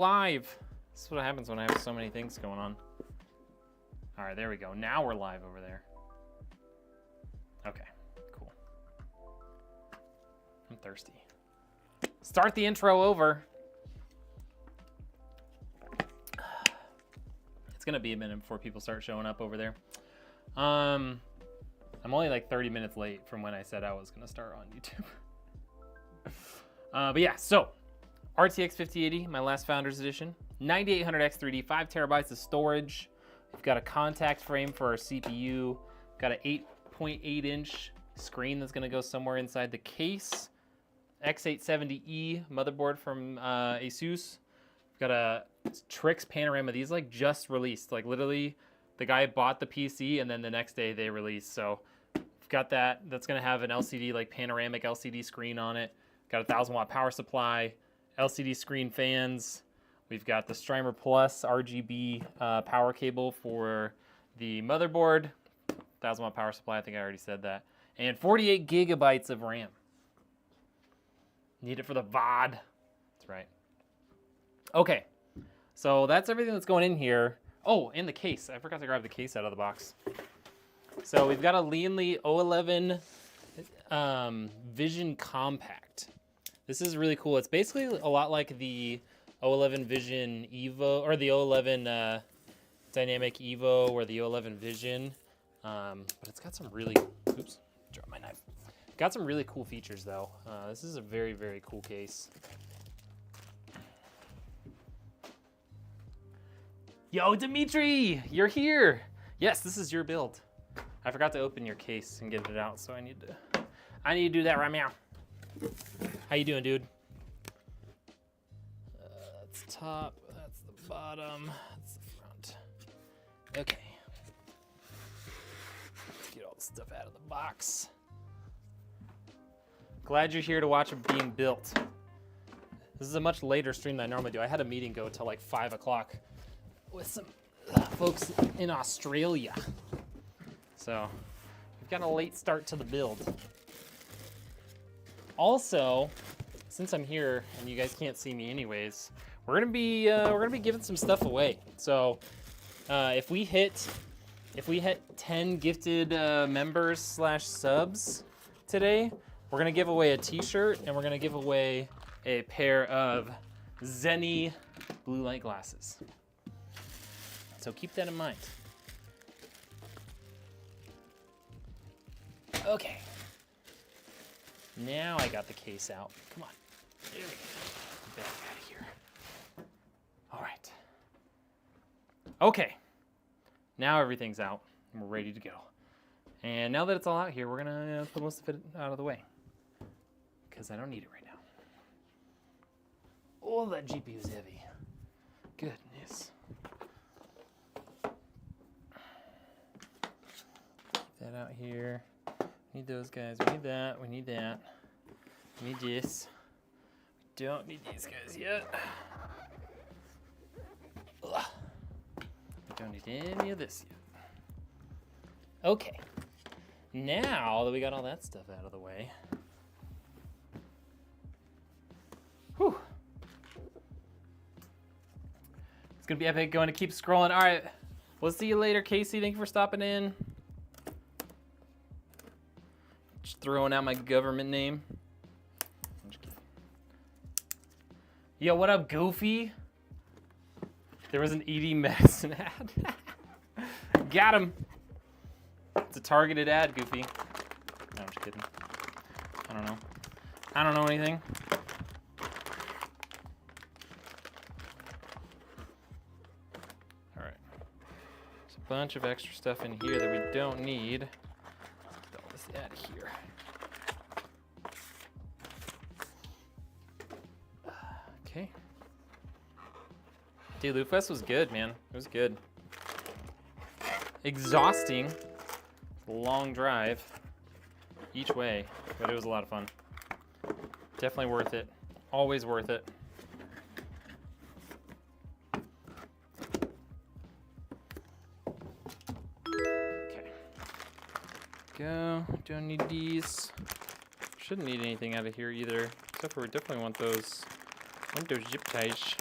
Live. This is what happens when I have so many things going on. All right, there we go. Now we're live over there. Okay, cool. I'm thirsty. Start the intro over. It's gonna be a minute before people start showing up over there. I'm only like 30 minutes late from when I said I was gonna start on YouTube. But yeah, so RTX 5080, my last Founders Edition, 9800X 3D, 5 terabytes of storage. We've got a contact frame for our CPU. Got an 8.8 inch screen that's gonna go somewhere inside the case. X870E motherboard from Asus. We've got a Tryx Panorama. These like just released. Like literally, the guy bought the PC and then the next day they released. So we've got that. That's gonna have an LCD, like panoramic LCD screen on it. Got a 1000-watt power supply, LCD screen fans. We've got the Strimer Plus RGB power cable for the motherboard. 1000-watt power supply, I think I already said that. And 48 gigabytes of RAM. Need it for the VOD. That's right. Okay, so that's everything that's going in here. Oh, and the case. I forgot to grab the case out of the box. So we've got a Leanly O11 Vision Compact. This is really cool. It's basically a lot like the O11 Vision Evo, or the O11 Dynamic Evo, or the O11 Vision. But it's got some really, oops, dropped my knife. Got some really cool features though. This is a very, very cool case. Yo, Dimitri, you're here. Yes, this is your build. I forgot to open your case and get it out, so I need to do that right now. How you doing, dude? That's top, that's the bottom, that's the front. Okay. Let's get all the stuff out of the box. Glad you're here to watch it being built. This is a much later stream than I normally do. I had a meeting go till like 5 o'clock with some folks in Australia. So we've got a late start to the build. Also, since I'm here and you guys can't see me anyways, we're gonna be giving some stuff away. So if we hit 10 gifted members / subs today, we're gonna give away a t-shirt and we're gonna give away a pair of Zenny blue light glasses. So keep that in mind. Okay. Now I got the case out. Come on. There we go. Get back out of here. All right. Okay. Now everything's out and we're ready to go. And now that it's all out here, we're gonna put most of it out of the way because I don't need it right now. Oh, that GPU's heavy. Goodness. Keep that out here. We need those guys. We need that. We need that. We need this. We don't need these guys yet. Ugh. We don't need any of this yet. Okay. Now that we got all that stuff out of the way. Whew. It's gonna be epic. Going to keep scrolling. All right. We'll see you later, Casey. Thank you for stopping in. Just throwing out my government name. I'm just kidding. Yo, what up, Goofy? There was an ED medicine ad. Got him. It's a targeted ad, Goofy. No, I'm just kidding. I don't know. I don't know anything. All right. There's a bunch of extra stuff in here that we don't need. Let's get all this out of here. Okay. Dude, Loot Fest was good, man. It was good. Exhausting. Long drive each way, but it was a lot of fun. Definitely worth it. Always worth it. Okay. Go. Don't need these. Shouldn't need anything out of here either, except for we definitely want those zip ties.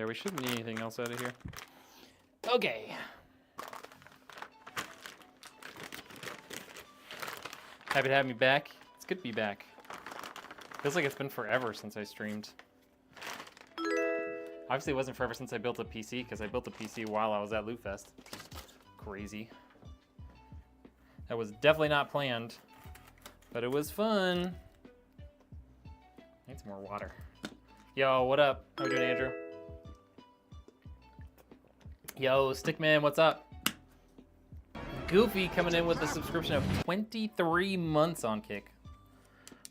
Yeah, we shouldn't need anything else out of here. Okay. Happy to have me back. It's good to be back. Feels like it's been forever since I streamed. Obviously, it wasn't forever since I built a PC, because I built a PC while I was at Loot Fest. Crazy. That was definitely not planned, but it was fun. Need some more water. Yo, what up? How we doing, Andrew? Yo, Stickman, what's up? Goofy coming in with a subscription of 23 months on Kick.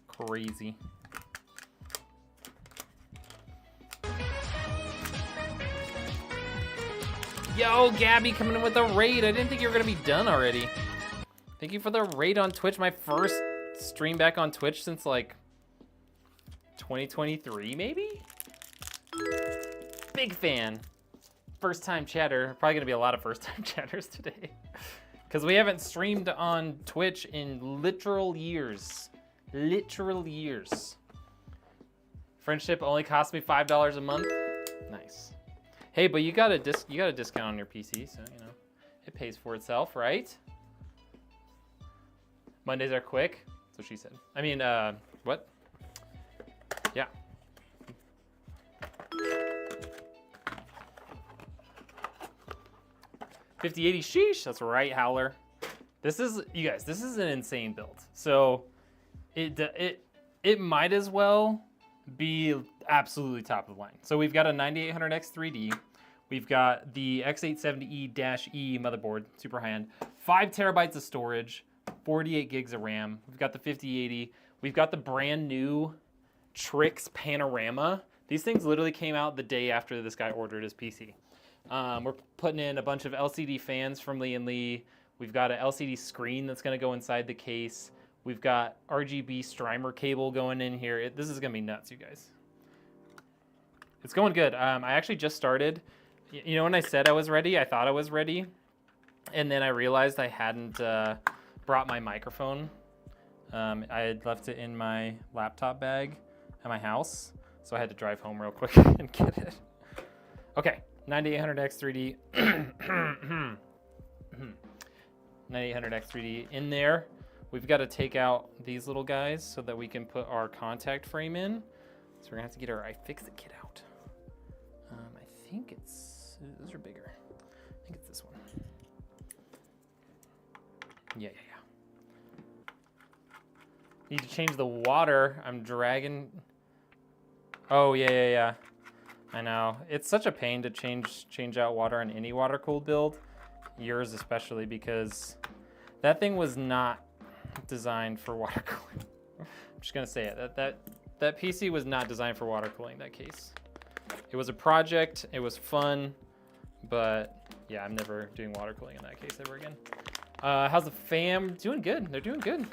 Crazy. Yo, Gabby coming in with a raid. I didn't think you were gonna be done already. Thank you for the raid on Twitch. My first stream back on Twitch since like 2023, maybe? Big fan. First time chatter. Probably gonna be a lot of first time chatters today. Because we haven't streamed on Twitch in literal years. Literal years. Friendship only cost me $5 a month. Nice. Hey, but you got a discount on your PC, so you know it pays for itself, right? Mondays are quick. That's what she said. I mean, what? Yeah. $5080, sheesh. That's right, Howler. This is, you guys, this is an insane build. So it might as well be absolutely top of the line. So we've got a 9800X 3D. We've got the X870E-E motherboard, super high end. 5 terabytes of storage, 48 gigs of RAM. We've got the 5080. We've got the brand new Tryx Panorama. These things literally came out the day after this guy ordered his PC. We're putting in a bunch of LCD fans from Lee & Lee. We've got an LCD screen that's gonna go inside the case. We've got RGB strimer cable going in here. This is gonna be nuts, you guys. It's going good. I actually just started. You know when I said I was ready, I thought I was ready. And then I realized I hadn't brought my microphone. I had left it in my laptop bag at my house. So I had to drive home real quick and get it. Okay. 9800X 3D, 9800X 3D in there. We've got to take out these little guys so that we can put our contact frame in. So we're gonna have to get our iFixit kit out. I think it's, those are bigger. I think it's this one. Yeah. Need to change the water. I'm dragging. Oh, yeah. I know. It's such a pain to change out water on any water-cooled build. Yours especially, because that thing was not designed for water cooling. I'm just gonna say it. That PC was not designed for water cooling, that case. It was a project, it was fun, but yeah, I'm never doing water cooling in that case ever again. How's the fam? Doing good. They're doing good.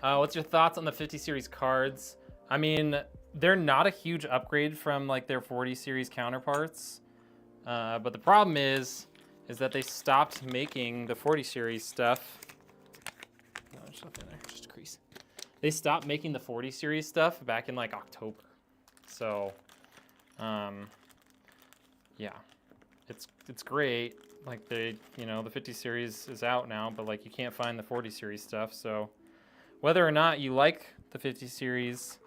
What's your thoughts on the 50 series cards? I mean, they're not a huge upgrade from like their 40 series counterparts. But the problem is that they stopped making the 40 series stuff. No, there's nothing there, just a crease. They stopped making the 40 series stuff back in like October. So, yeah, it's great. Like the 50 series is out now, but like you can't find the 40 series stuff. So whether or not you like the 50 series,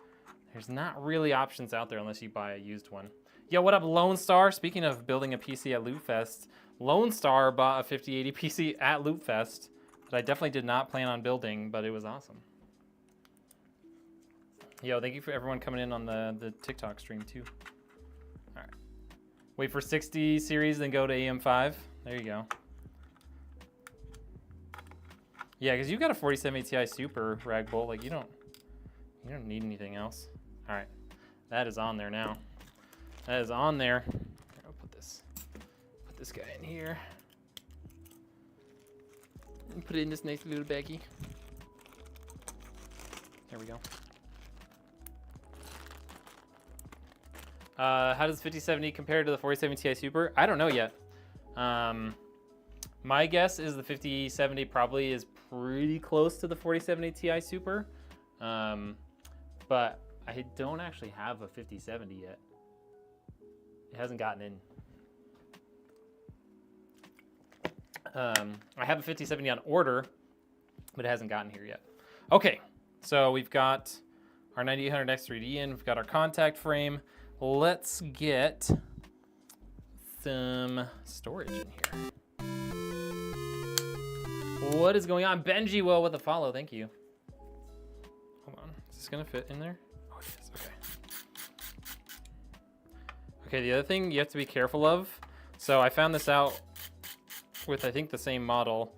there's not really options out there unless you buy a used one. Yo, what up, Lone Star? Speaking of building a PC at Loot Fest, Lone Star bought a 5080 PC at Loot Fest that I definitely did not plan on building, but it was awesome. Yo, thank you for everyone coming in on the TikTok stream too. All right. Wait for 60 series, then go to AM5. There you go. Yeah, because you've got a 4780 Ti Super, Ragbolt. Like you don't need anything else. All right, that is on there now. That is on there. Here, I'll put this guy in here. And put it in this nice little baggie. There we go. How does 5070 compare to the 4070 Ti Super? I don't know yet. My guess is the 5070 probably is pretty close to the 4070 Ti Super. But I don't actually have a 5070 yet. It hasn't gotten in. I have a 5070 on order, but it hasn't gotten here yet. Okay, so we've got our 9800X3D in. We've got our contact frame. Let's get some storage in here. What is going on? Benji Will with a follow. Thank you. Hold on. Is this going to fit in there? Oh, it is. Okay. Okay, the other thing you have to be careful of. So I found this out with, I think, the same model,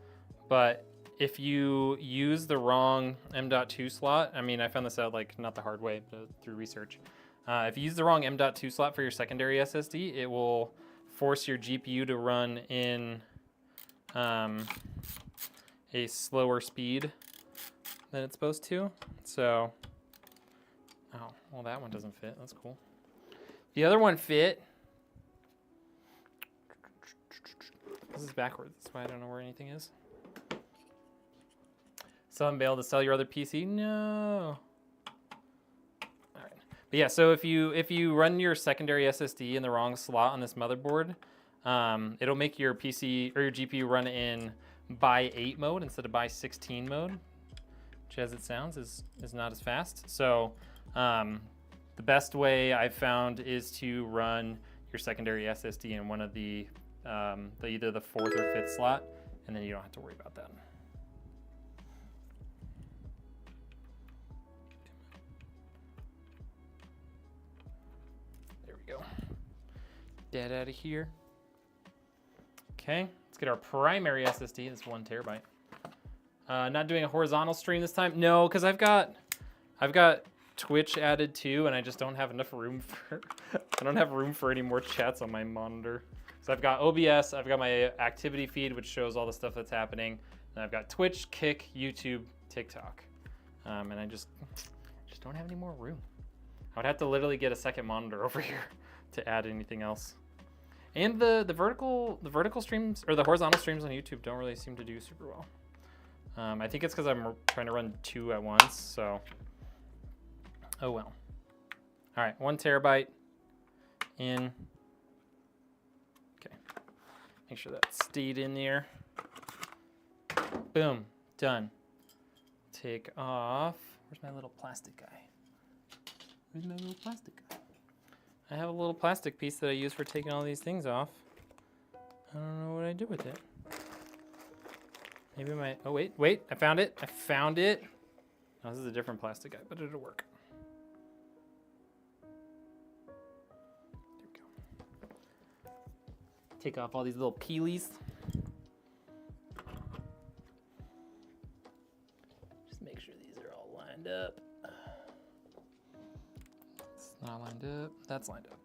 but if you use the wrong M.2 slot, I mean, I found this out, like, not the hard way, but through research. If you use the wrong M.2 slot for your secondary SSD, it will force your GPU to run in a slower speed than it's supposed to. So, oh, well, that one doesn't fit. That's cool. The other one fit. This is backwards. That's why I don't know where anything is. Still haven't been able to sell your other PC? No. All right. But yeah, so if you run your secondary SSD in the wrong slot on this motherboard, it'll make your PC or your GPU run in by 8 mode instead of by 16 mode, which, as it sounds, is not as fast. So the best way I've found is to run your secondary SSD in one of the either the 4th or 5th slot, and then you don't have to worry about that. There we go. Dead out of here. Okay, let's get our primary SSD. This 1 terabyte. Not doing a horizontal stream this time. No, because I've got Twitch added too, and I just don't have enough room for. I don't have room for any more chats on my monitor. So I've got OBS. I've got my activity feed, which shows all the stuff that's happening. And I've got Twitch, Kick, YouTube, TikTok, and I just don't have any more room. I would have to literally get a second monitor over here to add anything else. And the vertical streams or the horizontal streams on YouTube don't really seem to do super well. I think it's because I'm trying to run 2 at once. So, oh well. All right, 1 terabyte in. Okay, make sure that stayed in there. Boom, done. Take off. Where's my little plastic guy? Where's my little plastic guy? I have a little plastic piece that I use for taking all these things off. I don't know what I do with it. Maybe my, oh wait, I found it. I found it. Oh, this is a different plastic guy, but it'll work. There we go. Take off all these little peelies. Just make sure these are all lined up. It's not lined up. That's lined up.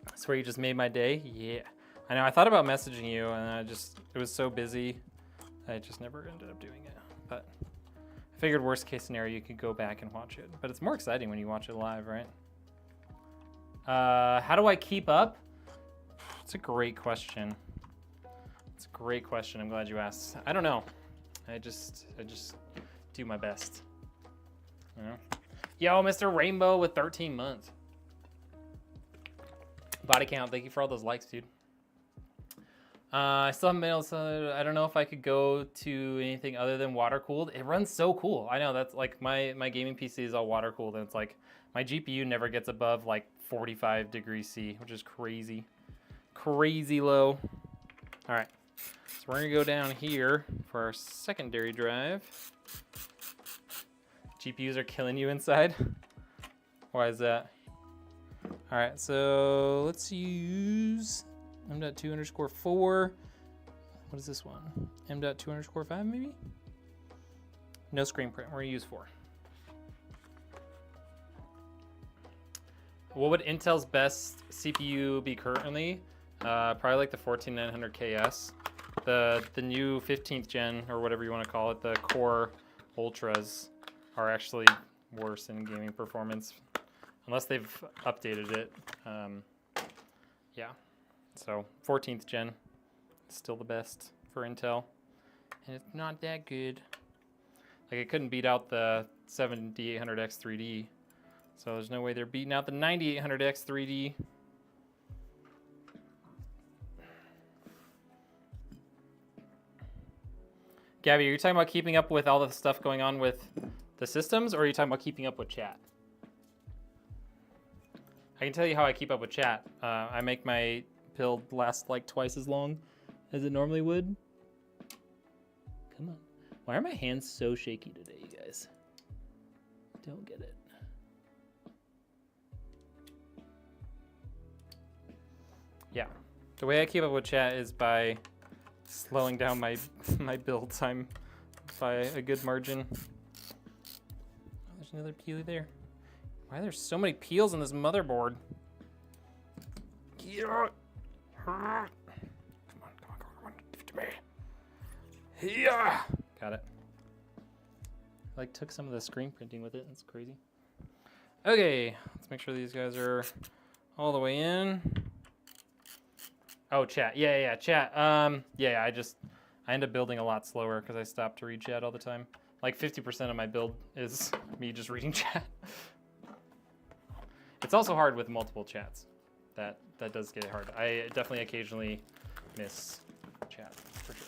I swear you just made my day. Yeah. I know. I thought about messaging you, and it was so busy. I just never ended up doing it. But I figured worst case scenario, you could go back and watch it. But it's more exciting when you watch it live, right? How do I keep up? It's a great question. It's a great question. I'm glad you asked. I don't know. I just do my best. You know? Yo, Mr. Rainbow with 13 months. Body count. Thank you for all those likes, dude. I still haven't been able to, I don't know if I could go to anything other than water cooled. It runs so cool. I know that's like my gaming PC is all water cooled, and it's like my GPU never gets above like 45 degrees C, which is crazy. Crazy low. All right. So we're gonna go down here for our secondary drive. GPUs are killing you inside. Why is that? All right, so let's use M.2_4. What is this one? M.2_5 maybe? No screen print, we're gonna use 4. What would Intel's best CPU be currently? Probably like the 14900KS. The new 15th gen, or whatever you want to call it, the Core Ultras are actually worse in gaming performance. Unless they've updated it. Yeah, So 14th gen, still the best for Intel. And it's not that good. Like it couldn't beat out the 7800X 3D. So there's no way they're beating out the 9800X 3D. Gabby, are you talking about keeping up with all the stuff going on with the systems, or are you talking about keeping up with chat? I can tell you how I keep up with chat. I make my build last like twice as long as it normally would. Come on. Why are my hands so shaky today, you guys? Don't get it. Yeah. The way I keep up with chat is by slowing down my build time by a good margin. Oh, there's another peel there. Why are there so many peels on this motherboard? Yeah. Come on, give it to me. Yeah. Got it. Like took some of the screen printing with it. That's crazy. Okay, let's make sure these guys are all the way in. Oh, chat. Yeah, chat. Yeah, I end up building a lot slower because I stopped to read chat all the time. Like 50% of my build is me just reading chat. It's also hard with multiple chats. That does get hard. I definitely occasionally miss chat for sure.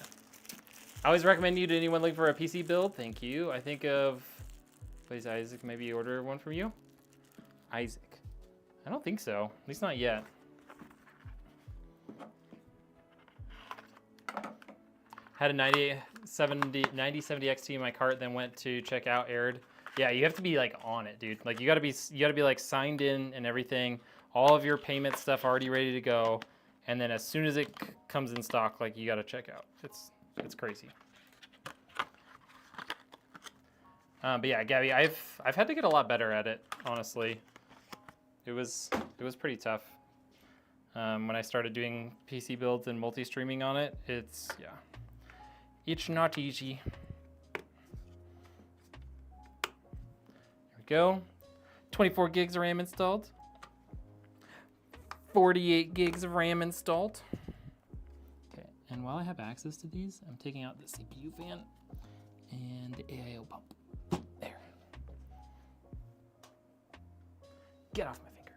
I always recommend you to anyone looking for a PC build. Thank you. I think of, please Isaac, maybe order one from you. Isaac. I don't think so. At least not yet. Had a 9070 XT in my cart, then went to check out, aired. Yeah, you have to be like on it, dude. Like you gotta be like signed in and everything. All of your payment stuff already ready to go. And then as soon as it comes in stock, like you gotta check out. It's crazy. But yeah, Gabby, I've had to get a lot better at it, honestly. It was pretty tough. When I started doing PC builds and multi-streaming on it, it's not easy. There we go. 24 gigs of RAM installed. 48 gigs of RAM installed. Okay, and while I have access to these, I'm taking out the CPU fan and the AIO pump. There. Get off my finger.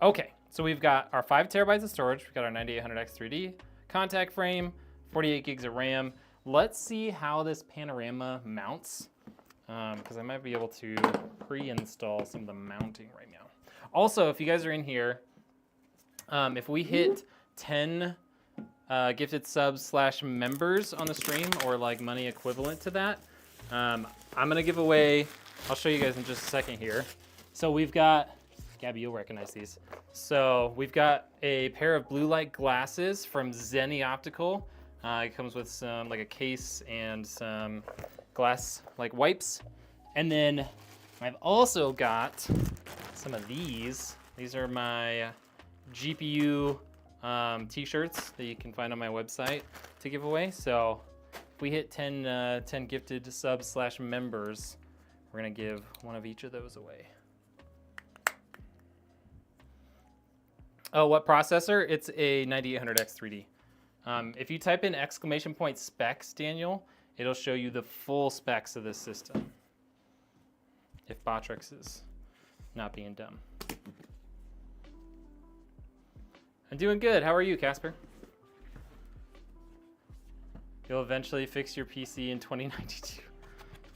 Okay, so we've got our 5 terabytes of storage. We've got our 9800X 3D contact frame, 48 gigs of RAM. Let's see how this panorama mounts, because I might be able to pre-install some of the mounting right now. Also, if you guys are in here, if we hit 10 gifted subs / members on the stream, or like money equivalent to that, I'm gonna give away, I'll show you guys in just a second here. So we've got, Gabby, you'll recognize these. So we've got a pair of blue light glasses from Zenny Optical. It comes with some, like a case and some glass like wipes. And then I've also got some of these. These are my GPU t-shirts that you can find on my website to give away. So if we hit 10 gifted subs / members, we're gonna give one of each of those away. Oh, what processor? It's a 9800X 3D. If you type in ! specs, Daniel, it'll show you the full specs of this system. If Botrix is not being dumb. I'm doing good. How are you, Casper? You'll eventually fix your PC in 2092.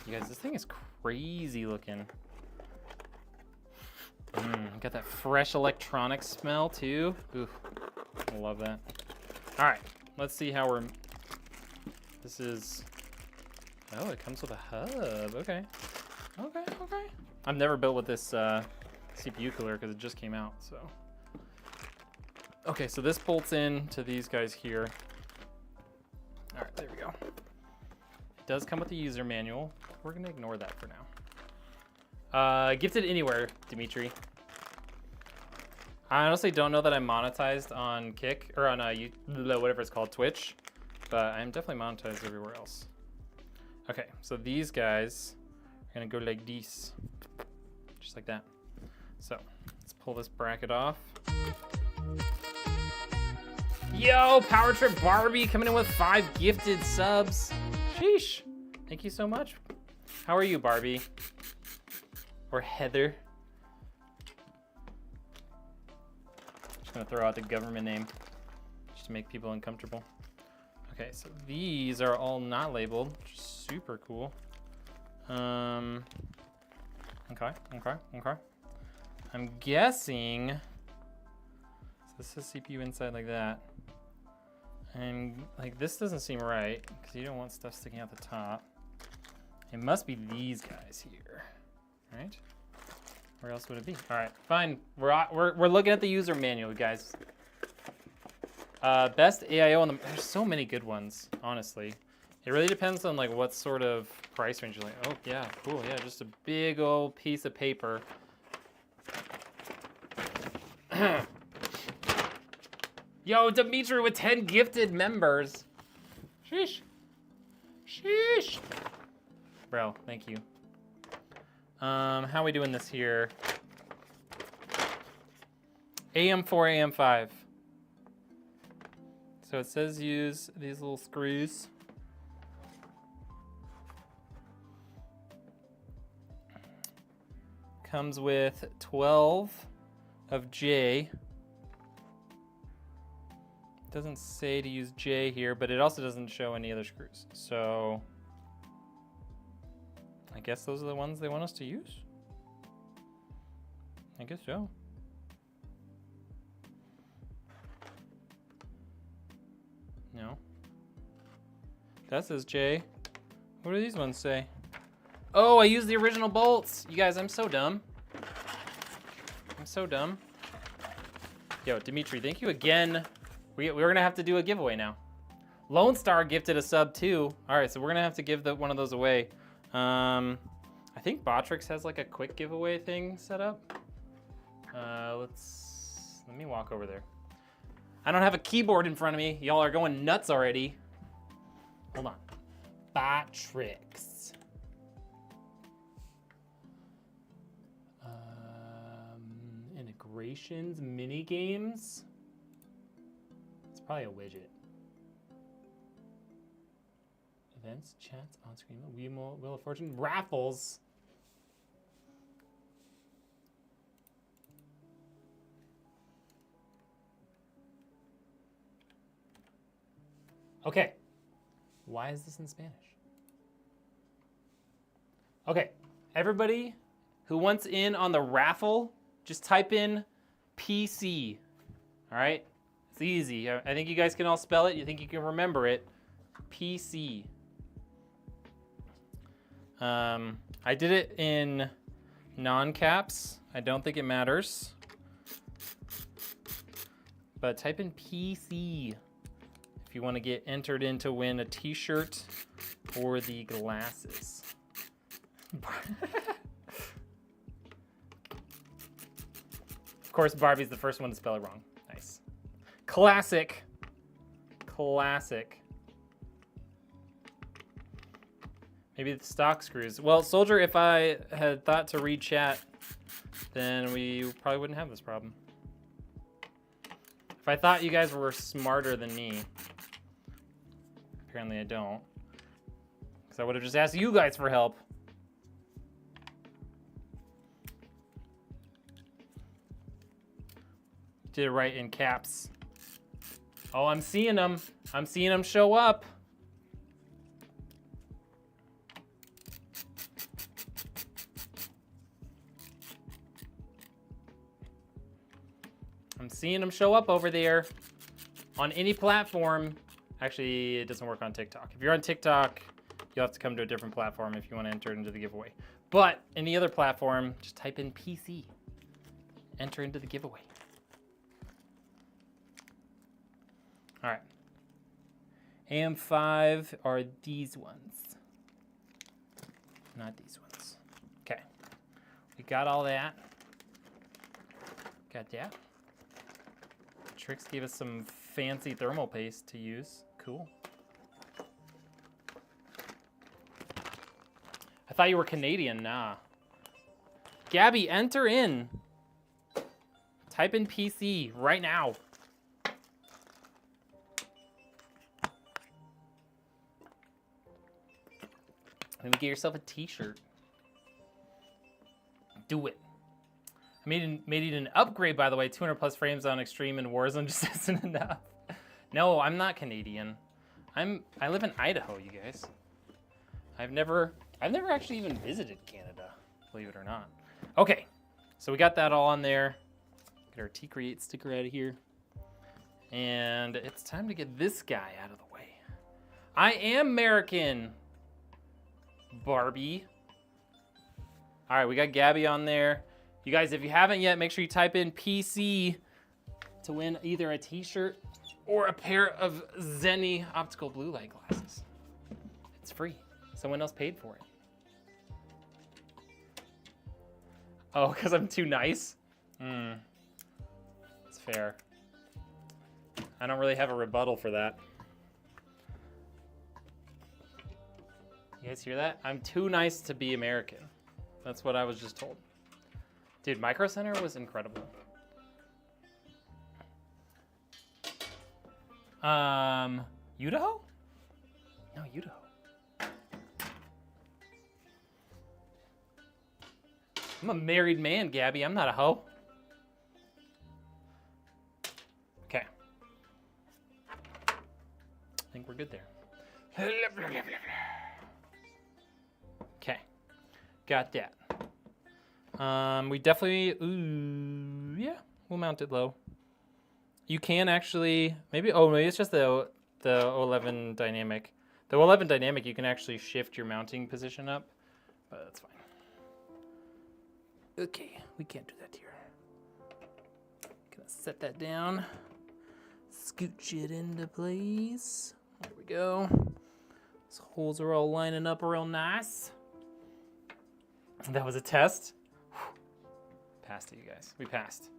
You guys, this thing is crazy looking. Got that fresh electronic smell too. Ooh, I love that. All right, let's see how we're, this is, oh, it comes with a hub. Okay. I've never built with this CPU cooler because it just came out, so. Okay, so this bolts in to these guys here. All right, there we go. It does come with a user manual. We're gonna ignore that for now. Gifted anywhere, Dimitri. I honestly don't know that I'm monetized on Kick, or on whatever it's called, Twitch, but I'm definitely monetized everywhere else. Okay, so these guys are gonna go like this, just like that. So let's pull this bracket off. Yo, Power Trip Barbie coming in with 5 gifted subs. Sheesh. Thank you so much. How are you, Barbie? Or Heather? Just gonna throw out the government name just to make people uncomfortable. Okay, so these are all not labeled, which is super cool. Okay. I'm guessing, so this is CPU inside like that. And like this doesn't seem right because you don't want stuff sticking out the top. It must be these guys here, right? Where else would it be? All right, fine. We're looking at the user manual, guys. Best AIO on the. There's so many good ones, honestly. It really depends on like what sort of price range you're like. Oh yeah, cool. Yeah, just a big old piece of paper. Yo, Dimitri with 10 gifted members. Sheesh. Sheesh. Bro, thank you. How are we doing this here? AM4, AM5. So it says use these little screws. Comes with 12 of J. Doesn't say to use J here, but it also doesn't show any other screws. So I guess those are the ones they want us to use. I guess so. No. That says J. What do these ones say? Oh, I used the original bolts. You guys, I'm so dumb. I'm so dumb. Yo, Dimitri, thank you again. We're gonna have to do a giveaway now. Lone Star gifted a sub too. All right, so we're gonna have to give one of those away. I think Botrix has like a quick giveaway thing set up. Let me walk over there. I don't have a keyboard in front of me. Y'all are going nuts already. Hold on. Botrix. Integrations, mini games. It's probably a widget. Events, chats, on screen, Wheel of Fortune, raffles. Okay. Why is this in Spanish? Okay. Everybody who wants in on the raffle, just type in PC. All right? It's easy. I think you guys can all spell it. You think you can remember it. PC. I did it in non-caps. I don't think it matters. But type in PC if you want to get entered in to win a t-shirt or the glasses. Of course, Barbie's the first one to spell it wrong. Nice. Classic. Classic. Maybe the stock screws. Well, Soldier, if I had thought to read chat, then we probably wouldn't have this problem. If I thought you guys were smarter than me, apparently I don't, because I would have just asked you guys for help. Did it right in caps. Oh, I'm seeing them. I'm seeing them show up. I'm seeing them show up over there on any platform. Actually, it doesn't work on TikTok. If you're on TikTok, you'll have to come to a different platform if you want to enter into the giveaway. But any other platform, just type in PC. Enter into the giveaway. All right. AM5 are these ones. Not these ones. Okay. We got all that. Got that. Tryx gave us some fancy thermal paste to use. Cool. I thought you were Canadian. Nah. Gabby, enter in. Type in PC right now. Maybe get yourself a t-shirt. Do it. I made it an upgrade, by the way. 200 plus frames on Extreme and Warzone just isn't enough. No, I'm not Canadian. I live in Idaho, you guys. I've never actually even visited Canada, believe it or not. Okay, so we got that all on there. Get our T-Create sticker out of here. And it's time to get this guy out of the way. I am American, Barbie. All right, we got Gabby on there. You guys, if you haven't yet, make sure you type in PC to win either a t-shirt or a pair of Zenny optical blue light glasses. It's free. Someone else paid for it. Oh, because I'm too nice? It's fair. I don't really have a rebuttal for that. You guys hear that? I'm too nice to be American. That's what I was just told. Dude, Micro Center was incredible. Idaho? No, Idaho. I'm a married man, Gabby. I'm not a hoe. Okay. I think we're good there. Okay. Got that. We definitely, yeah, we'll mount it low. You can actually, maybe it's just the 11 dynamic. The 11 dynamic, you can actually shift your mounting position up, but that's fine. Okay, we can't do that here. Gonna set that down, scooch it into place. There we go. These holes are all lining up real nice. That was a test. Passed it, you guys. We passed.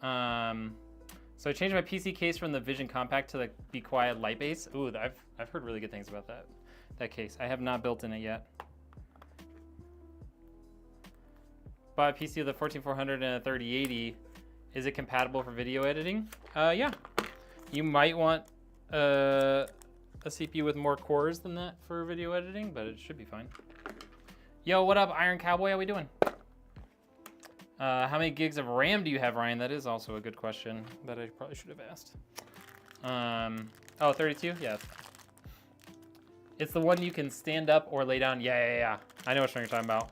So I changed my PC case from the Vision Compact to the Be Quiet Light Base. Ooh, I've heard really good things about that case. I have not built in it yet. Bought a PC with a 14400 and a 3080. Is it compatible for video editing? Yeah. You might want a CPU with more cores than that for video editing, but it should be fine. Yo, what up, Iron Cowboy? How we doing? How many gigs of RAM do you have, Ryan? That is also a good question that I probably should have asked. Oh, 32? Yeah. It's the one you can stand up or lay down. Yeah. I know which one you're talking about.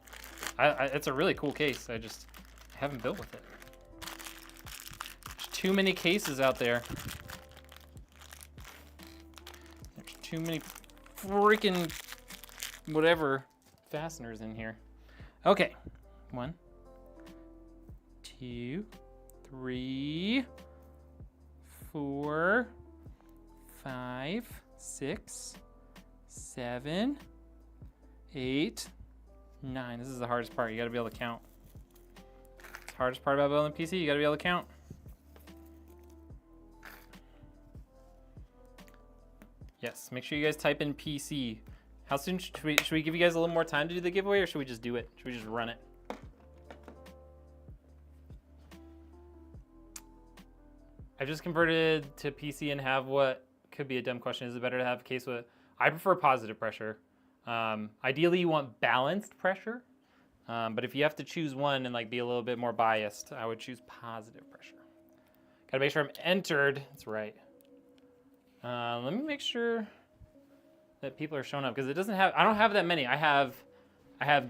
It's a really cool case. I just haven't built with it. There's too many cases out there. There's too many freaking whatever fasteners in here. Okay. 1, 2, 3, 4, 5, 6, 7, 8, 9. This is the hardest part. You gotta be able to count. The hardest part about building a PC, you gotta be able to count. Yes, make sure you guys type in PC. How soon should we give you guys a little more time to do the giveaway, or should we just do it? Should we just run it? I've just converted to PC and have what could be a dumb question. Is it better to have a case with, I prefer positive pressure. Ideally you want balanced pressure, but if you have to choose one and like be a little bit more biased, I would choose positive pressure. Gotta make sure I'm entered. That's right. Let me make sure that people are showing up, because it doesn't have, I don't have that many. I have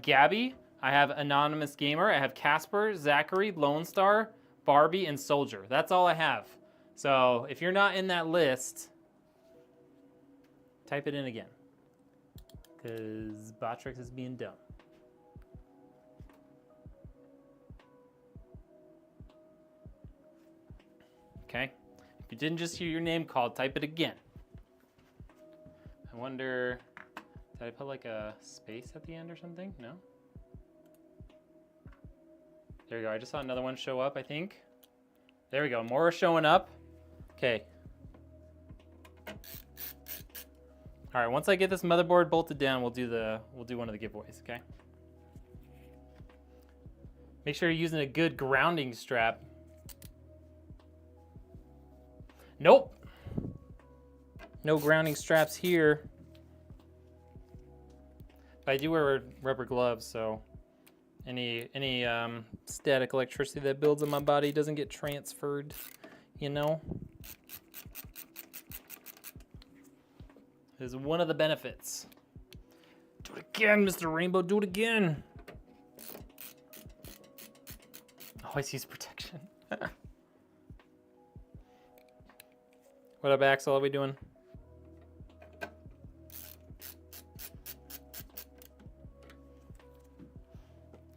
Gabby, I have Anonymous Gamer, I have Casper, Zachary, Lone Star, Barbie, and Soldier. That's all I have. So if you're not in that list, type it in again, because Botrix is being dumb. Okay, if you didn't just hear your name called, type it again. I wonder, did I put like a space at the end or something? No? There we go, I just saw another one show up, I think. There we go, more are showing up. Okay. All right, once I get this motherboard bolted down, we'll do one of the giveaways, okay? Make sure you're using a good grounding strap. Nope. No grounding straps here. But I do wear rubber gloves, so any static electricity that builds in my body doesn't get transferred, you know? Is one of the benefits. Do it again, Mr. Rainbow, do it again. Always use protection. What up, Axel? How we doing?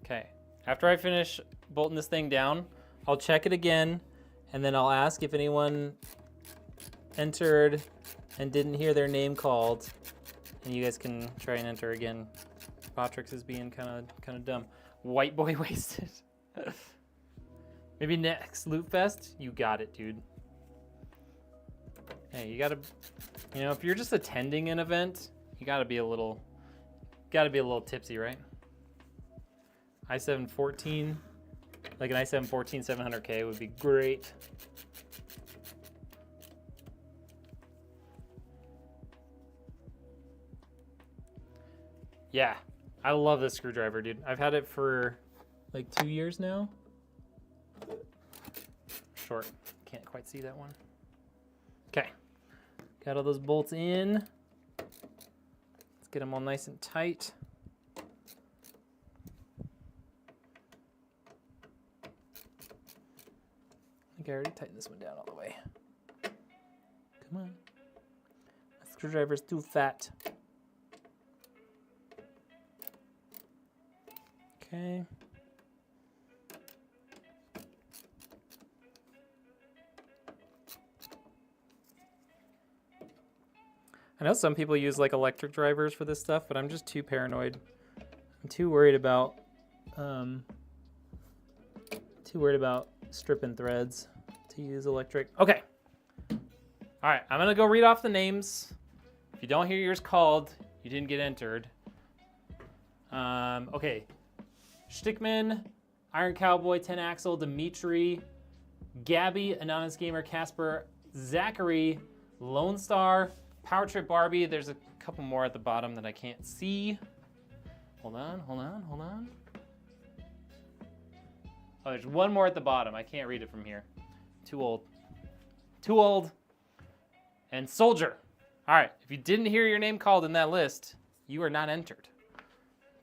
Okay. After I finish bolting this thing down, I'll check it again, and then I'll ask if anyone entered and didn't hear their name called, and you guys can try and enter again. Botrix is being kind of dumb. White boy wasted. Maybe next Loot Fest. You got it, dude. Hey, you gotta, you know, if you're just attending an event, you gotta be a little tipsy, right? i7 14, like an i7 14 700K would be great. Yeah, I love this screwdriver, dude. I've had it for like 2 years now. Short, can't quite see that one. Okay, got all those bolts in. Let's get them all nice and tight. I think I already tightened this one down all the way. Come on. My screwdriver's too fat. Okay. I know some people use like electric drivers for this stuff, but I'm just too paranoid. I'm too worried about stripping threads to use electric. Okay. All right, I'm gonna go read off the names. If you don't hear yours called, you didn't get entered. Okay. Stickman, Iron Cowboy, 10 Axel, Dimitri, Gabby, Anonymous Gamer, Casper, Zachary, Lone Star, Power Trip Barbie. There's a couple more at the bottom that I can't see. Hold on. Oh, there's one more at the bottom. I can't read it from here. Too old. And Soldier. All right, if you didn't hear your name called in that list, you are not entered,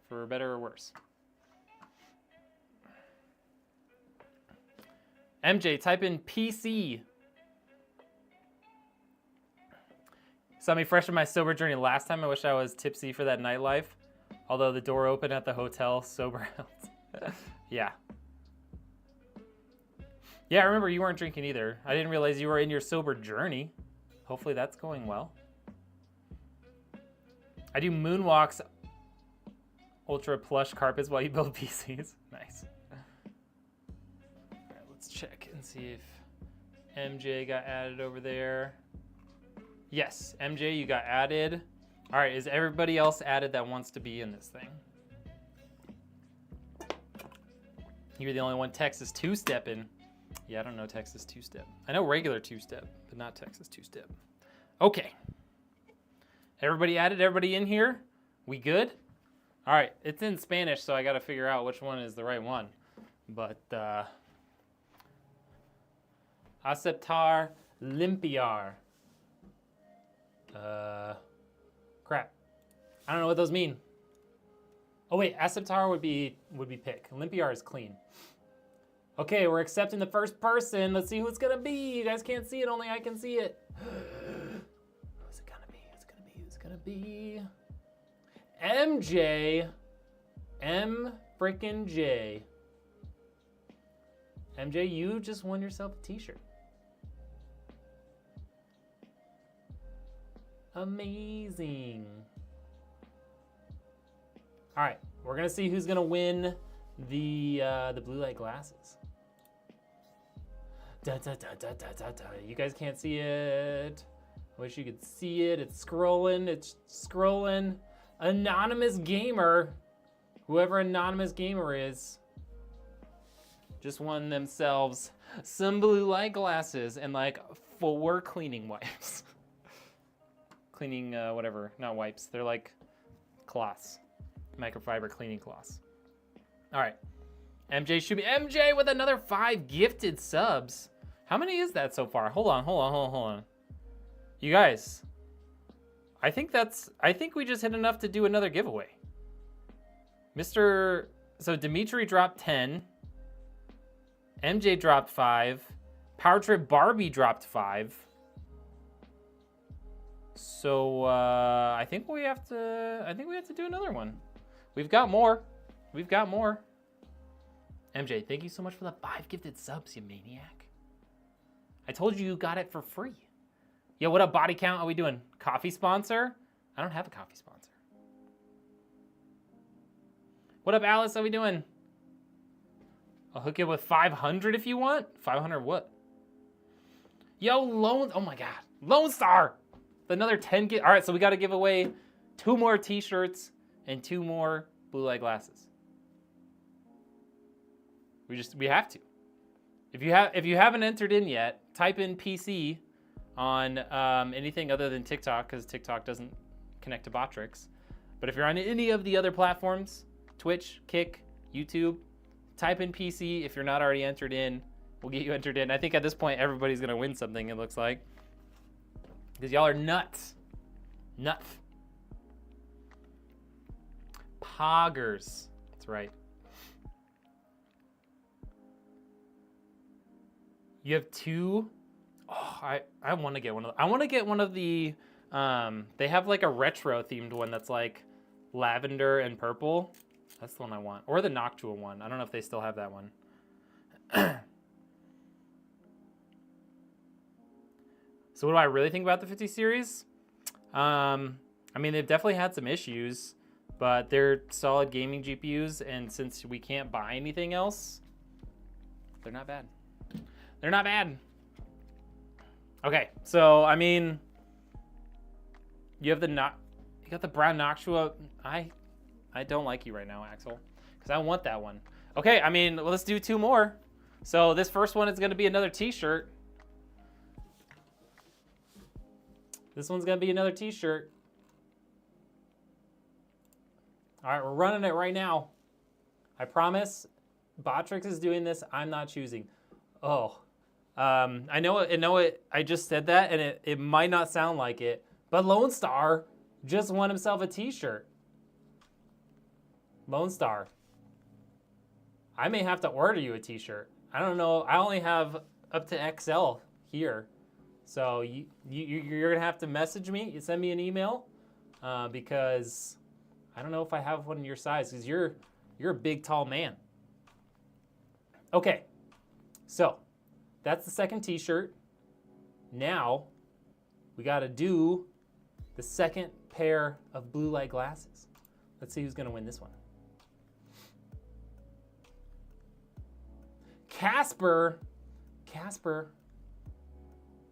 for better or worse. MJ, type in PC. Saw me fresh in my sober journey last time. I wish I was tipsy for that nightlife. Although the door opened at the hotel, sober out. Yeah. Yeah, I remember you weren't drinking either. I didn't realize you were in your sober journey. Hopefully that's going well. I do moonwalks, ultra plush carpets while you build PCs. Nice. All right, let's check and see if MJ got added over there. Yes, MJ, you got added. All right, is everybody else added that wants to be in this thing? You're the only one Texas two-stepping. Yeah, I don't know Texas two-step. I know regular two-step, but not Texas two-step. Okay. Everybody added? Everybody in here? We good? All right, it's in Spanish, so I got to figure out which one is the right one. But, aceptar, limpiar. Crap. I don't know what those mean. Oh wait, aceptar would be pick. Limpiar is clean. Okay, we're accepting the first person. Let's see who it's gonna be. You guys can't see it, only I can see it. Who's it gonna be? Who's it gonna be? MJ. M frickin' J. MJ, you just won yourself a t-shirt. Amazing. All right, we're gonna see who's gonna win the blue light glasses. Da, da, da, da, da, da, da. You guys can't see it. Wish you could see it. It's scrolling. Anonymous Gamer, whoever Anonymous Gamer is, just won themselves some blue light glasses and like 4 cleaning wipes. cleaning, whatever, not wipes. They're like cloths, microfiber cleaning cloths. All right, MJ should be MJ with another 5 gifted subs. How many is that so far? Hold on. You guys, I think we just hit enough to do another giveaway. So Dimitri dropped 10. MJ dropped 5. Power Trip Barbie dropped 5. So I think we have to do another one. We've got more. MJ, thank you so much for the 5 gifted subs, you maniac. I told you got it for free. Yo, what up, body count? Are we doing coffee sponsor? I don't have a coffee sponsor. What up, Alice? How we doing? I'll hook you up with 500 if you want. 500 what? Yo, oh my God. Lone Star. Another 10 All right, so we got to give away 2 more t-shirts and 2 more blue light glasses. We have to. If you haven't entered in yet, type in PC on anything other than TikTok, because TikTok doesn't connect to Botrix. But if you're on any of the other platforms, Twitch, Kick, YouTube, type in PC. If you're not already entered in, we'll get you entered in. I think at this point, everybody's going to win something, it looks like. Because y'all are nuts. Nuts. Poggers. That's right. You have 2. Oh, I want to get one of the, I want to get one of the, they have like a retro themed one that's like lavender and purple. That's the one I want. Or the Noctua one. I don't know if they still have that one. So what do I really think about the 50 series? I mean, they've definitely had some issues, but they're solid gaming GPUs, and since we can't buy anything else, they're not bad. They're not bad. Okay, so I mean, you got the brown Noctua. I don't like you right now, Axel, because I want that one. Okay, I mean, well, let's do 2 more. So this first one is going to be another t-shirt. This one's going to be another t-shirt. All right, we're running it right now. I promise Botrix is doing this. I'm not choosing. Oh, I know it. I just said that, and it might not sound like it, but Lone Star just won himself a t-shirt. Lone Star. I may have to order you a t-shirt. I don't know. I only have up to XL here. So you're going to have to message me. You send me an email because I don't know if I have one in your size because you're a big, tall man. Okay, so that's the second t-shirt. Now we got to do the second pair of blue light glasses. Let's see who's going to win this one. Casper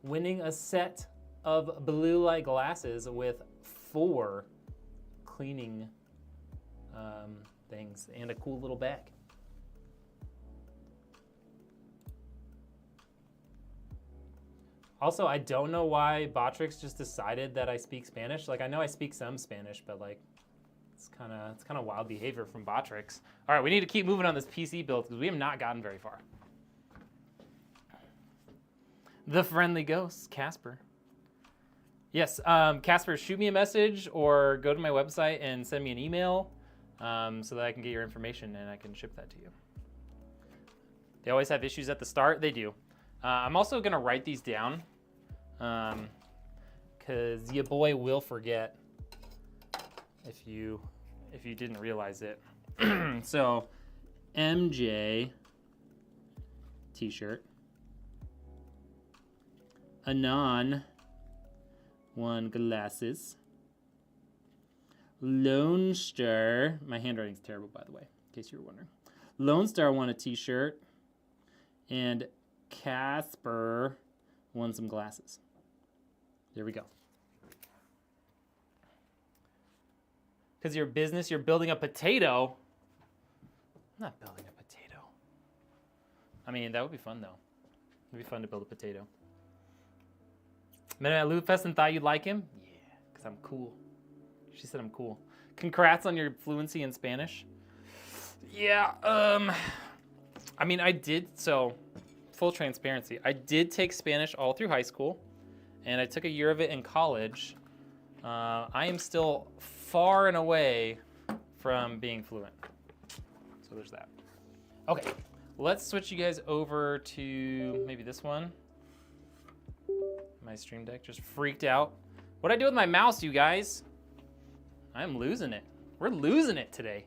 winning a set of blue light glasses with 4 cleaning things and a cool little bag. Also, I don't know why Botrix just decided that I speak Spanish. Like, I know I speak some Spanish, but like, it's kind of wild behavior from Botrix. All right, we need to keep moving on this PC build because we have not gotten very far. The friendly ghost, Casper. Yes, Casper, shoot me a message or go to my website and send me an email so that I can get your information and I can ship that to you. They always have issues at the start. They do. I'm also going to write these down because your boy will forget if you didn't realize it. So, MJ t-shirt. Anon 1 glasses. Lone Star, my handwriting's terrible by the way, in case you were wondering. Lone Star won a t-shirt, and Casper won some glasses. There we go. Because your business, you're building a potato. I'm not building a potato. I mean, that would be fun though. It'd be fun to build a potato. Met him at Loot Fest and thought you'd like him? Yeah, because I'm cool. She said I'm cool. Congrats on your fluency in Spanish. Yeah, I mean, I did, so full transparency, I did take Spanish all through high school, and I took a year of it in college. I am still far and away from being fluent. So there's that. Okay, let's switch you guys over to maybe this one. My Stream Deck just freaked out. What'd I do with my mouse, you guys? I'm losing it. We're losing it today.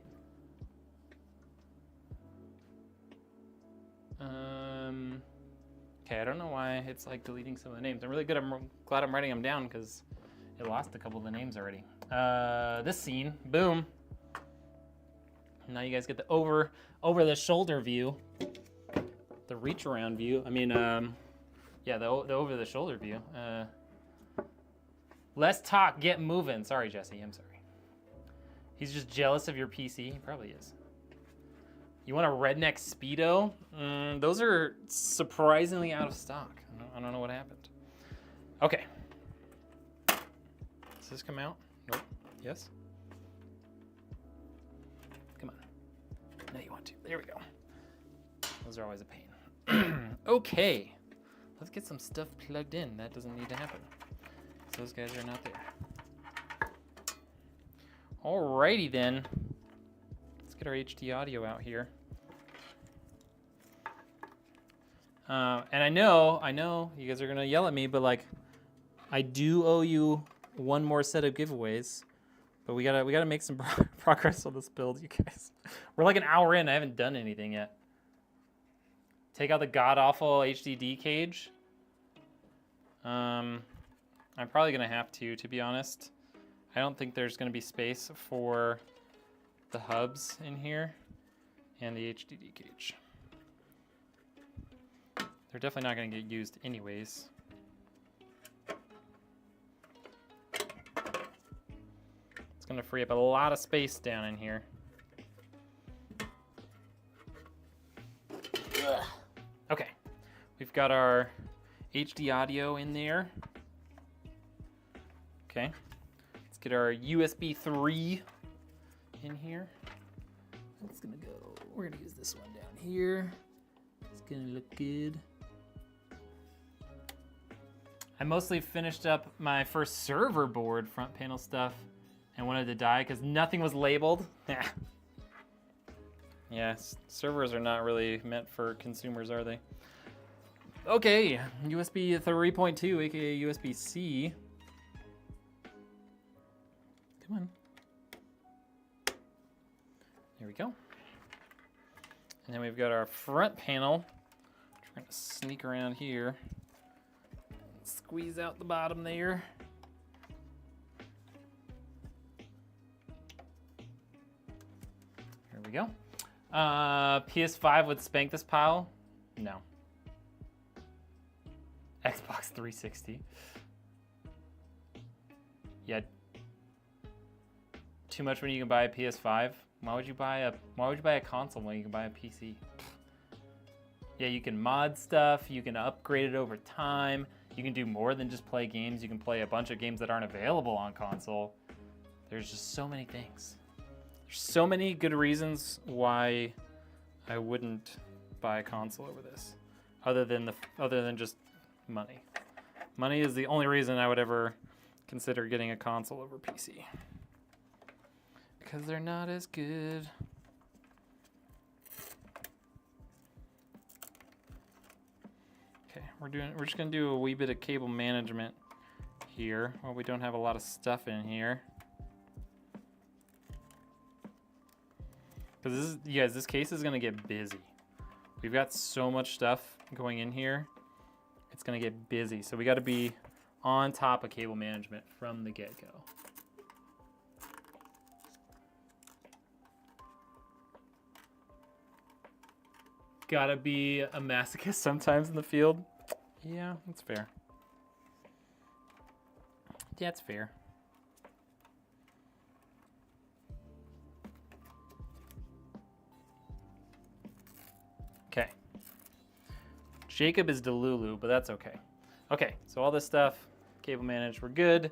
Okay, I don't know why it's like deleting some of the names. I'm really good. I'm glad I'm writing them down because it lost a couple of the names already. This scene, boom. Now you guys get the over the shoulder view, the reach around view. I mean, yeah, the over the shoulder view. Less talk, get moving. Sorry, Jesse, I'm sorry. He's just jealous of your PC. He probably is. You want a redneck Speedo? Those are surprisingly out of stock. I don't know what happened. Okay. Does this come out? Nope. Yes? Come on. No, you want to. There we go. Those are always a pain. Okay. Let's get some stuff plugged in. That doesn't need to happen. So those guys are not there. Alrighty then. Let's get our HD audio out here. And I know you guys are gonna yell at me, but like, I do owe you one more set of giveaways. But we gotta make some progress on this build, you guys. We're like an hour in. I haven't done anything yet. Take out the god awful HDD cage. I'm probably gonna have to be honest. I don't think there's gonna be space for the hubs in here and the HDD cage. They're definitely not gonna get used anyways. It's gonna free up a lot of space down in here. Ugh. Okay, we've got our HD audio in there. Okay, let's get our USB 3 in here. It's gonna go, we're gonna use this one down here. It's gonna look good. I mostly finished up my first server board front panel stuff and wanted to die because nothing was labeled. Yeah, servers are not really meant for consumers, are they? Okay, USB 3.2, aka USB-C. Come on. There we go. And then we've got our front panel. Trying to sneak around here. Squeeze out the bottom there. Here we go. PS5 would spank this pile? No. Xbox 360. Yeah. Too much when you can buy a PS5. Why would you buy a console when you can buy a PC? Yeah, you can mod stuff, you can upgrade it over time, you can do more than just play games, you can play a bunch of games that aren't available on console. There's just so many things. There's so many good reasons why I wouldn't buy a console over this, other than just money. Money is the only reason I would ever consider getting a console over PC. Because they're not as good. Okay, we're just gonna do a wee bit of cable management here while we don't have a lot of stuff in here. Because this case is gonna get busy. We've got so much stuff going in here. It's gonna get busy. So we gotta be on top of cable management from the get-go. Gotta be a masochist sometimes in the field. Yeah, that's fair. Yeah, it's fair. Okay. Jacob is Delulu, but that's okay. Okay, so all this stuff, cable managed, we're good.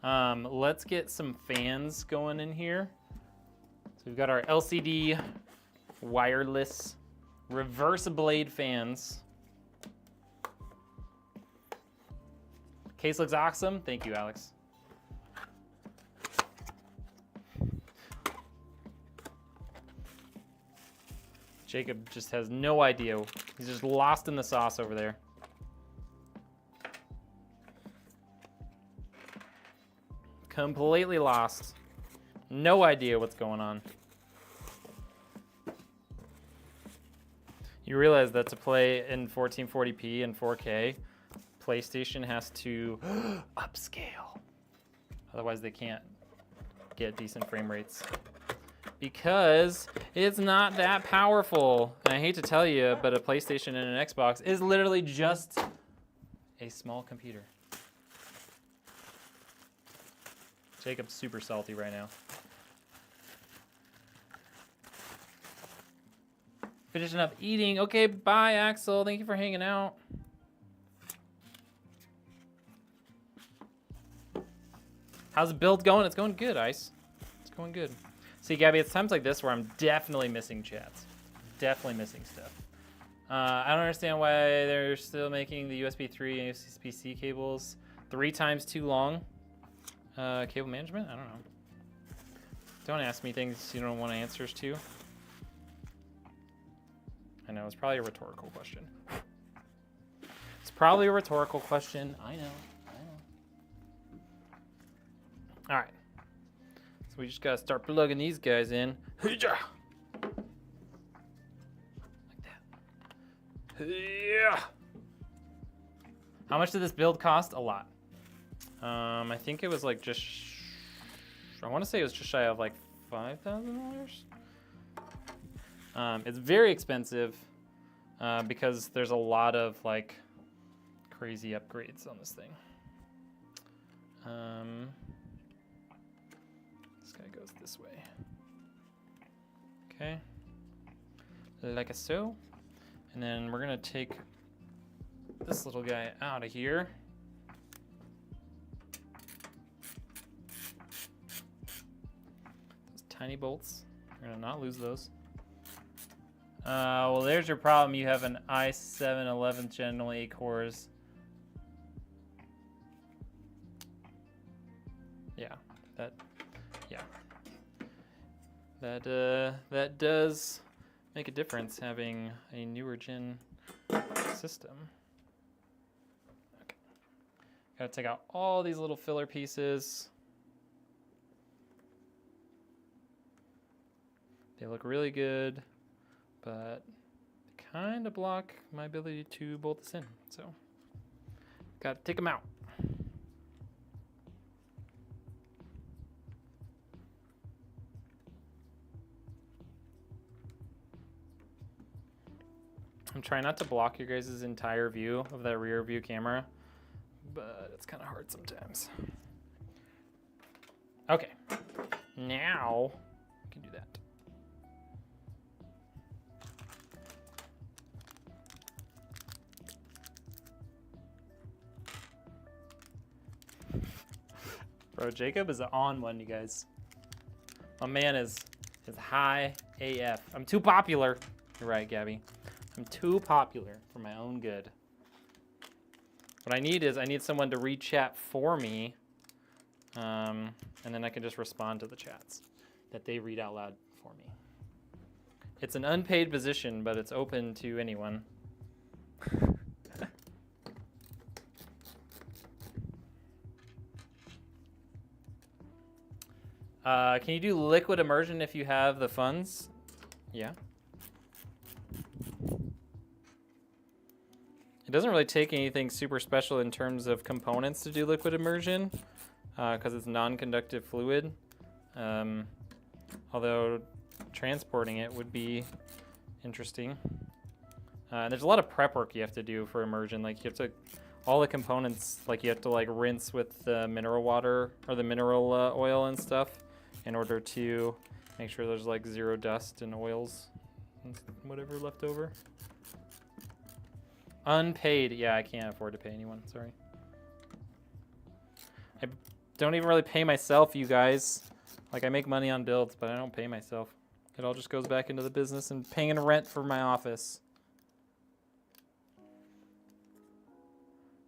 Let's get some fans going in here. So we've got our LCD wireless reverse blade fans. Case looks awesome. Thank you, Alex. Jacob just has no idea. He's just lost in the sauce over there. Completely lost. No idea what's going on. You realize that to play in 1440p and 4K, PlayStation has to upscale. Otherwise they can't get decent frame rates. Because it's not that powerful. And I hate to tell you, but a PlayStation and an Xbox is literally just a small computer. Jacob's super salty right now. Finishing up eating. Okay, bye, Axel. Thank you for hanging out. How's the build going? It's going good, Ice. It's going good. See, Gabby, it's times like this where I'm definitely missing chats. Definitely missing stuff. I don't understand why they're still making the USB 3 and USB-C cables 3 times too long. Cable management? I don't know. Don't ask me things you don't want answers to. I know, it's probably a rhetorical question. It's probably a rhetorical question. I know. All right. So we just gotta start plugging these guys in. Like that. Yeah. How much did this build cost? A lot. I think it was like just, I want to say it was just shy of like $5,000. It's very expensive because there's a lot of like crazy upgrades on this thing. This guy goes this way. Okay, like so. And then we're gonna take this little guy out of here. Those tiny bolts, we're gonna not lose those. Well, there's your problem. You have an i7 11th Gen, only 8 cores. That does make a difference having a newer gen system. Okay. Gotta take out all these little filler pieces. They look really good, but they kind of block my ability to bolt this in. So, gotta take them out. I'm trying not to block your guys' entire view of that rear view camera, but it's kind of hard sometimes. Okay, now we can do that. Bro, Jacob is on one, you guys. My man is high AF. I'm too popular. You're right, Gabby. I'm too popular for my own good. What I need is someone to read chat for me, and then I can just respond to the chats that they read out loud for me. It's an unpaid position, but it's open to anyone. Can you do liquid immersion if you have the funds? Yeah. It doesn't really take anything super special in terms of components to do liquid immersion, because it's non-conductive fluid. Although transporting it would be interesting. There's a lot of prep work you have to do for immersion. Like you have to, all the components, like you have to like rinse with the mineral water or the mineral oil and stuff in order to make sure there's like zero dust and oils and whatever left over. Unpaid. Yeah, I can't afford to pay anyone. Sorry. don't even really pay myself, you guys. Like, I make money on builds, but I don't pay myself. It all just goes back into the business and paying rent for my office.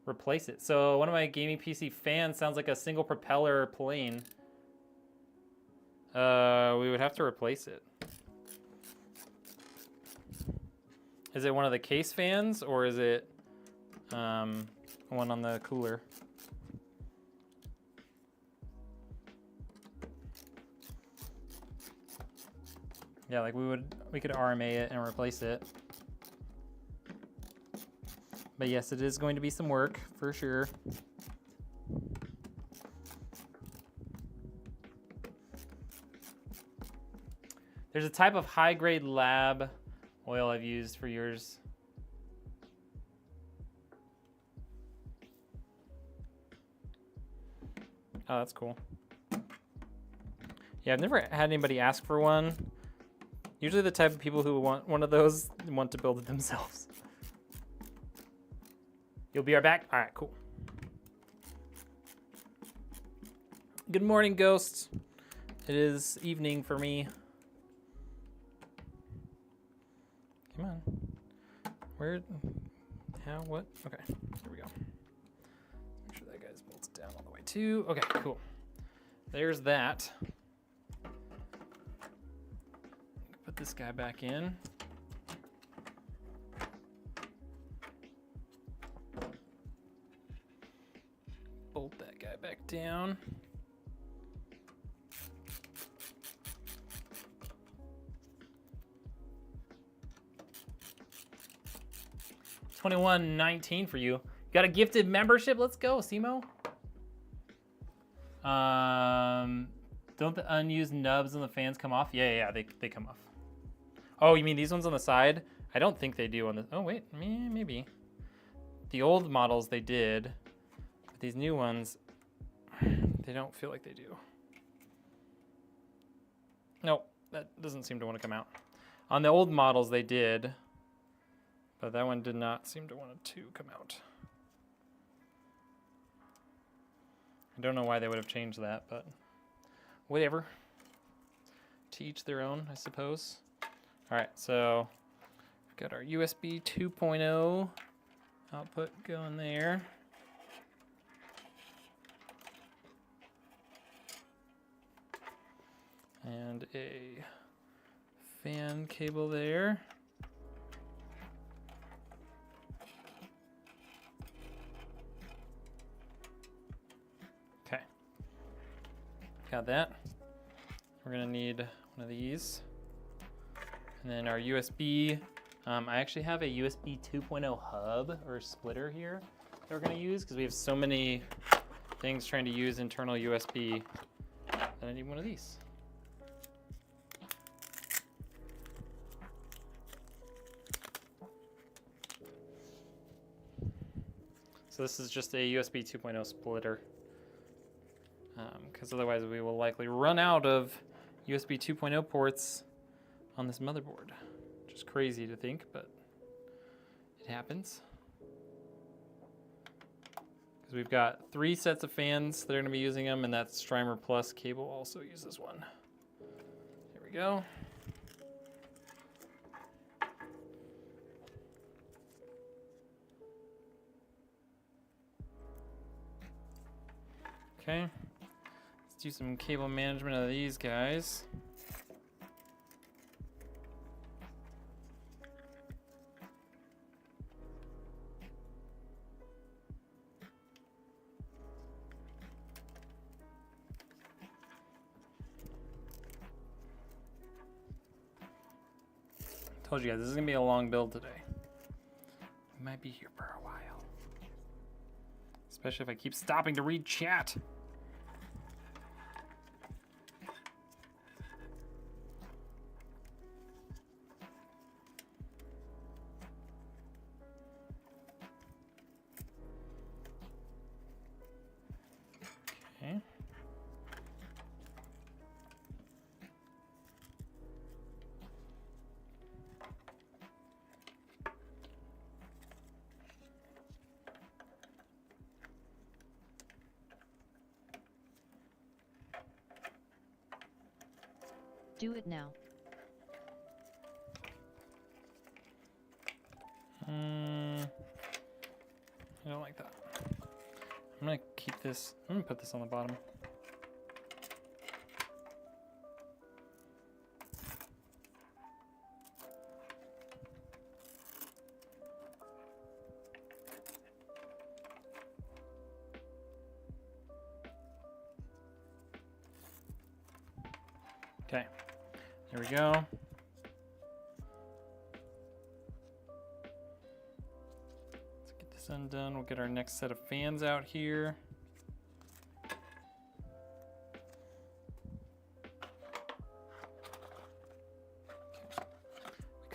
Replace it. So one of my gaming PC fans sounds like a single propeller plane. We would have to replace it. Is it one of the case fans or is it one on the cooler? Yeah, like we could RMA it and replace it. But yes, it is going to be some work for sure. There's a type of high-grade lab oil I've used for years. Oh, that's cool. Yeah, I've never had anybody ask for one. Usually the type of people who want one of those want to build it themselves. You'll be right back? All right, cool. Good morning, ghosts. It is evening for me. Come on. Where? How? What? Okay, here we go. Make sure that guy's bolted down all the way too. Okay, cool. There's that. Put this guy back in. Bolt that guy back down. $21.19 for you. Got a gifted membership? Let's go, Simo. Don't the unused nubs on the fans come off? Yeah, they come off. Oh, you mean these ones on the side? I don't think they do on the... Oh, wait, maybe. The old models they did, but these new ones, they don't feel like they do. Nope, that doesn't seem to want to come out. On the old models they did, but that one did not seem to want to come out. I don't know why they would have changed that, but whatever. To each their own, I suppose. All right, so we've got our USB 2.0 output going there. And a fan cable there. Okay, got that. We're gonna need one of these. And then our USB, I actually have a USB 2.0 hub or splitter here that we're gonna use because we have so many things trying to use internal USB that I need one of these. So this is just a USB 2.0 splitter because otherwise we will likely run out of USB 2.0 ports on this motherboard, which is crazy to think, but it happens. Because we've got 3 sets of fans that are going to be using them, and that Strimer Plus cable also uses one. Here we go. Okay, let's do some cable management of these guys. Told you guys, this is gonna be a long build today. We might be here for a while. Especially if I keep stopping to read chat. Okay. Do it now. I don't like that. I'm gonna keep this. I'm gonna put this on the bottom. Okay, there we go. Let's get this undone. We'll get our next set of fans out here.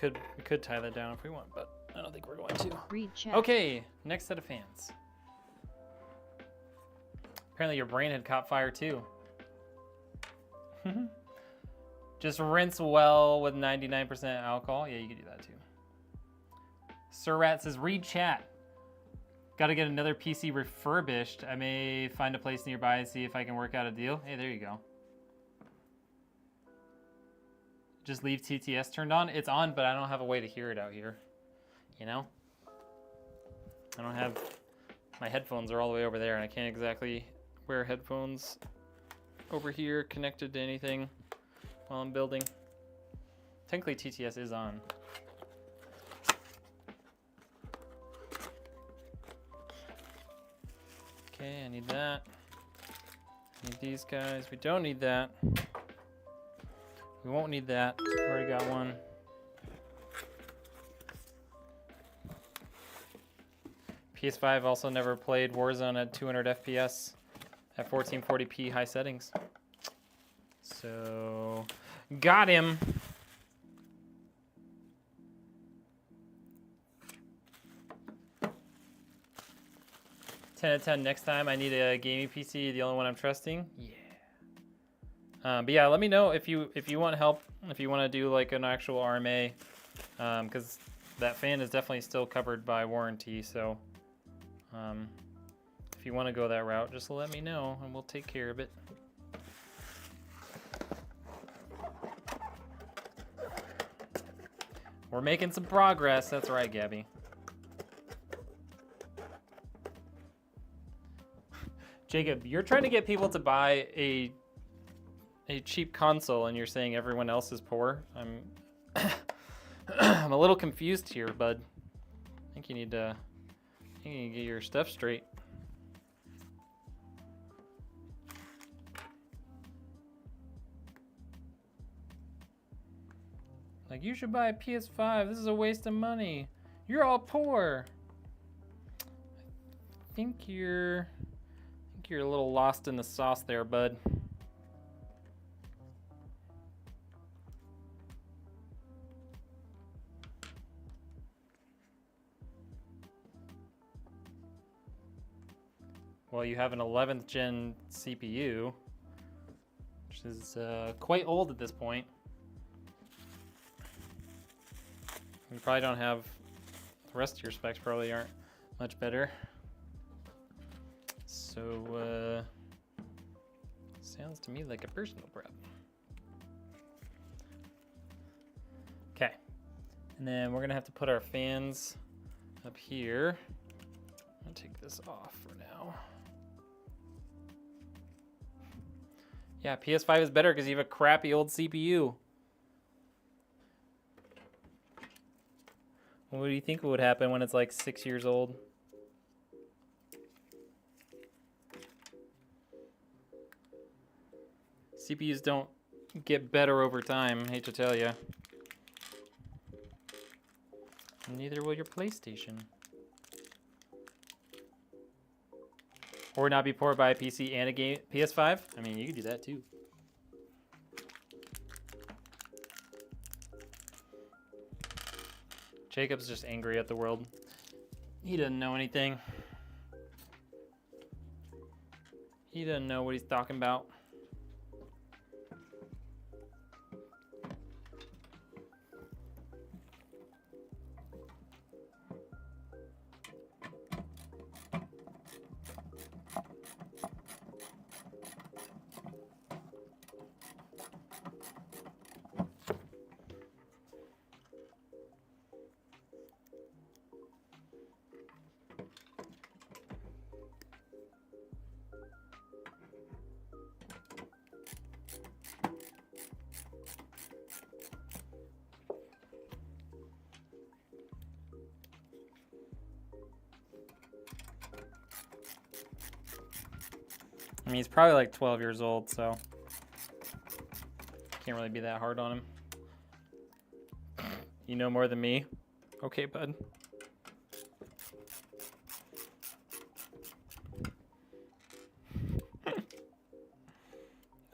We could tie that down if we want, but I don't think we're going to. Read chat. Okay, next set of fans. Apparently your brain had caught fire too. Just rinse well with 99% alcohol. Yeah, you can do that too. Sir Rat says, read chat. Got to get another PC refurbished. I may find a place nearby and see if I can work out a deal. Hey, there you go. Just leave TTS turned on. It's on, but I don't have a way to hear it out here. You know? I don't have... My headphones are all the way over there, and I can't exactly wear headphones over here connected to anything while I'm building. Technically, TTS is on. Okay, I need that. I need these guys. We don't need that. We won't need that. We already got one. PS5 also never played Warzone at 200 FPS at 1440p high settings. So, got him. Ten out of 10 next time. I need a gaming PC, the only one I'm trusting. Yeah. But yeah, let me know if you want help, if you want to do like an actual RMA, because that fan is definitely still covered by warranty. So if you want to go that route, just let me know and we'll take care of it. We're making some progress. That's right, Gabby. Jacob, you're trying to get people to buy a cheap console and you're saying everyone else is poor. I'm a little confused here, bud. I think you need to get your stuff straight. Like, you should buy a PS5. This is a waste of money. You're all poor. I think you're a little lost in the sauce there, bud. Well, you have an 11th gen CPU, which is quite old at this point. You probably don't have, the rest of your specs probably aren't much better. So, sounds to me like a personal problem. Okay, and then we're gonna have to put our fans up here. I'm gonna take this off for now. Yeah, PS5 is better because you have a crappy old CPU. What do you think would happen when it's like 6 years old? CPUs don't get better over time, hate to tell you. Neither will your PlayStation. Or not be powered by a PC and a game PS5? I mean, you could do that too. Jacob's just angry at the world. He doesn't know anything. He doesn't know what he's talking about. mean, he's probably like 12 years old, so can't really be that hard on him. You know more than me. Okay, bud.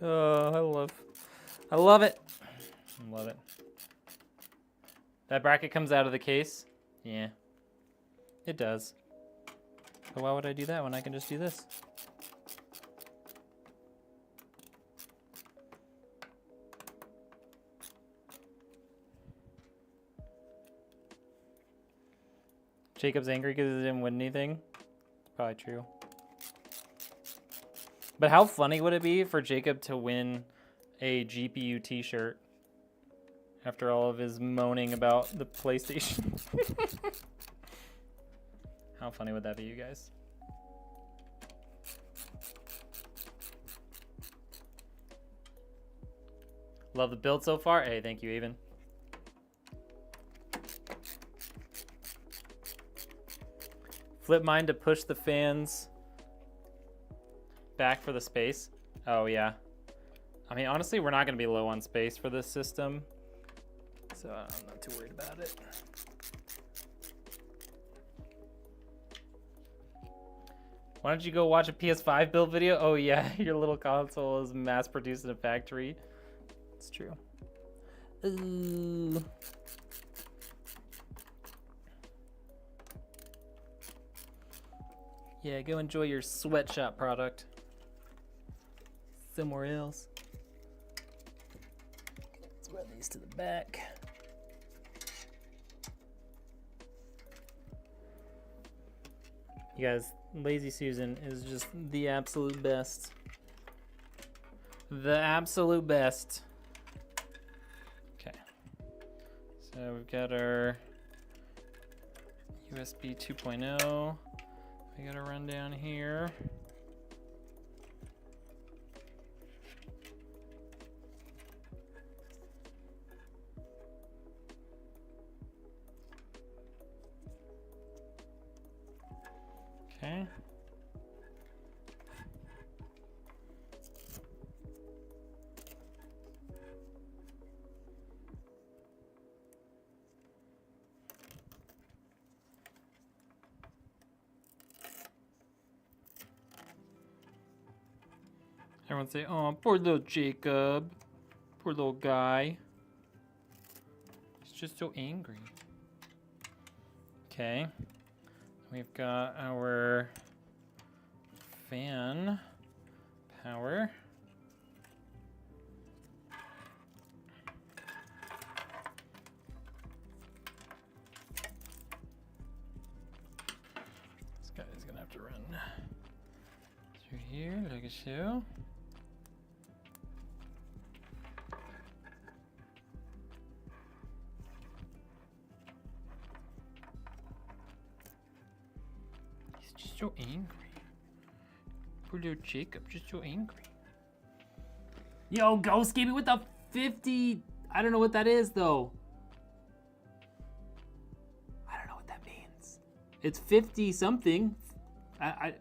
Oh, I love it. I love it. That bracket comes out of the case? Yeah, it does. But why would I do that when I can just do this? Jacob's angry because he didn't win anything. It's probably true. But how funny would it be for Jacob to win a GPU t-shirt after all of his moaning about the PlayStation? How funny would that be, you guys? Love the build so far. Hey, thank you, Avon. Flip mine to push the fans back for the space. Oh, yeah. I mean, honestly, we're not going to be low on space for this system, so I'm not too worried about it. Why don't you go watch a PS5 build video? Oh, yeah, your little console is mass-produced in a factory. It's true. Ooh. Yeah, go enjoy your sweatshop product somewhere else. Let's run these to the back. You guys, Lazy Susan is just the absolute best. The absolute best. Okay. So we've got our USB 2.0. We gotta run down here. Okay. Everyone say, oh, poor little Jacob. Poor little guy. He's just so angry. Okay. We've got our fan power. This guy is gonna have to run through here like a show. So angry. Poor little Jacob, just so angry. Yo, Ghost gave me with the 50. I don't know what that is though. I don't know what that means. It's 50 something. I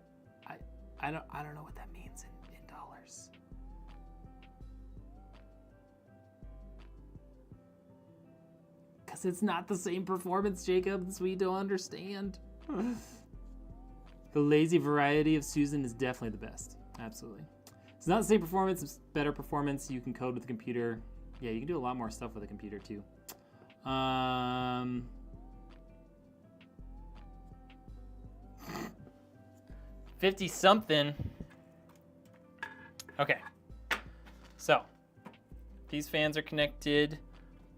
don't know what that means in dollars. Cause it's not the same performance, Jacob, so we don't understand. The lazy variety of Susan is definitely the best. Absolutely. It's not the same performance, it's better performance. You can code with the computer. Yeah, you can do a lot more stuff with a computer too. 50 something. Okay. So, these fans are connected.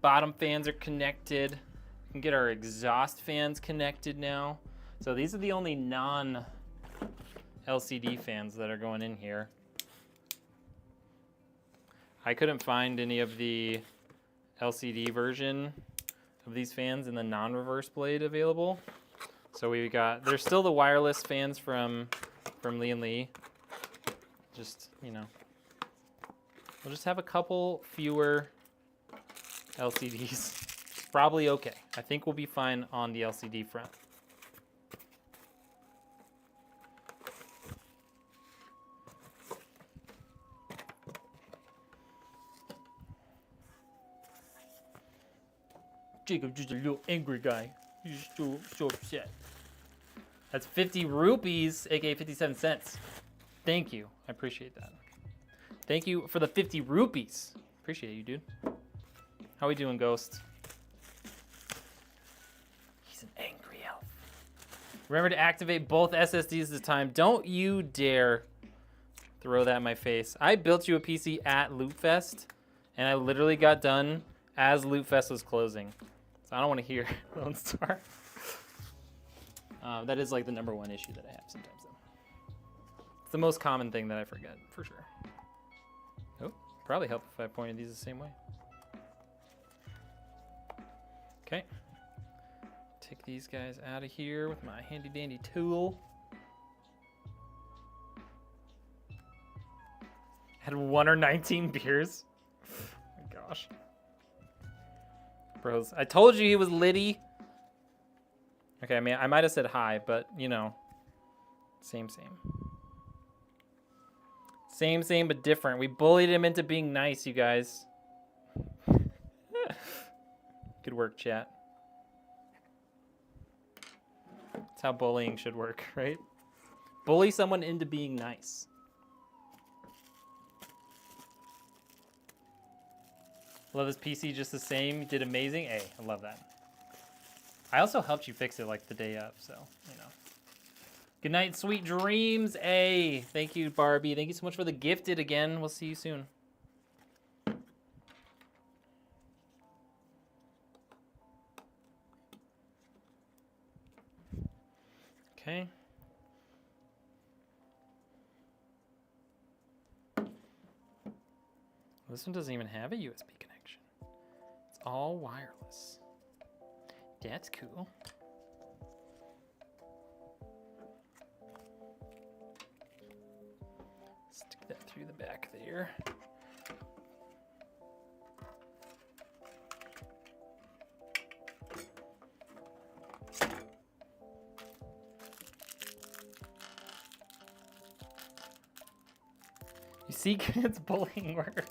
Bottom fans are connected. We can get our exhaust fans connected now. So these are the only non-LCD fans that are going in here. I couldn't find any of the LCD version of these fans in the non-reverse blade available. So we got, there's still the wireless fans from Lee & Lee. Just, you know, we'll just have a couple fewer LCDs. Probably okay. I think we'll be fine on the LCD front. Jacob's just a little angry guy. He's so upset. That's 50 rupees, aka 57 cents. Thank you. I appreciate that. Thank you for the 50 rupees. Appreciate you, dude. How we doing, Ghost? He's an angry elf. Remember to activate both SSDs at a time. Don't you dare throw that in my face. I built you a PC at Loot Fest, and I literally got done as Loot Fest was closing. So I don't want to hear Lone Star. That is like the #1 issue that I have sometimes, though. It's the most common thing that I forget, for sure. Oh, probably help if I pointed these the same way. Okay. Take these guys out of here with my handy dandy tool. Had 1 or 19 beers. Oh my gosh. Bros, I told you he was litty. Okay, I mean, I might have said hi, but, you know, same. Same, but different. We bullied him into being nice, you guys. Good work, chat. That's how bullying should work, right? Bully someone into being nice. Love this PC just the same. You did amazing. Hey, I love that. I also helped you fix it like the day up, so, you know. Good night, sweet dreams. Hey, thank you, Barbie. Thank you so much for the gifted again. We'll see you soon. Okay. This one doesn't even have a USB connection. It's all wireless. That's cool. Stick that through the back there. You see, kids, bullying works.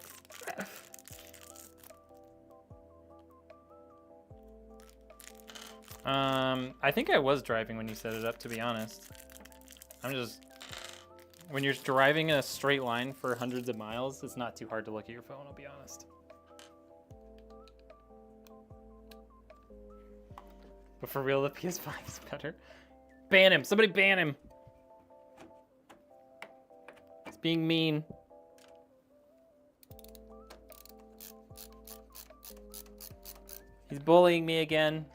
I think I was driving when you set it up, to be honest. When you're driving in a straight line for hundreds of miles, it's not too hard to look at your phone, I'll be honest. But for real, the PS5 is better. Ban him, somebody ban him. He's being mean. He's bullying me again.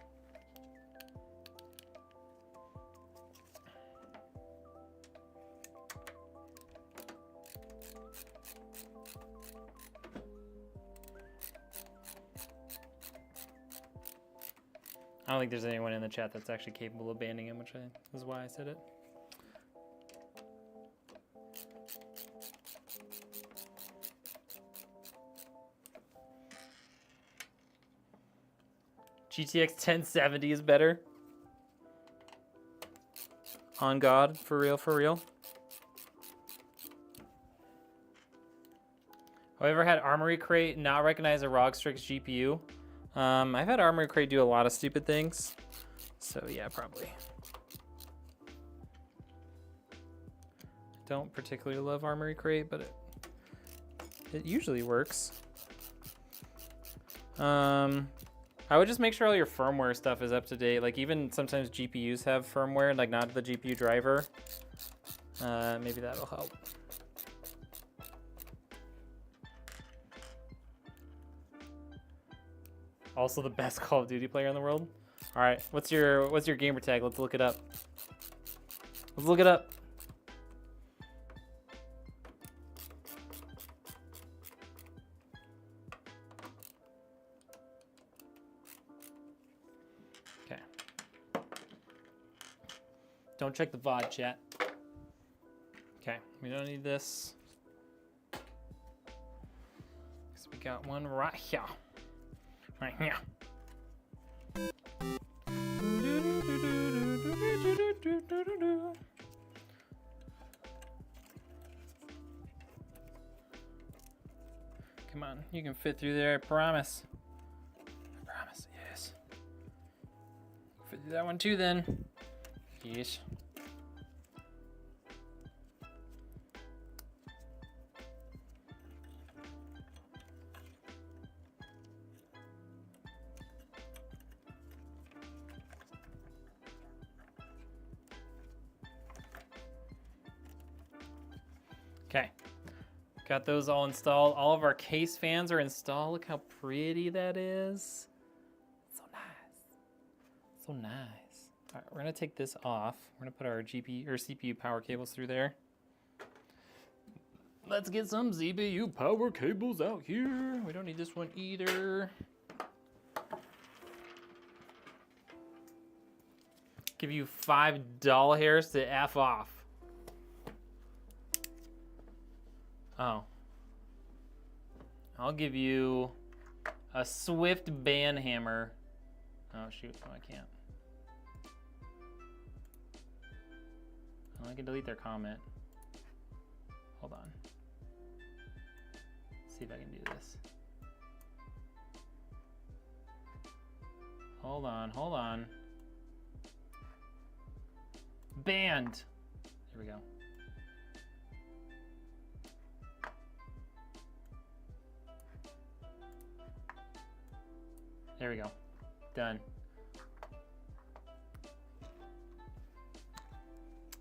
I don't think there's anyone in the chat that's actually capable of banning him, which is why I said it. GTX 1070 is better. On God, for real, for real. Have I ever had Armory Crate not recognize a ROG Strix GPU? I've had Armory Crate do a lot of stupid things. So yeah, probably. Don't particularly love Armory Crate, but it usually works. I would just make sure all your firmware stuff is up to date. Like even sometimes GPUs have firmware, like not the GPU driver. Maybe that'll help. Also the best Call of Duty player in the world. All right, what's your gamer tag? Let's look it up. Let's look it up. Okay. Don't check the VOD chat. Okay, we don't need this. Because we got one right here. Right here. Come on, you can fit through there, I promise. I promise, yes. that one too then. Yes. Okay, got those all installed. All of our case fans are installed. Look how pretty that is. So nice, so nice. All right, we're gonna take this off. We're gonna put our GPU or CPU power cables through there. Let's get some CPU power cables out here. We don't need this one either. Give you $5 hairs to F off. Oh. I'll give you a Swift band hammer. Oh shoot, no I can't. Oh, I can delete their comment. Hold on. Let's see if I can do this. Hold on, hold on. Banned. There we go. There we go. Done.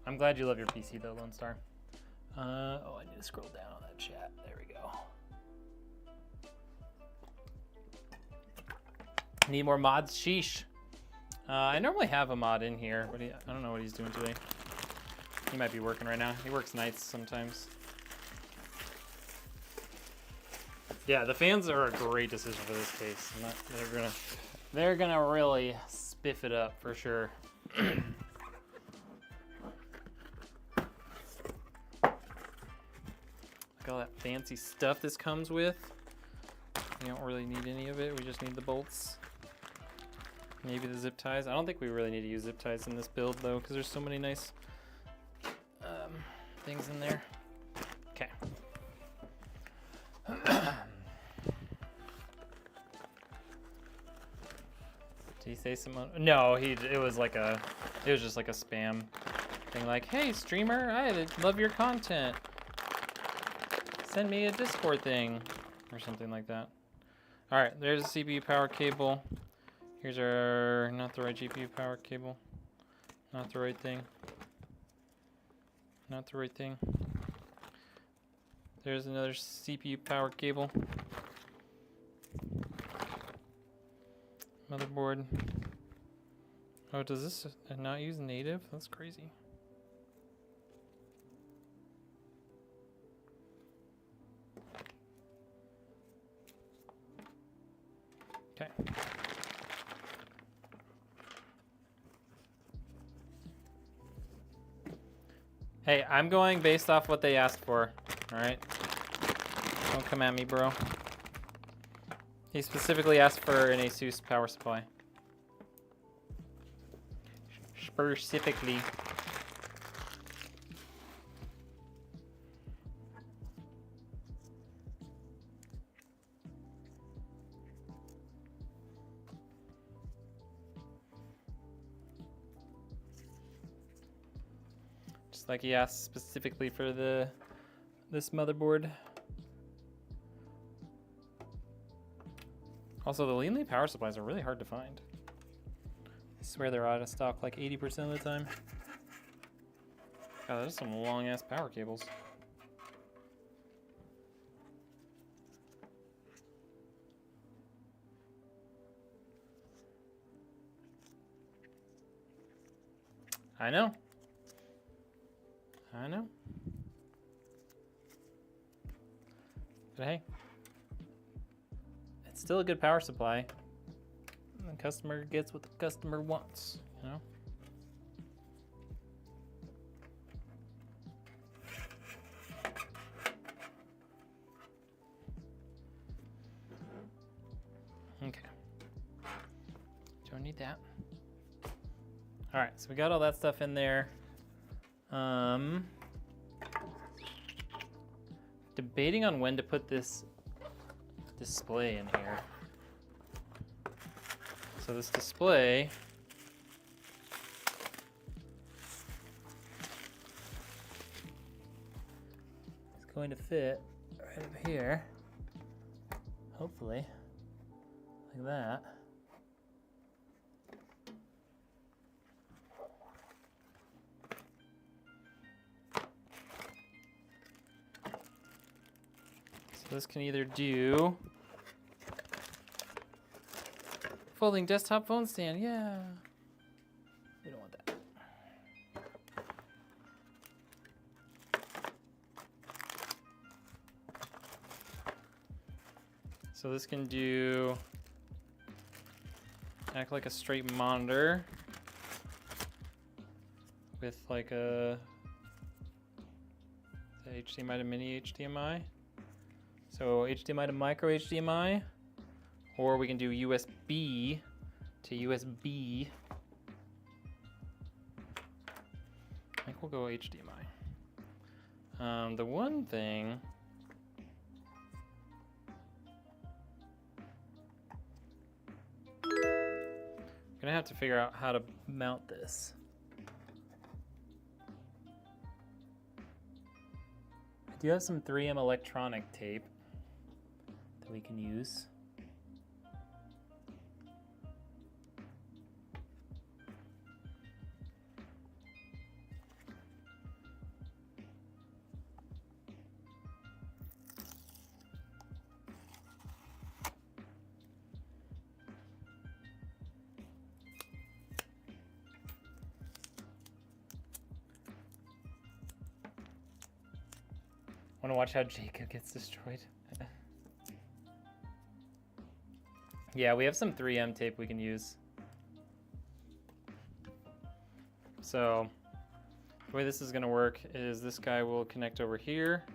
I'm glad you love your PC though, Lone Star. Oh, I need to scroll down on that chat. There we go. Need more mods? Sheesh. I normally have a mod in here, but I don't know what he's doing today. He might be working right now. He works nights sometimes. Yeah, the fans are a great decision for this case. They're gonna really spiff it up for sure. Look at all that fancy stuff this comes with. We don't really need any of it. We just need the bolts. Maybe the zip ties. I don't think we really need to use zip ties in this build though, because there's so many nice things in there. Okay. Did he say something? No, it was just like a spam thing like, hey streamer, I love your content. Send me a Discord thing or something like that. All right, there's a CPU power cable. Here's our, not the right GPU power cable. Not the right thing. Not the right thing. There's another CPU power cable. Motherboard. Oh, does this not use native? That's crazy. Okay. Hey, I'm going based off what they asked for, all right? Don't come at me, bro. He specifically asked for an ASUS power supply. Specifically. Just like he asked specifically for this motherboard. Also, the lean power supplies are really hard to find. I swear they're out of stock like 80% of the time. God, those are some long ass power cables. I know. I know. But hey. It's still a good power supply. The customer gets what the customer wants, you know? Okay. Don't need that. All right, so we got all that stuff in there. Debating on when to put this display in here. So this display going to fit right up here. Hopefully, like that. So this can either do folding desktop phone stand, yeah. We don't want that. So this can do, act like a straight monitor with like a HDMI to mini HDMI. So HDMI to micro HDMI, or we can do USB to USB. I think we'll go HDMI. The one thing, I'm gonna have to figure out how to mount this. I do have some 3M electronic tape that we can use. Want to watch how Jacob gets destroyed? Yeah, we have some 3M tape we can use. So the way this is going to work is this guy will connect over here.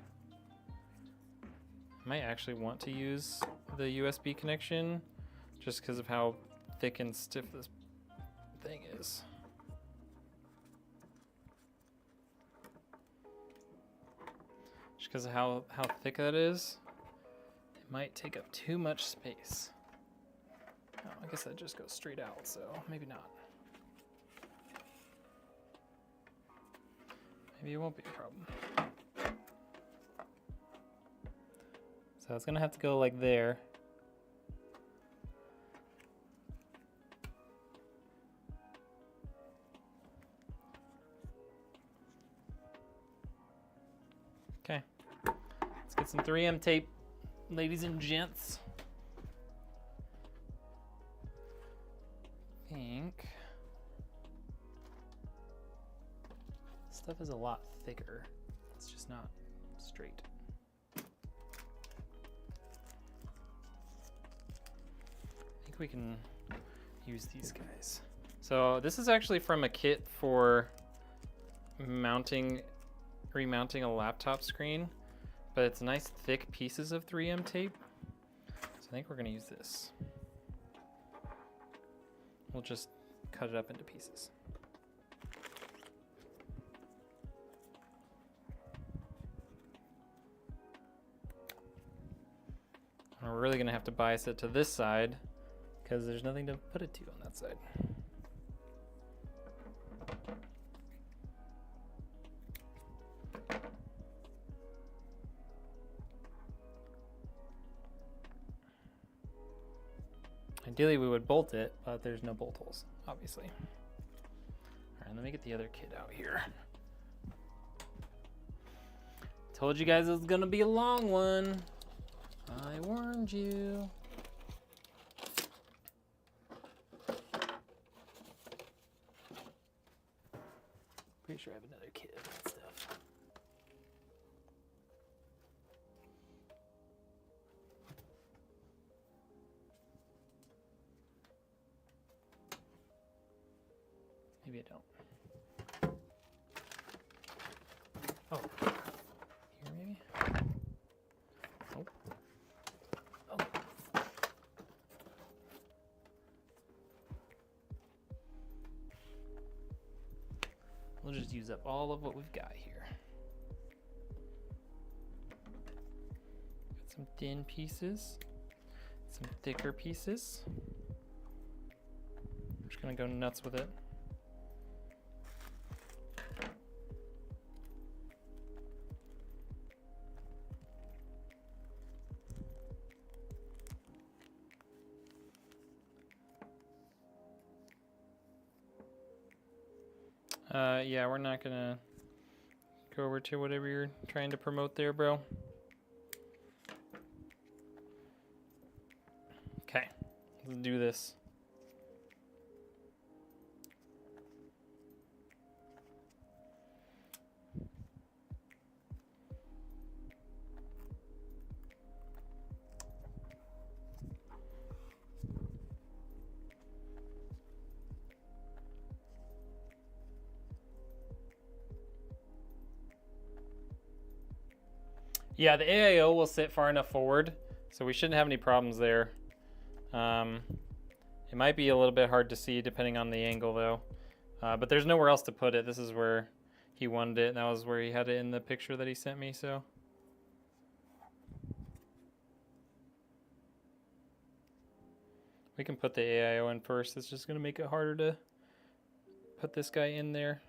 I might actually want to use the USB connection just because of how thick and stiff this thing is. Just because of how thick that is, it might take up too much space. Oh, I guess that just goes straight out, so maybe not. Maybe it won't be a problem. So it's gonna have to go like there. Okay, let's get some 3M tape, ladies and gents. I think stuff is a lot thicker. It's just not straight. I think we can use these guys. So this is actually from a kit for remounting a laptop screen, but it's nice thick pieces of 3M tape. So I think we're gonna use this. We'll just cut it up into pieces. And we're really gonna have to bias it to this side because there's nothing to put it to on that side. Ideally we would bolt it, but there's no bolt holes, obviously. All right, let me get the other kit out here. Told you guys it was gonna be a long one. I warned you. Pretty sure I have another kit of that stuff. Maybe I don't. Oh, here maybe? Nope. Oh. We'll just use up all of what we've got here. Got some thin pieces, some thicker pieces. I'm just gonna go nuts with it. Yeah, we're not gonna go over to whatever you're trying to promote there, bro. Okay, let's do this. Yeah, the AIO will sit far enough forward, so we shouldn't have any problems there. It might be a little bit hard to see depending on the angle though, but there's nowhere else to put it. This is where he wanted it, and that was where he had it in the picture that he sent me, so. We can put the AIO in first. It's just gonna make it harder to put this guy in there.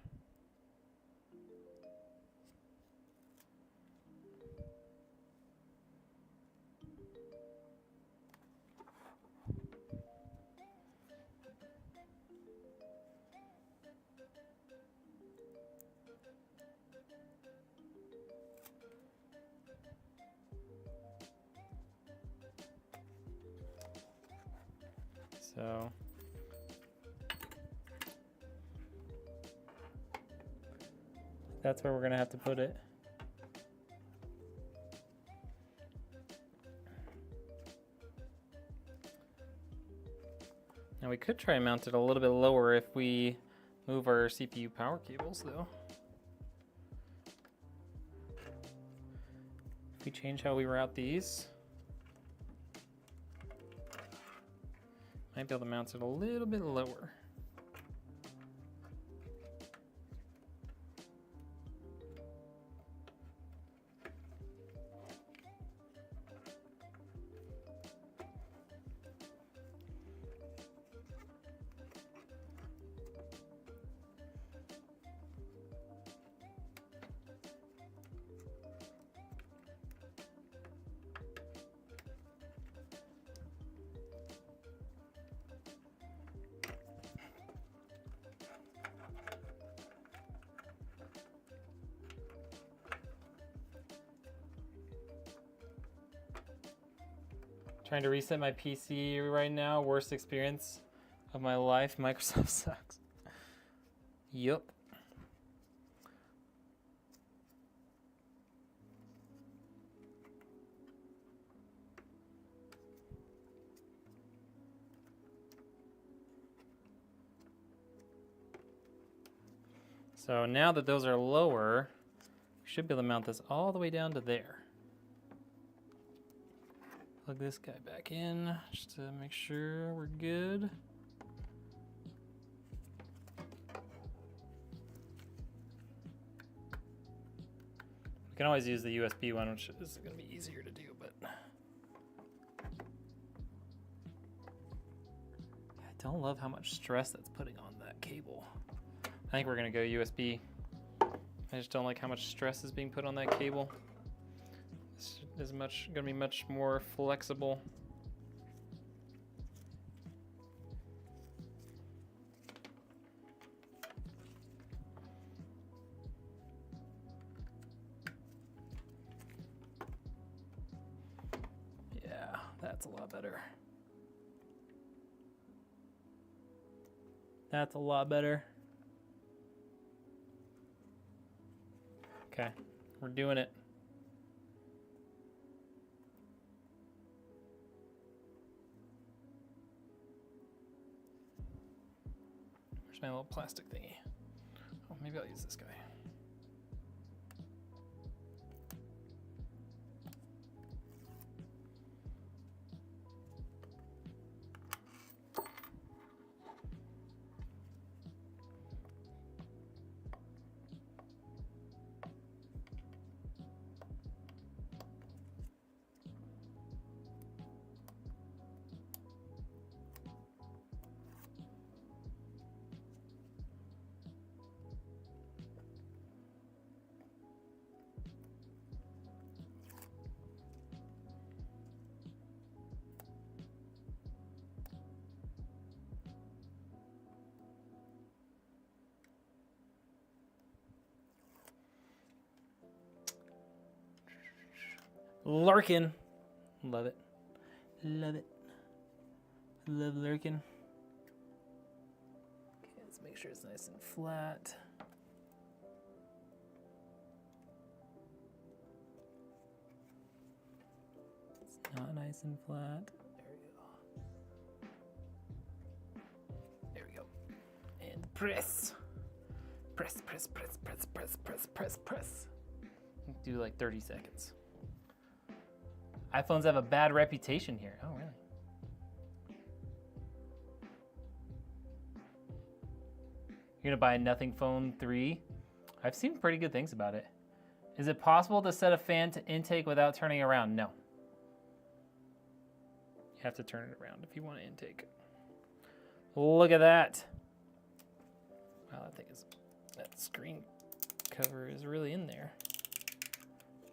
So that's where we're gonna have to put it. Now we could try and mount it a little bit lower if we move our CPU power cables though. If we change how we route these, might be able to mount it a little bit lower. Trying to reset my PC right now. Worst experience of my life. Microsoft sucks. Yup. So now that those are lower, we should be able to mount this all the way down to there. Plug this guy back in just to make sure we're good. We can always use the USB one, which is going to be easier to do, but I don't love how much stress that's putting on that cable. I think we're going to go USB. I just don't like how much stress is being put on that cable. Is gonna be much more flexible. Yeah, that's a lot better. That's a lot better. Okay, we're doing it. My little plastic thingy. Oh, maybe I'll use this guy. lurking. Love it. Love it. Love lurking. Okay, let's make sure it's nice and flat. It's not nice and flat. There we go. And press. Press, press, press, press, press, press, press, press. Do like 30 seconds. iPhones have a bad reputation here. Oh, really? You're gonna buy a Nothing Phone 3? I've seen pretty good things about it. Is it possible to set a fan to intake without turning around? No. You have to turn it around if you want to intake. Look at that. Wow, that screen cover is really in there.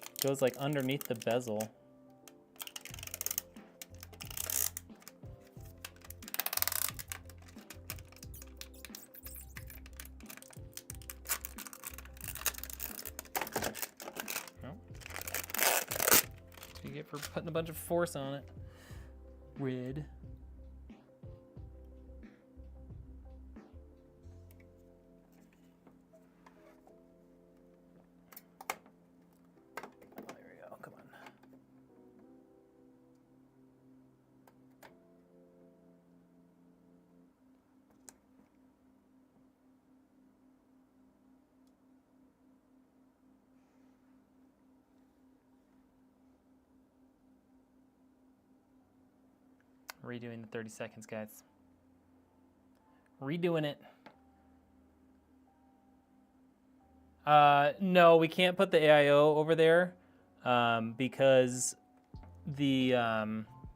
It goes like underneath the bezel. You get for putting a bunch of force on it. Red. Oh, there we go. Come on. Redoing the 30 seconds, guys. Redoing it. No, we can't put the AIO over there because the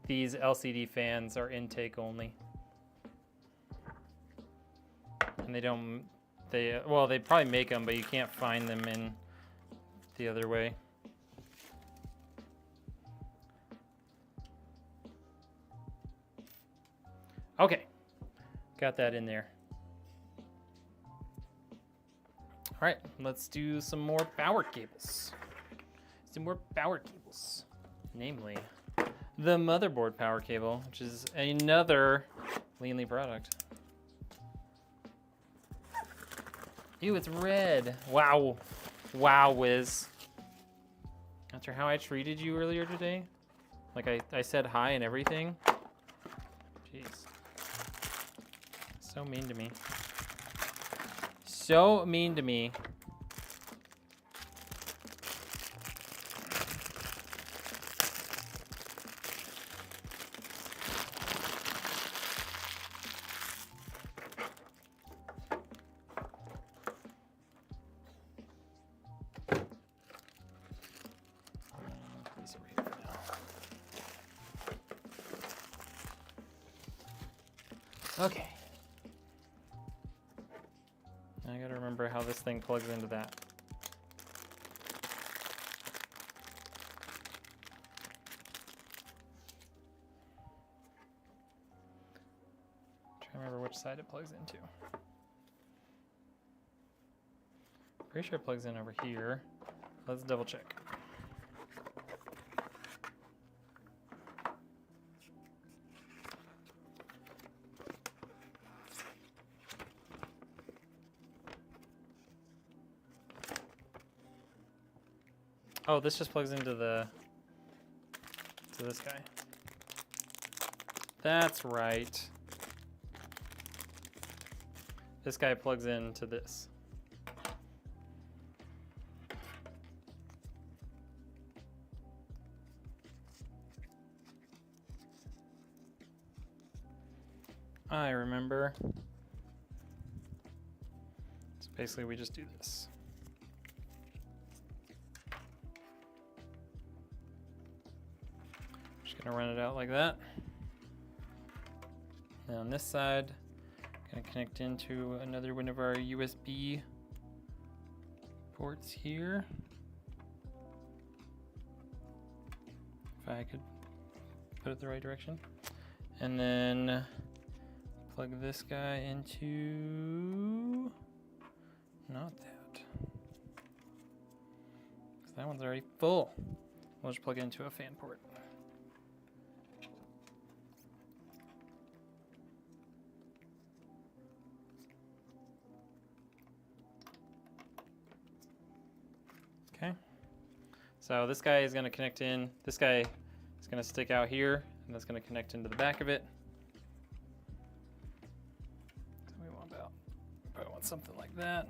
these LCD fans are intake only, and they probably make them, but you can't find them in the other way. Okay, got that in there. All right, let's do some more power cables. Some more power cables, namely the motherboard power cable, which is another Leanly product. Ew, it's red. Wow. Wow, Wiz. After how I treated you earlier today, like I said hi and everything. Jeez. So mean to me. So mean to me. Okay. I gotta remember how this thing plugs into that. Trying to remember which side it plugs into. Pretty sure it plugs in over here. Let's double check. Oh, this just plugs into this guy. That's right. This guy plugs into this. I remember. So basically we just do this. Gonna run it out like that. And on this side, gonna connect into another one of our USB ports here. If I could put it the right direction. And then plug this guy into, not that. 'Cause that one's already full. We'll just plug it into a fan port. Okay. So this guy is going to connect in. This guy is going to stick out here, and that's going to connect into the back of it. So we want probably want something like that.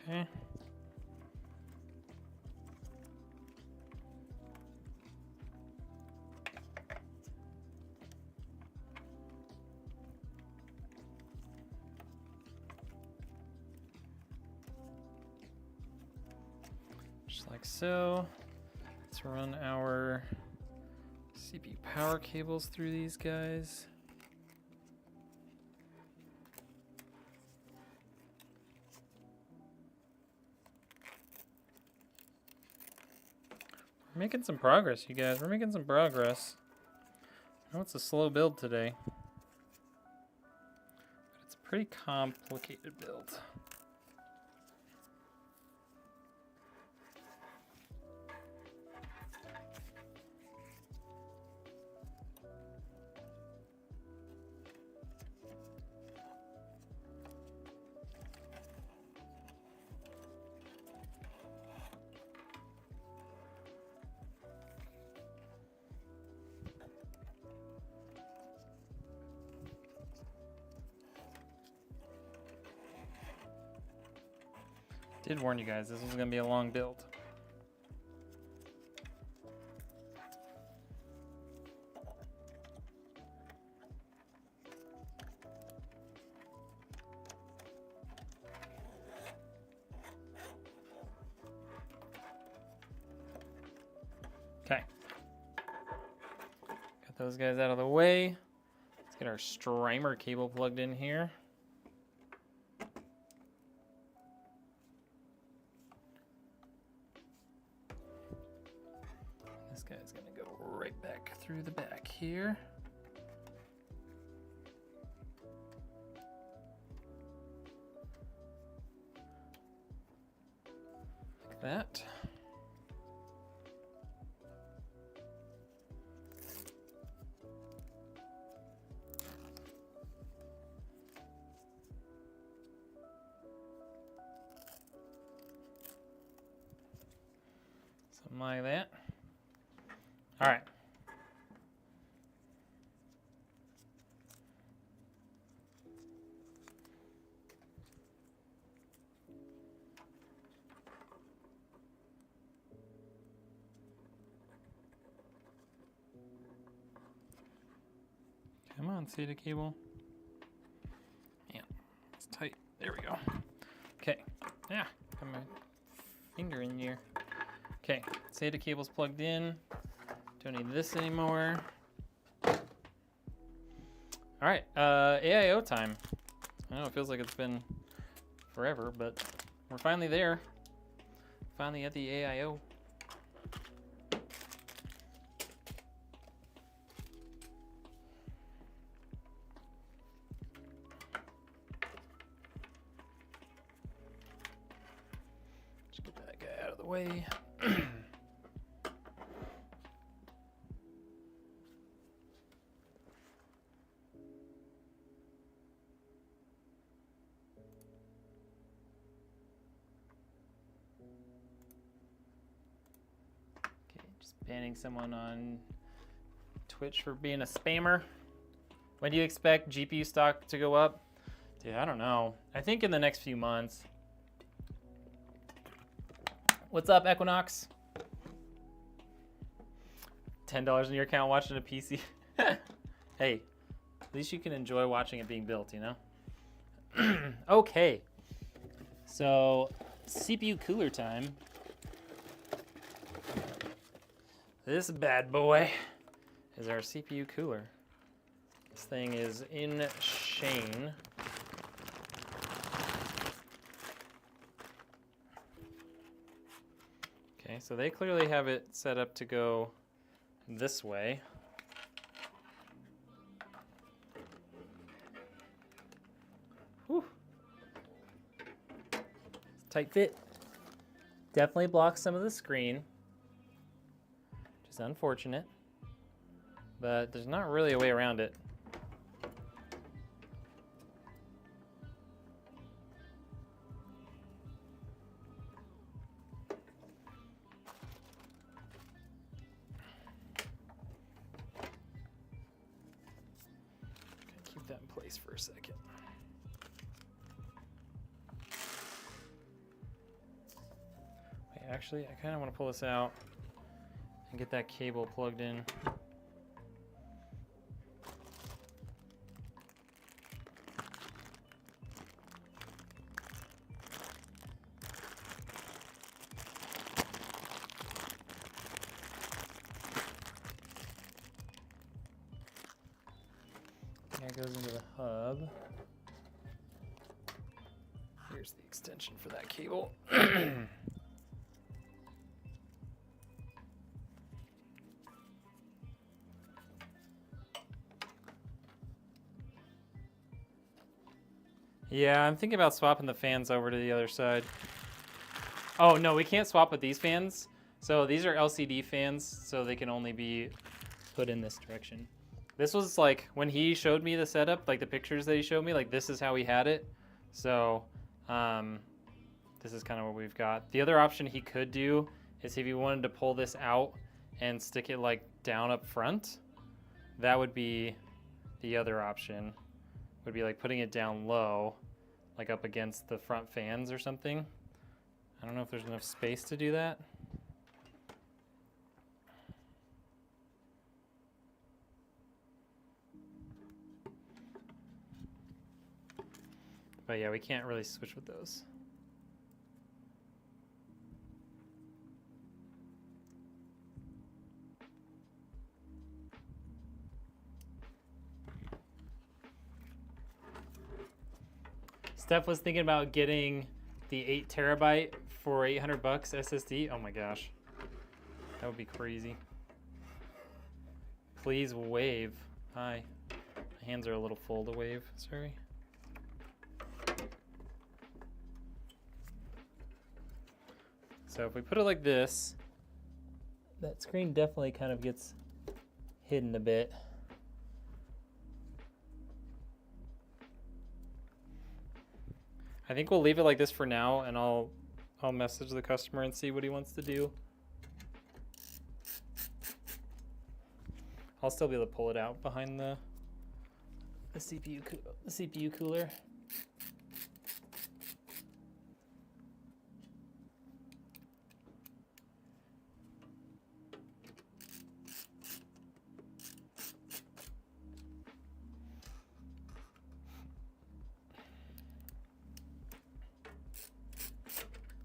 Okay. Just like so. Let's run our CPU power cables through these guys. We're making some progress, you guys. We're making some progress. I know it's a slow build today, but it's a pretty complicated build. Did warn you guys, this was gonna be a long build. Okay. Got those guys out of the way. Let's get our strimer cable plugged in here. This guy's gonna go right back through the back here. Like that. Something like that. All right. Come on, SATA cable. Yeah, it's tight. There we go. Okay. Yeah, got my finger in here. Okay, SATA cable's plugged in. Don't need this anymore. All right, AIO time. I know it feels like it's been forever, but we're finally there. Finally at the AIO. Just get that guy out of the way. Banning someone on Twitch for being a spammer. When do you expect GPU stock to go up? Dude, I don't know. I think in the next few months. What's up, Equinox? $10 in your account watching a PC. Hey, at least you can enjoy watching it being built, you know? Okay. So, CPU cooler time. This bad boy is our CPU cooler. This thing is in Shane. Okay, so they clearly have it set up to go this way. Whew. Tight fit. Definitely blocks some of the screen, which is unfortunate, but there's not really a way around it. Keep that in place for a second. Actually, I kind of want to pull this out and get that cable plugged in. That goes into the hub. Here's the extension for that cable. Yeah, I'm thinking about swapping the fans over to the other side. Oh, no, we can't swap with these fans. So these are LCD fans, so they can only be put in this direction. This was like, when he showed me the setup, like the pictures that he showed me, like this is how he had it. So this is kind of what we've got. The other option he could do is if he wanted to pull this out and stick it like down up front, that would be the other option. Would be like putting it down low, like up against the front fans or something. I don't know if there's enough space to do that. But yeah, we can't really switch with those. Steph was thinking about getting the 8 terabyte for 800 bucks SSD. Oh my gosh, that would be crazy. Please wave. Hi, my hands are a little full to wave. Sorry. So if we put it like this, that screen definitely kind of gets hidden a bit. I think we'll leave it like this for now, and I'll message the customer and see what he wants to do. I'll still be able to pull it out behind the CPU cooler.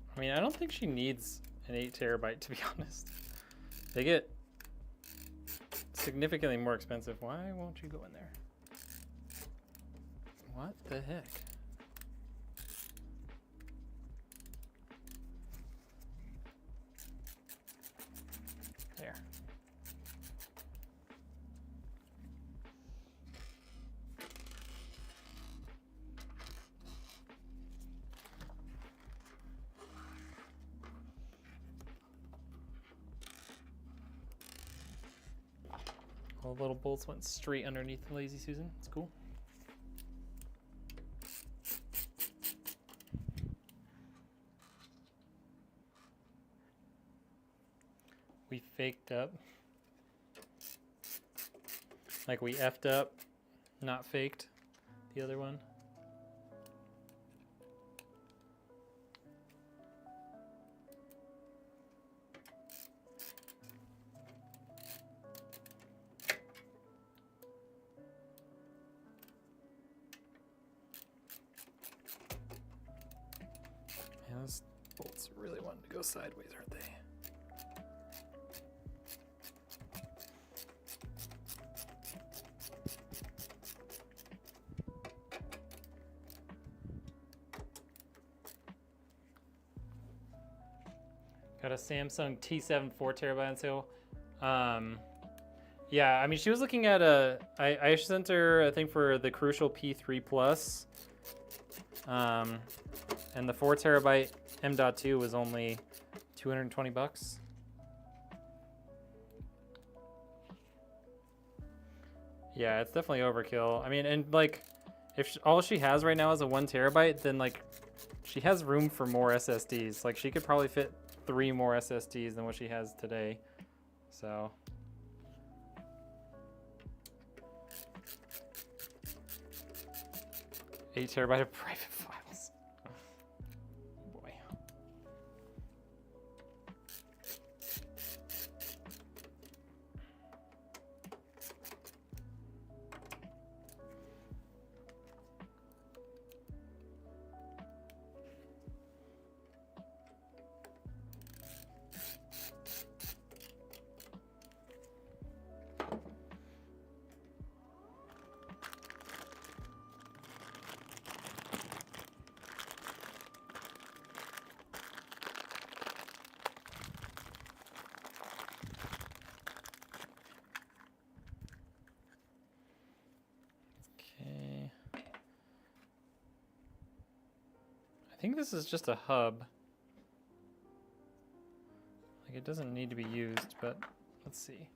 I mean, I don't think she needs an 8 terabyte, to be honest. They get significantly more expensive. Why won't you go in there? What the heck? There. All the little bolts went straight underneath the Lazy Susan. It's cool. We faked up. Like we effed up, not faked the other one. Yeah, those bolts really wanted to go sideways, aren't they? Got a Samsung T7 4 terabyte on sale. Yeah, I mean, she was looking at I sent her, I think, for the Crucial P3 Plus. And the 4TB M.2 was only 220 bucks. Yeah, it's definitely overkill. I mean, and like, if all she has right now is a 1TB, then like, she has room for more SSDs. Like, she could probably fit 3 more SSDs than what she has today. So. Eight terabyte of private files. Boy. I think this is just a hub. Like, it doesn't need to be used, but let's see.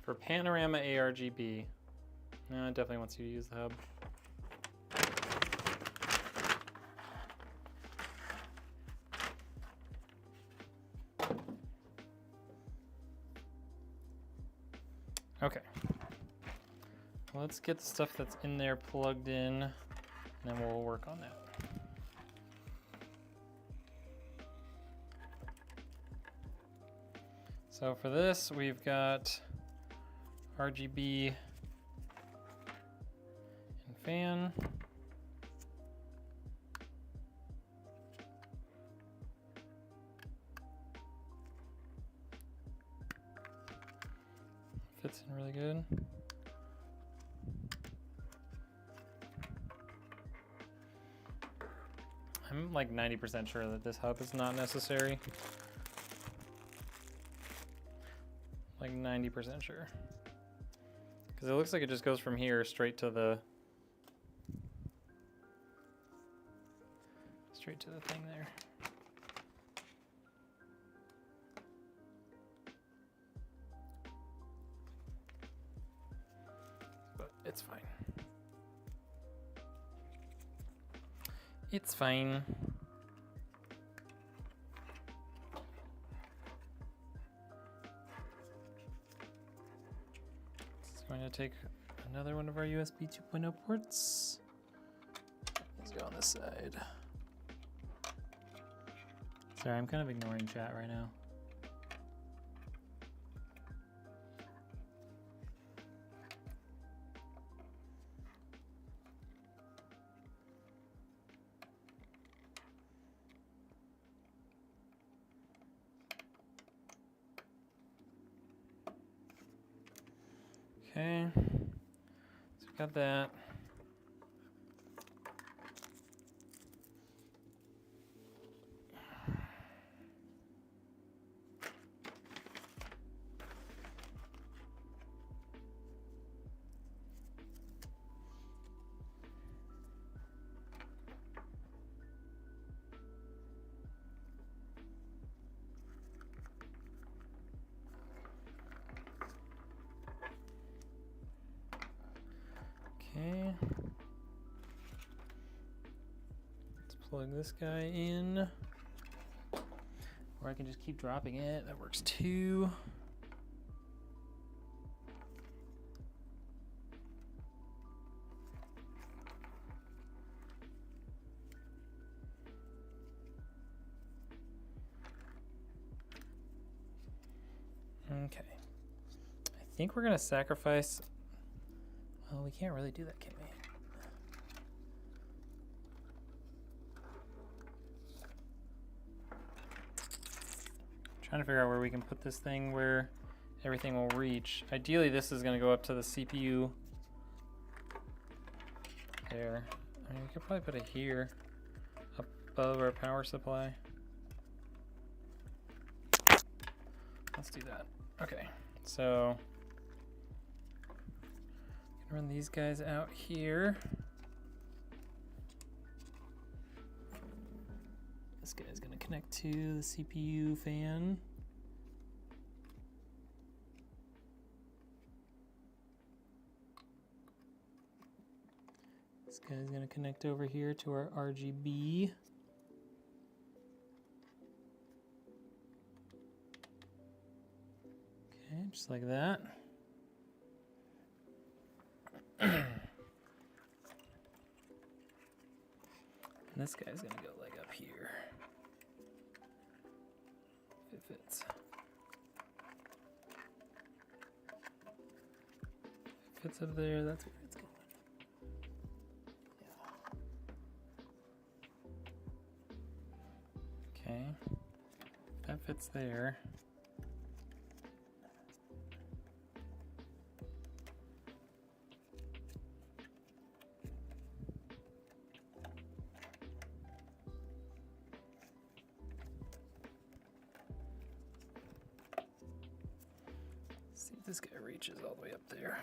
For Panorama ARGB. No, it definitely wants you to use the hub. Okay, let's get the stuff that's in there plugged in, and then we'll work on that. So for this, we've got RGB and fan. Fits in really good. I'm like 90% sure that this hub is not necessary. Like 90% sure. Because it looks like it just goes from here straight to the thing there. It's fine. It's fine. It's going to take another one of our USB 2.0 ports. Let's go on this side. Sorry, I'm kind of ignoring chat right now. Okay, so we've got that. Okay, let's plug this guy in, or I can just keep dropping it. That works too. Okay, I think we're gonna sacrifice. Well, we can't really do that, can we? Trying to figure out where we can put this thing where everything will reach. Ideally, this is going to go up to the CPU. There. I mean, we could probably put it here. Up above our power supply. Let's do that. Okay, so run these guys out here. This guy's gonna connect to the CPU fan. This guy's gonna connect over here to our RGB. Okay, just like that. And this guy's gonna go like up here. If it fits. If it fits up there, that's where it's going. Yeah. Okay. If that fits there. See if this guy reaches all the way up there.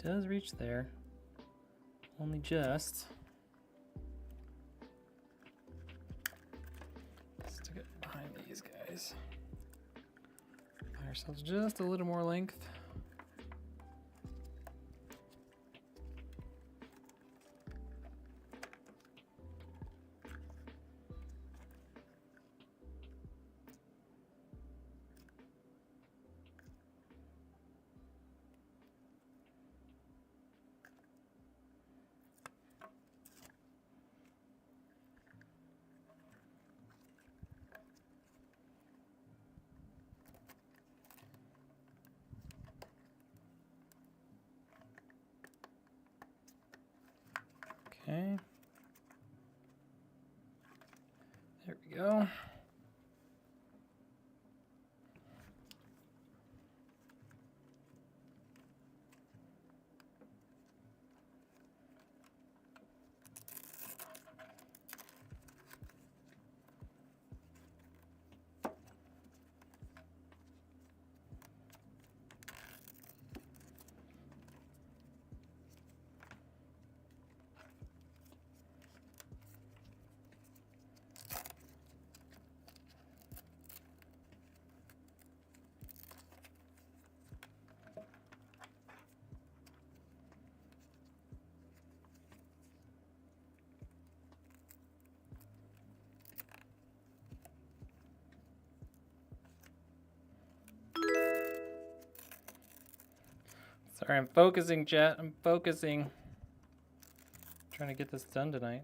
Does reach there, only just. Stick it behind these guys. Buy ourselves just a little more length. Okay. There we go. Sorry, I'm focusing, chat. I'm focusing. Trying to get this done tonight.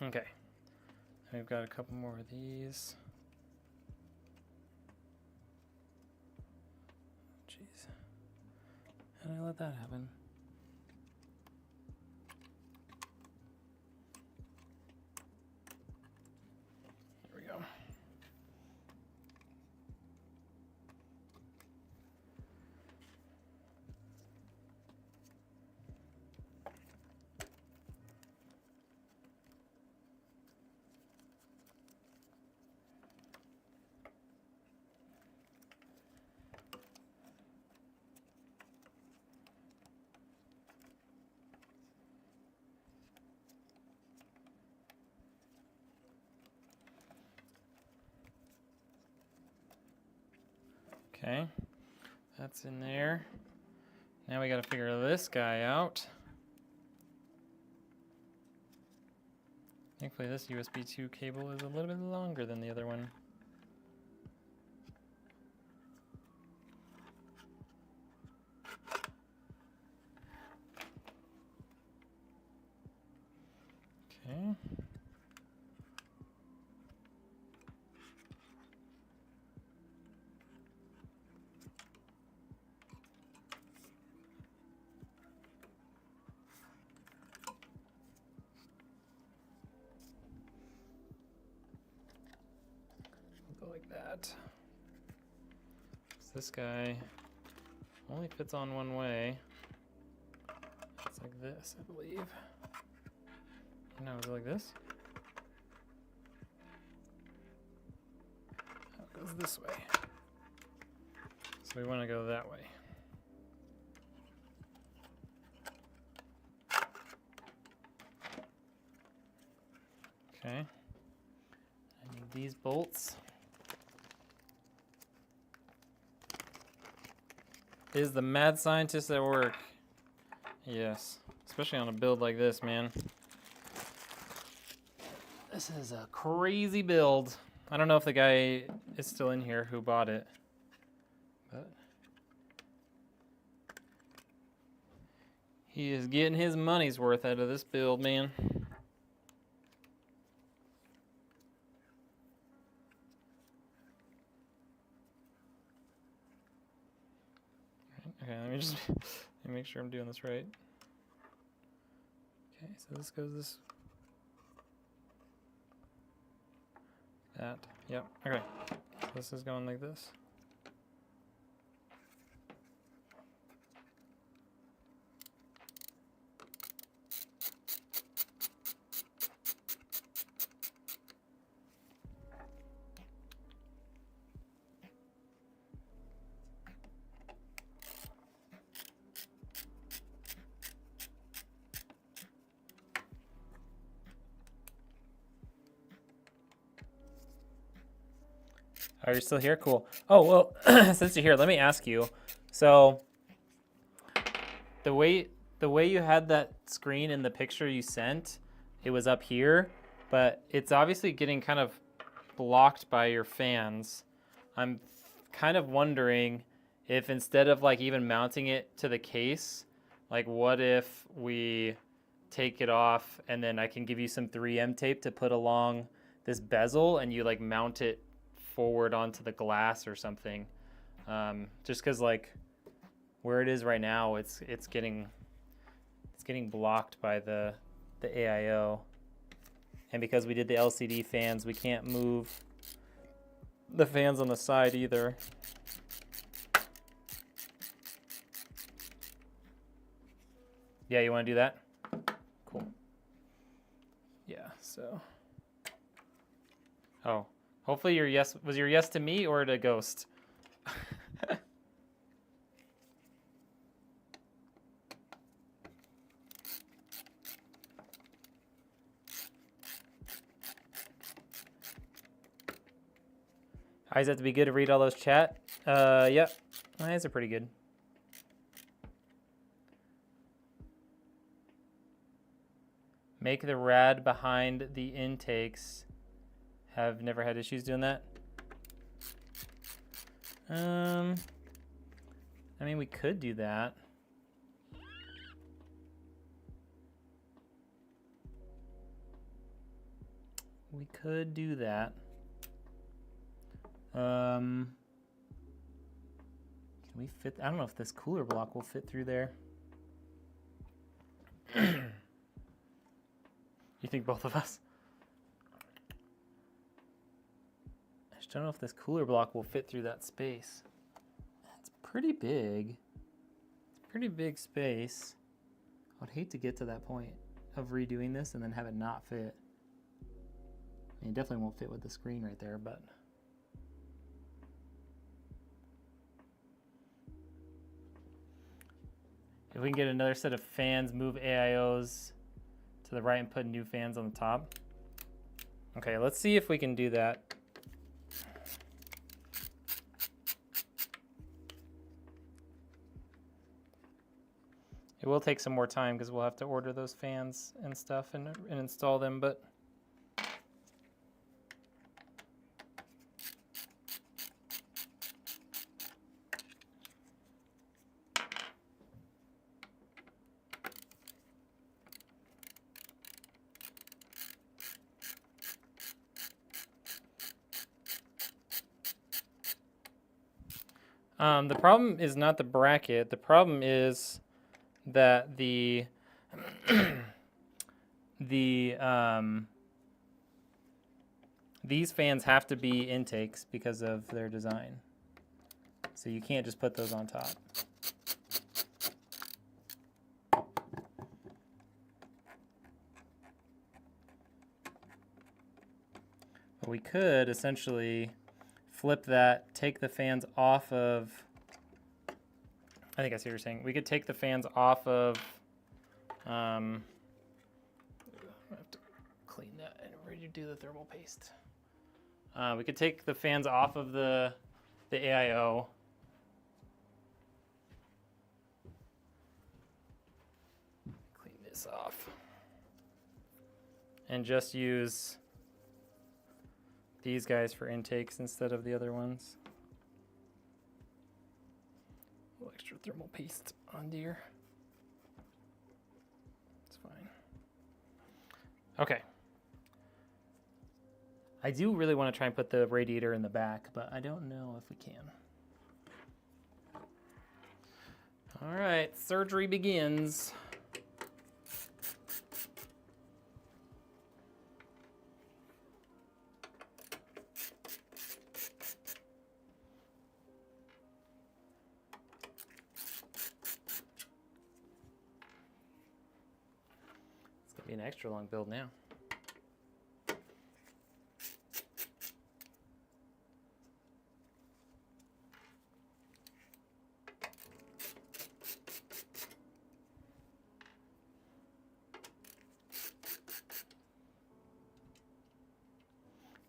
Okay. We've got a couple more of these. Jeez. How did I let that happen? There we go. Okay, that's in there. Now we got to figure this guy out. Thankfully this USB 2 cable is a little bit longer than the other one. Okay. like that. So this guy only fits on one way. It's like this, I believe. No, is it like this? Oh, it goes this way. So we want to go that way. Okay. I need these bolts. Is the mad scientist at work? Yes. Especially on a build like this, man. This is a crazy build. I don't know if the guy is still in here who bought it. But he is getting his money's worth out of this build, man. Okay, let me just make sure I'm doing this right. Okay, so this goes this. That, yep, okay. So this is going like this. Are you still here? Cool. Oh, well, since you're here, let me ask you. So the way you had that screen in the picture you sent, it was up here, but it's obviously getting kind of blocked by your fans. I'm kind of wondering if instead of like even mounting it to the case, like what if we take it off and then I can give you some 3M tape to put along this bezel and you like mount it forward onto the glass or something, just because like where it is right now, it's getting blocked by the AIO, and because we did the LCD fans, we can't move the fans on the side either. Yeah, you want to do that? Cool. Yeah. So. Oh. Hopefully your yes was your yes to me or to Ghost. Eyes have to be good to read all those chat. Yep, my eyes are pretty good. Make the rad behind the intakes. Have never had issues doing that. I mean, we could do that. We could do that. Can we fit? I don't know if this cooler block will fit through there. You think both of us? I just don't know if this cooler block will fit through that space. It's pretty big. It's a pretty big space. I would hate to get to that point of redoing this and then have it not fit. I mean, it definitely won't fit with the screen right there, but. If we can get another set of fans, move AIOs to the right and put new fans on the top. Okay, let's see if we can do that. It will take some more time because we'll have to order those fans and stuff and install them, but. The problem is not the bracket. The problem is that the These fans have to be intakes because of their design. So you can't just put those on top. But we could essentially flip that, take the fans off of, I think I see what you're saying. We could take the fans off of, I have to clean that and redo the thermal paste. We could take the fans off of the AIO. Clean this off. And just use these guys for intakes instead of the other ones. A little extra thermal paste on there. It's fine. Okay. I do really want to try and put the radiator in the back, but I don't know if we can. All right, surgery begins. It's gonna be an extra long build now.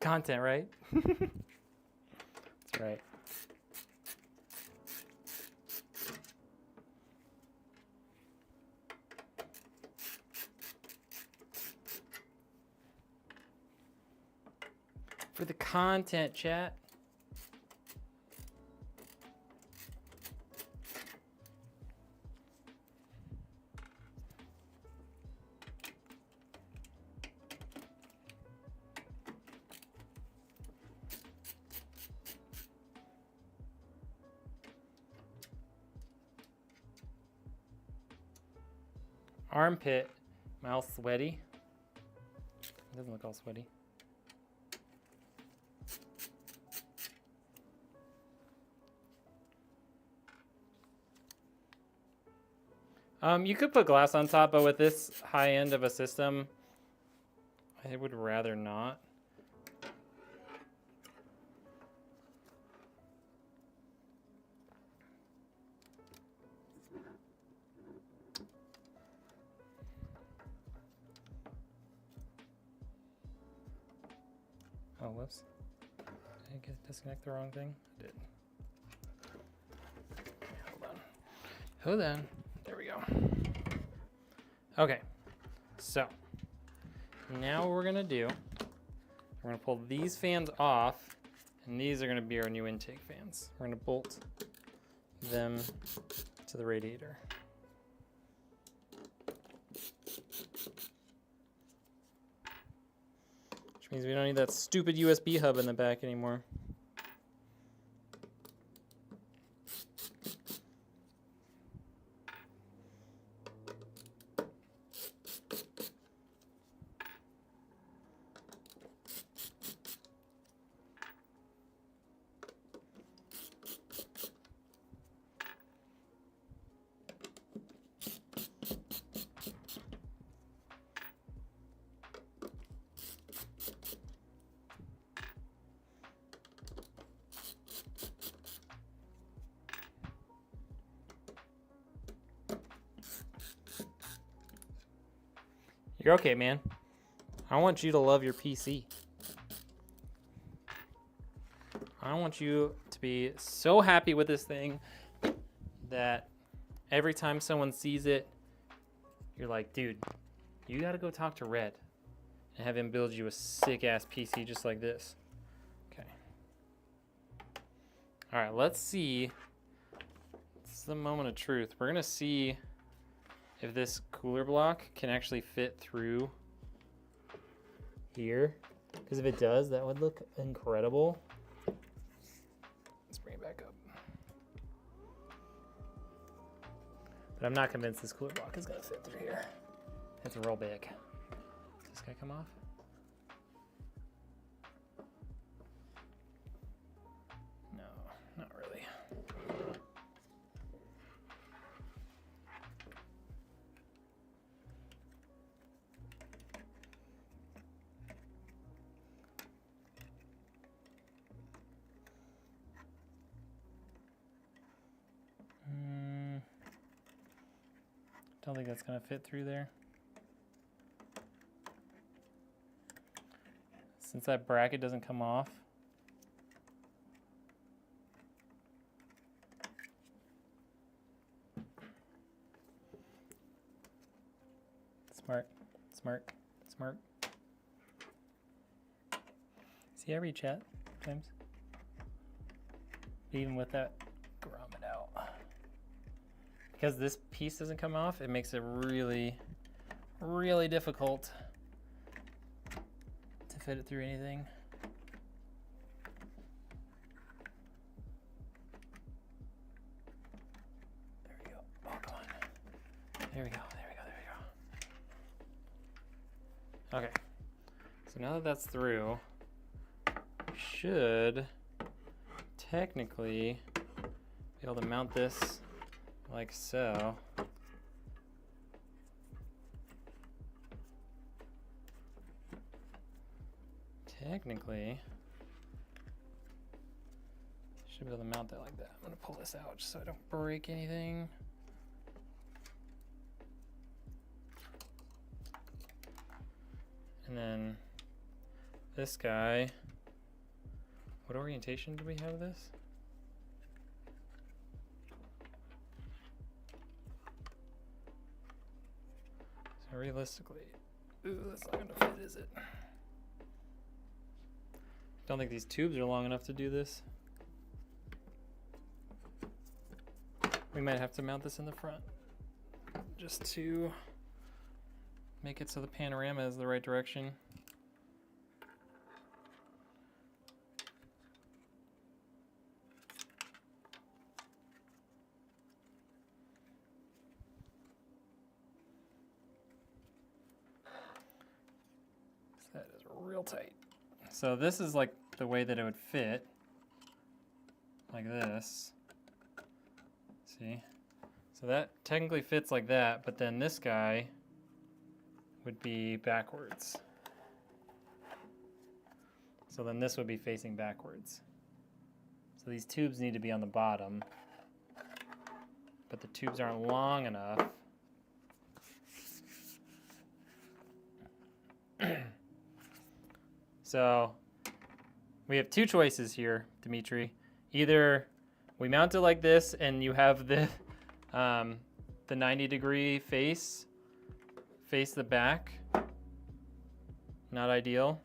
Content, right? That's right. For the content, chat. Armpit, mouth sweaty. It doesn't look all sweaty. You could put glass on top, but with this high end of a system, I would rather not. Oh, whoops. Did I disconnect the wrong thing? I did. Hold on. Hold on. There we go. Okay. So, now what we're going to do, we're going to pull these fans off, and these are going to be our new intake fans. We're going to bolt them to the radiator. Means we don't need that stupid USB hub in the back anymore. You're okay, man. I want you to love your PC. I want you to be so happy with this thing that every time someone sees it, you're like, dude, you gotta go talk to Red and have him build you a sick-ass PC just like this. Okay. All right, let's see. This is the moment of truth. We're gonna see if this cooler block can actually fit through here. Because if it does, that would look incredible. Let's bring it back up. But I'm not convinced this cooler block is gonna fit through here. It's real big. Does this guy come off? Don't think that's gonna fit through there. Since that bracket doesn't come off. Smart, smart, smart. See, I read chat sometimes. Even with that, grommet out. Because this piece doesn't come off, it makes it really, really difficult to fit it through anything. There we go. Oh, come on. There we go. There we go. There we go. Okay. So now that that's through, we should technically be able to mount this like so. Technically, should be able to mount that like that. I'm gonna pull this out just so I don't break anything. And then this guy, what orientation do we have this? So realistically, ooh, that's not gonna fit, is it? Don't think these tubes are long enough to do this. We might have to mount this in the front just to make it so the panorama is the right direction. That is real tight. So this is like the way that it would fit, like this. See? So that technically fits like that, but then this guy would be backwards. So then this would be facing backwards. So these tubes need to be on the bottom, but the tubes aren't long enough. So we have two choices here, Dimitri. Either we mount it like this and you have the 90-degree face the back, not ideal.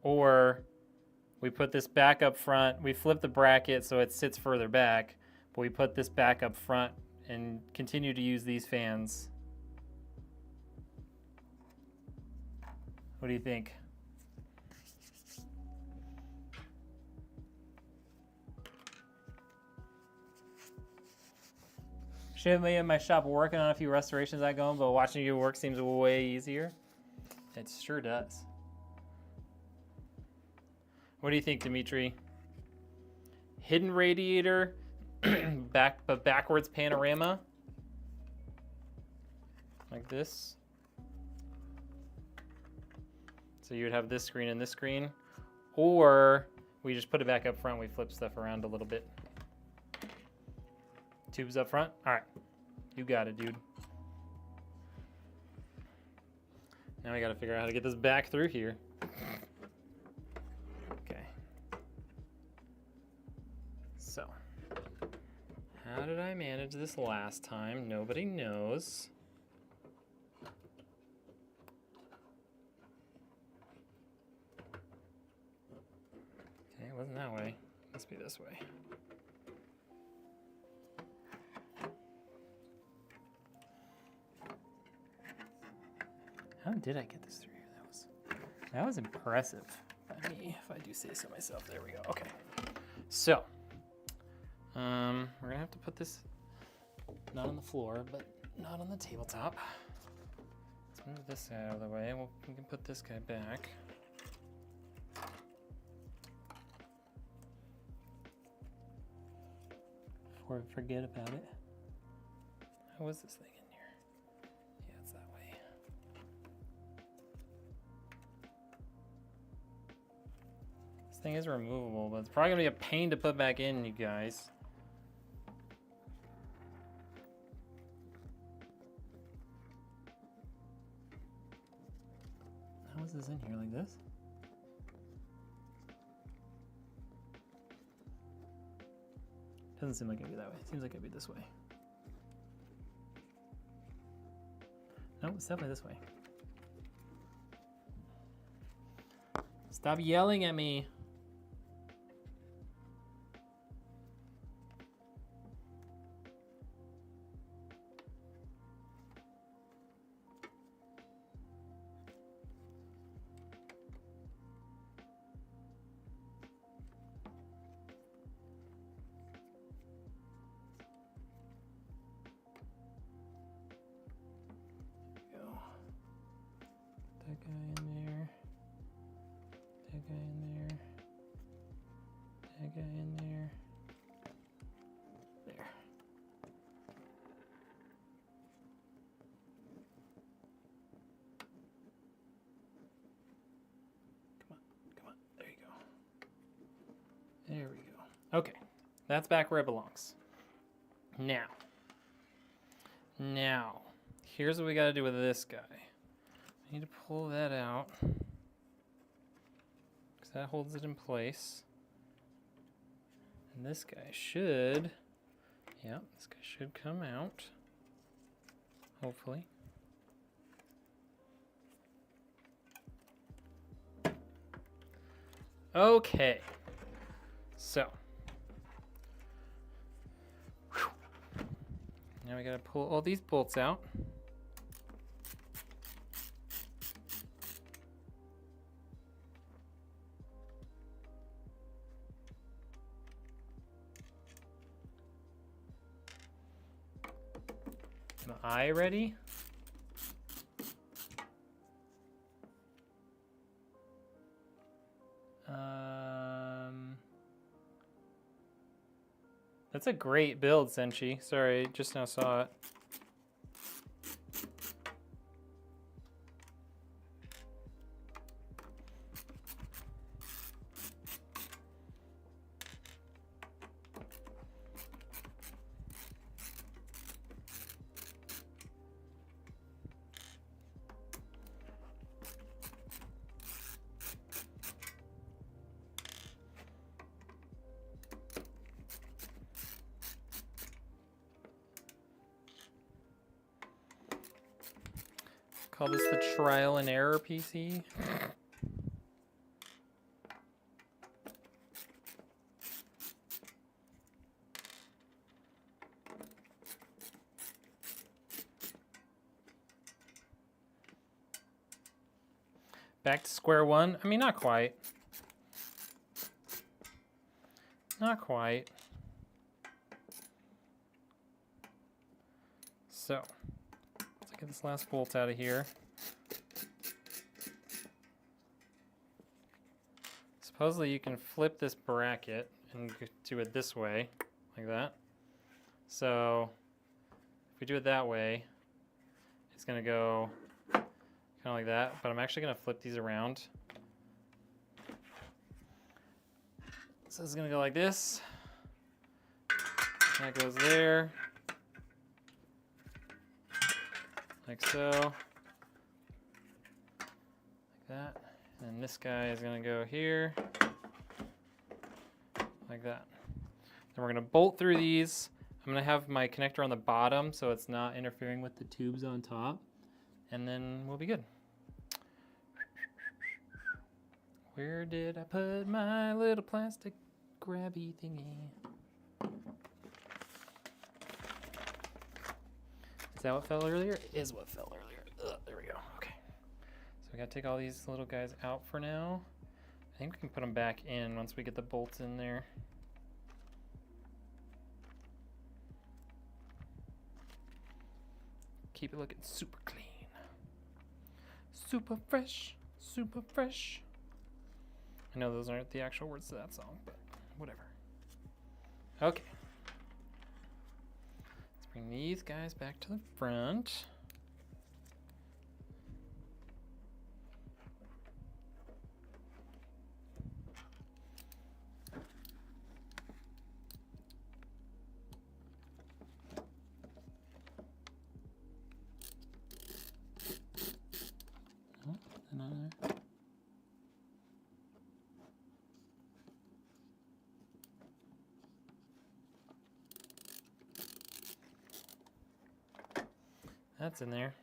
Or we put this back up front, we flip the bracket so it sits further back, but we put this back up front and continue to use these fans. What do you think? Should be in my shop working on a few restorations I go on, but watching you work seems way easier. It sure does. What do you think, Dimitri? Hidden radiator, but backwards panorama, like this. So you would have this screen and this screen, or we just put it back up front. We flip stuff around a little bit. Tubes up front. All right, you got it, dude. Now we got to figure out how to get this back through here. Okay. So, how did I manage this last time? Nobody knows. Okay, it wasn't that way. Must be this way. How did I get this through here? That was impressive by me, if I do say so myself. There we go. Okay. So, we're gonna have to put this not on the floor, but not on the tabletop. Let's move this guy out of the way. We can put this guy back. Before I forget about it. How was this thing in here? Yeah, it's that way. This thing is removable, but it's probably gonna be a pain to put back in, you guys. Doesn't seem like it'd be that way. It seems like it'd be this way. No, it's definitely this way. Stop yelling at me. That guy in there. That guy in there. That guy in there. There. Come on, come on. There you go. There we go. Okay, that's back where it belongs. Now, here's what we got to do with this guy. I need to pull that out because that holds it in place. And this guy should, yeah, this guy should come out, hopefully. Okay, so now we gotta pull all these bolts out. Am I ready? That's a great build, Senshi. Sorry, just now saw it. Call this the trial and error PC. Back to square one. I mean, not quite. Not quite. So, let's get this last bolt out of here. Supposedly you can flip this bracket and do it this way, like that. So, if we do it that way, it's gonna go kind of like that, but I'm actually gonna flip these around. So this is gonna go like this. That goes there. Like so. Like that. And this guy is gonna go here. Like that. Then we're gonna bolt through these. I'm gonna have my connector on the bottom so it's not interfering with the tubes on top. And then we'll be good. Where did I put my little plastic grabby thingy? Is that what fell earlier? Is what fell earlier. Ugh, there we go. Okay. So we gotta take all these little guys out for now. I think we can put them back in once we get the bolts in there. Keep it looking super clean. Super fresh, super fresh. I know those aren't the actual words to that song, but whatever. Okay. Let's bring these guys back to the front. Another. That's in there.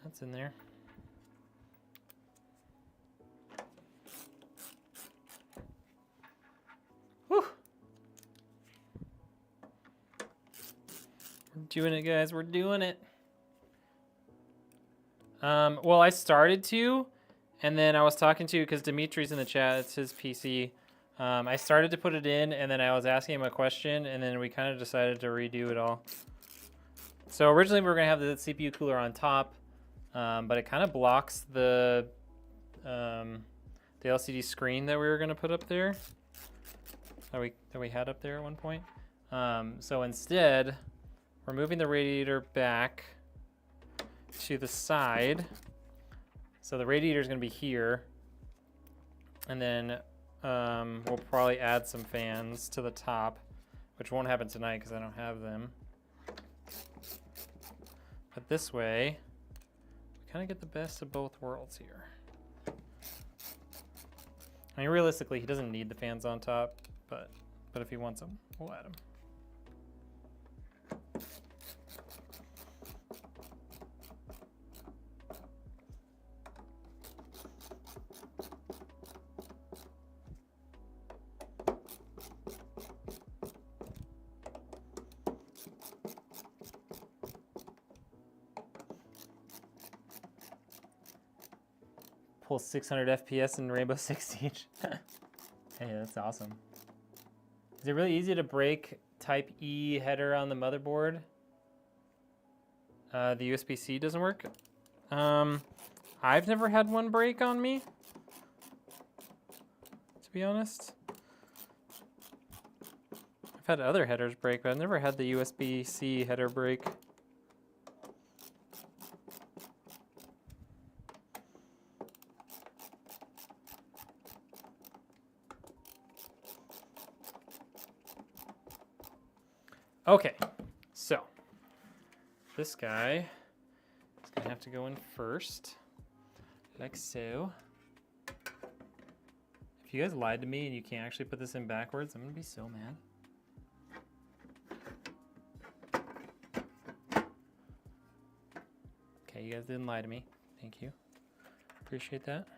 That's in there. Whew. We're doing it, guys. We're doing it. Well, I started to, and then I was talking to, because Dimitri's in the chat, it's his PC. I started to put it in, and then I was asking him a question, and then we kind of decided to redo it all. So originally we were going to have the CPU cooler on top, but it kind of blocks the LCD screen that we were going to put up there, that we had up there at one point. So instead, we're moving the radiator back to the side. So the radiator is going to be here, and then we'll probably add some fans to the top, which won't happen tonight because I don't have them. But this way, we kind of get the best of both worlds here. I mean, realistically, he doesn't need the fans on top, but if he wants them, we'll add them. Pull 600 FPS in Rainbow Six Siege. Hey, that's awesome. Is it really easy to break Type E header on the motherboard? The USB-C doesn't work? I've never had one break on me, to be honest. I've had other headers break, but I've never had the USB-C header break. Okay, so this guy is gonna have to go in first, like so. If you guys lied to me and you can't actually put this in backwards, I'm gonna be so mad. Okay, you guys didn't lie to me. Thank you. Appreciate that.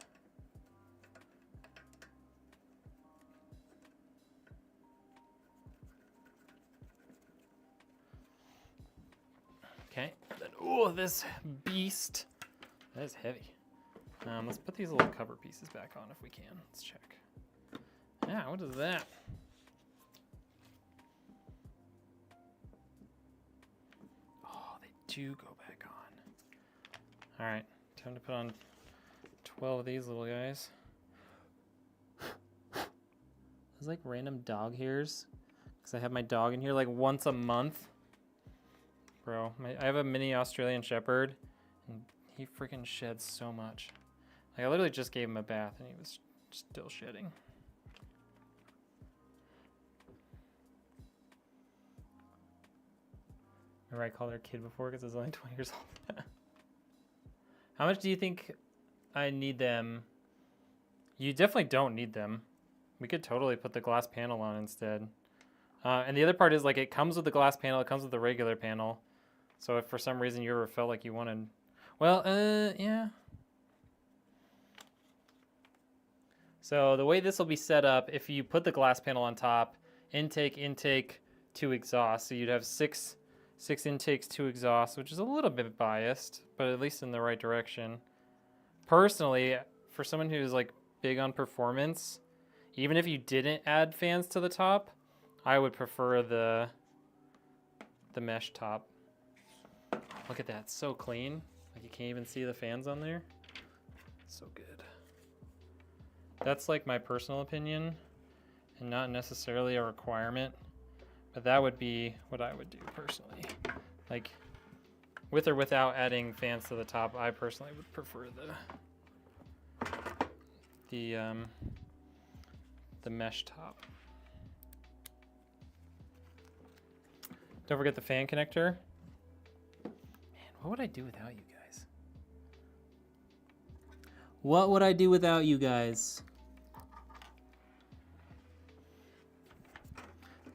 Okay, then, oh, this beast. That is heavy. Let's put these little cover pieces back on if we can. Let's check. Yeah, what is that? Oh, they do go back on. All right, time to put on 12 of these little guys. There's like random dog hairs, because I have my dog in here like once a month. Bro, I have a mini Australian Shepherd, and he freaking sheds so much. Like, I literally just gave him a bath, and he was still shedding. Remember I called her a kid before because I was only 20 years old. How much do you think I need them? You definitely don't need them. We could totally put the glass panel on instead. And the other part is, like, it comes with the glass panel, it comes with the regular panel. So if for some reason you ever felt like you wanted, well, yeah. So the way this will be set up, if you put the glass panel on top, intake, 2 exhausts. So you'd have six intakes, 2 exhausts, which is a little bit biased, but at least in the right direction. Personally, for someone who's like big on performance, even if you didn't add fans to the top, I would prefer the mesh top. Look at that, it's so clean. Like, you can't even see the fans on there. So good. That's like my personal opinion and not necessarily a requirement, but that would be what I would do personally. Like, with or without adding fans to the top, I personally would prefer the mesh top. Don't forget the fan connector. Man, what would I do without you guys? What would I do without you guys?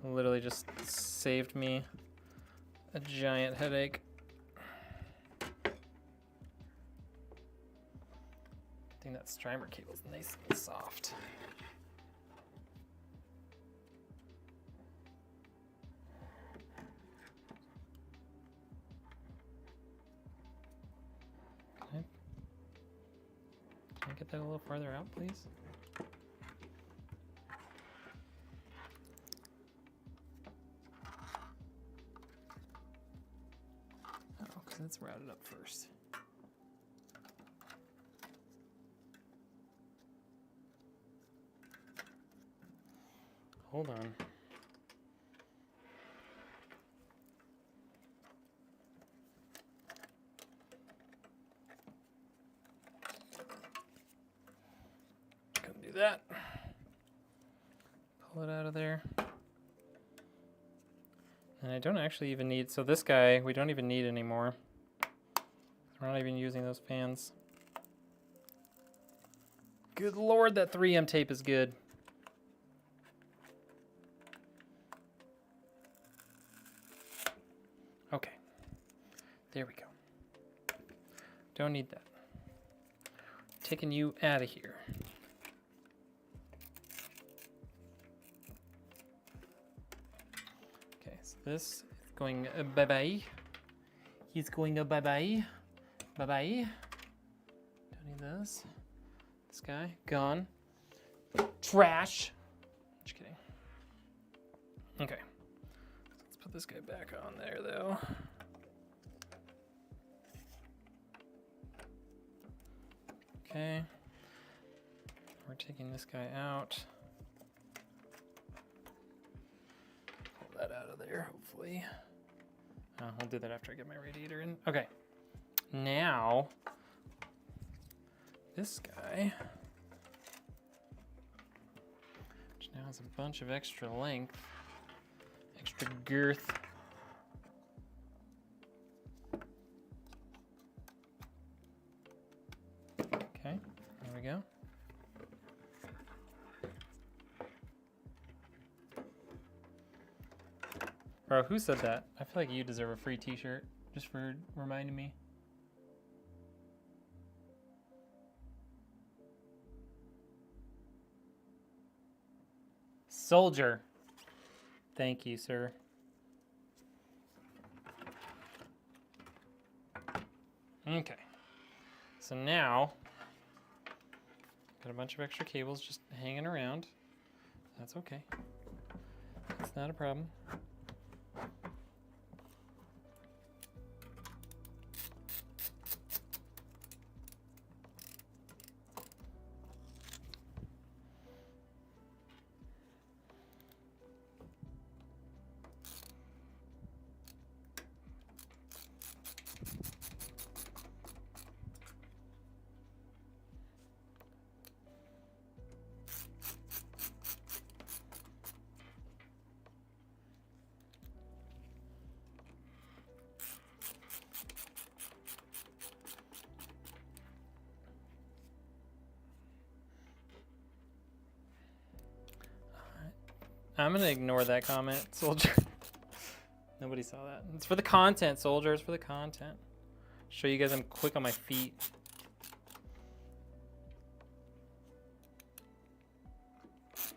Literally just saved me a giant headache. I think that strimer cable's nice and soft. Can I get that a little farther out, please? Oh, because it's routed up first. Hold on. Couldn't do that. Pull it out of there. And I don't actually even need, so this guy, we don't even need anymore. We're not even using those fans. Good Lord, that 3M tape is good. Okay, there we go. Don't need that. Taking you out of here. Okay, so this is going bye-bye. He's going bye-bye. Bye-bye. Don't need those. This guy, gone. Trash. Just kidding. Okay. Let's put this guy back on there, though. Okay. We're taking this guy out. Pull that out of there, hopefully. I'll do that after I get my radiator in. Okay. Now, this guy, which now has a bunch of extra length, extra girth. Okay, there we go. Bro, who said that? I feel like you deserve a free t-shirt just for reminding me. Soldier. Thank you, sir. Okay. So now, got a bunch of extra cables just hanging around. That's okay. It's not a problem. I'm gonna ignore that comment, Soldier. Nobody saw that. It's for the content, Soldier. It's for the content. Show you guys I'm quick on my feet. For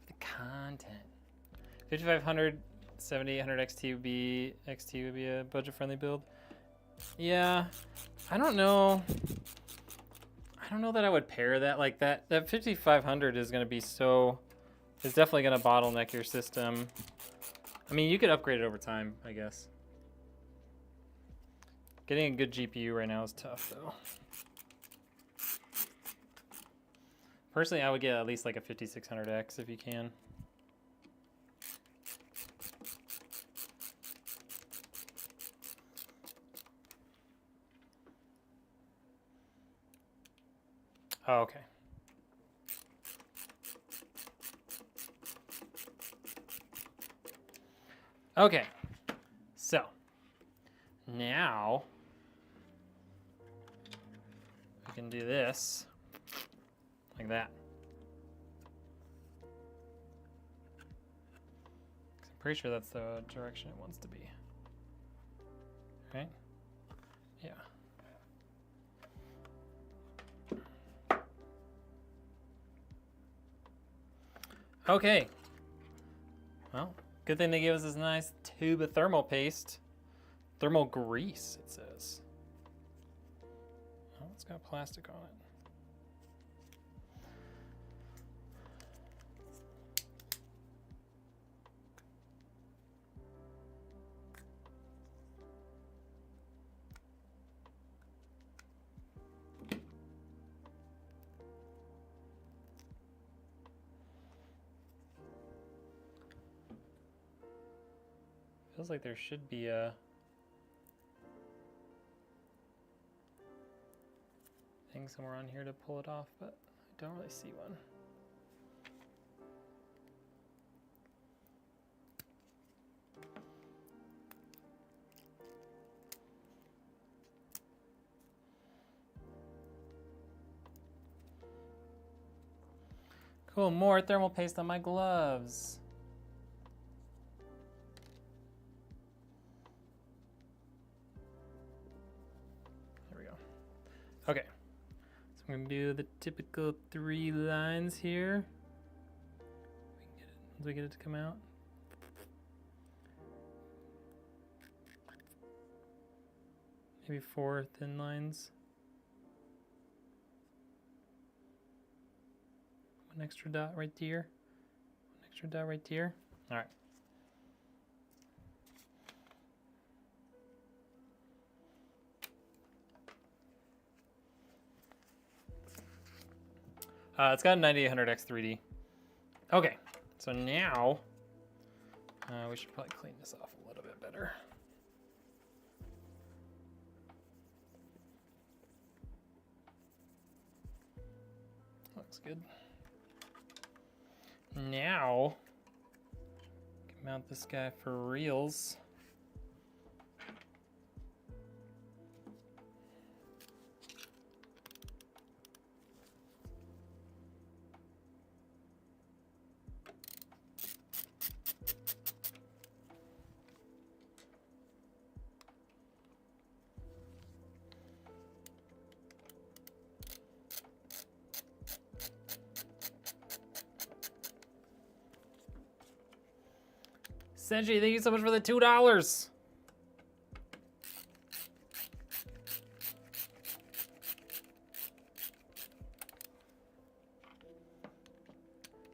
the content. 5500, 7800 XT would be a budget-friendly build. Yeah, I don't know. I don't know that I would pair that like that. That 5500 is going to be so, it's definitely going to bottleneck your system. I mean, you could upgrade it over time, I guess. Getting a good GPU right now is tough, though. Personally, I would get at least like a 5600X if you can. Oh, okay. Okay, so now we can do this like that. Pretty sure that's the direction it wants to be. Right? Yeah. Okay. Well, good thing they gave us this nice tube of thermal paste. Thermal grease, it says. Oh, it's got plastic on it. Feels like there should be a thing somewhere on here to pull it off, but I don't really see one. Cool, more thermal paste on my gloves. Okay, so I'm gonna do the typical 3 lines here. Once we get it to come out. Maybe 4 thin lines. 1 extra dot right there. 1 extra dot right there. All right. It's got a 9800X 3D. Okay, so now we should probably clean this off a little bit better. Looks good. Now, can mount this guy for reals. Senji, thank you so much for the $2.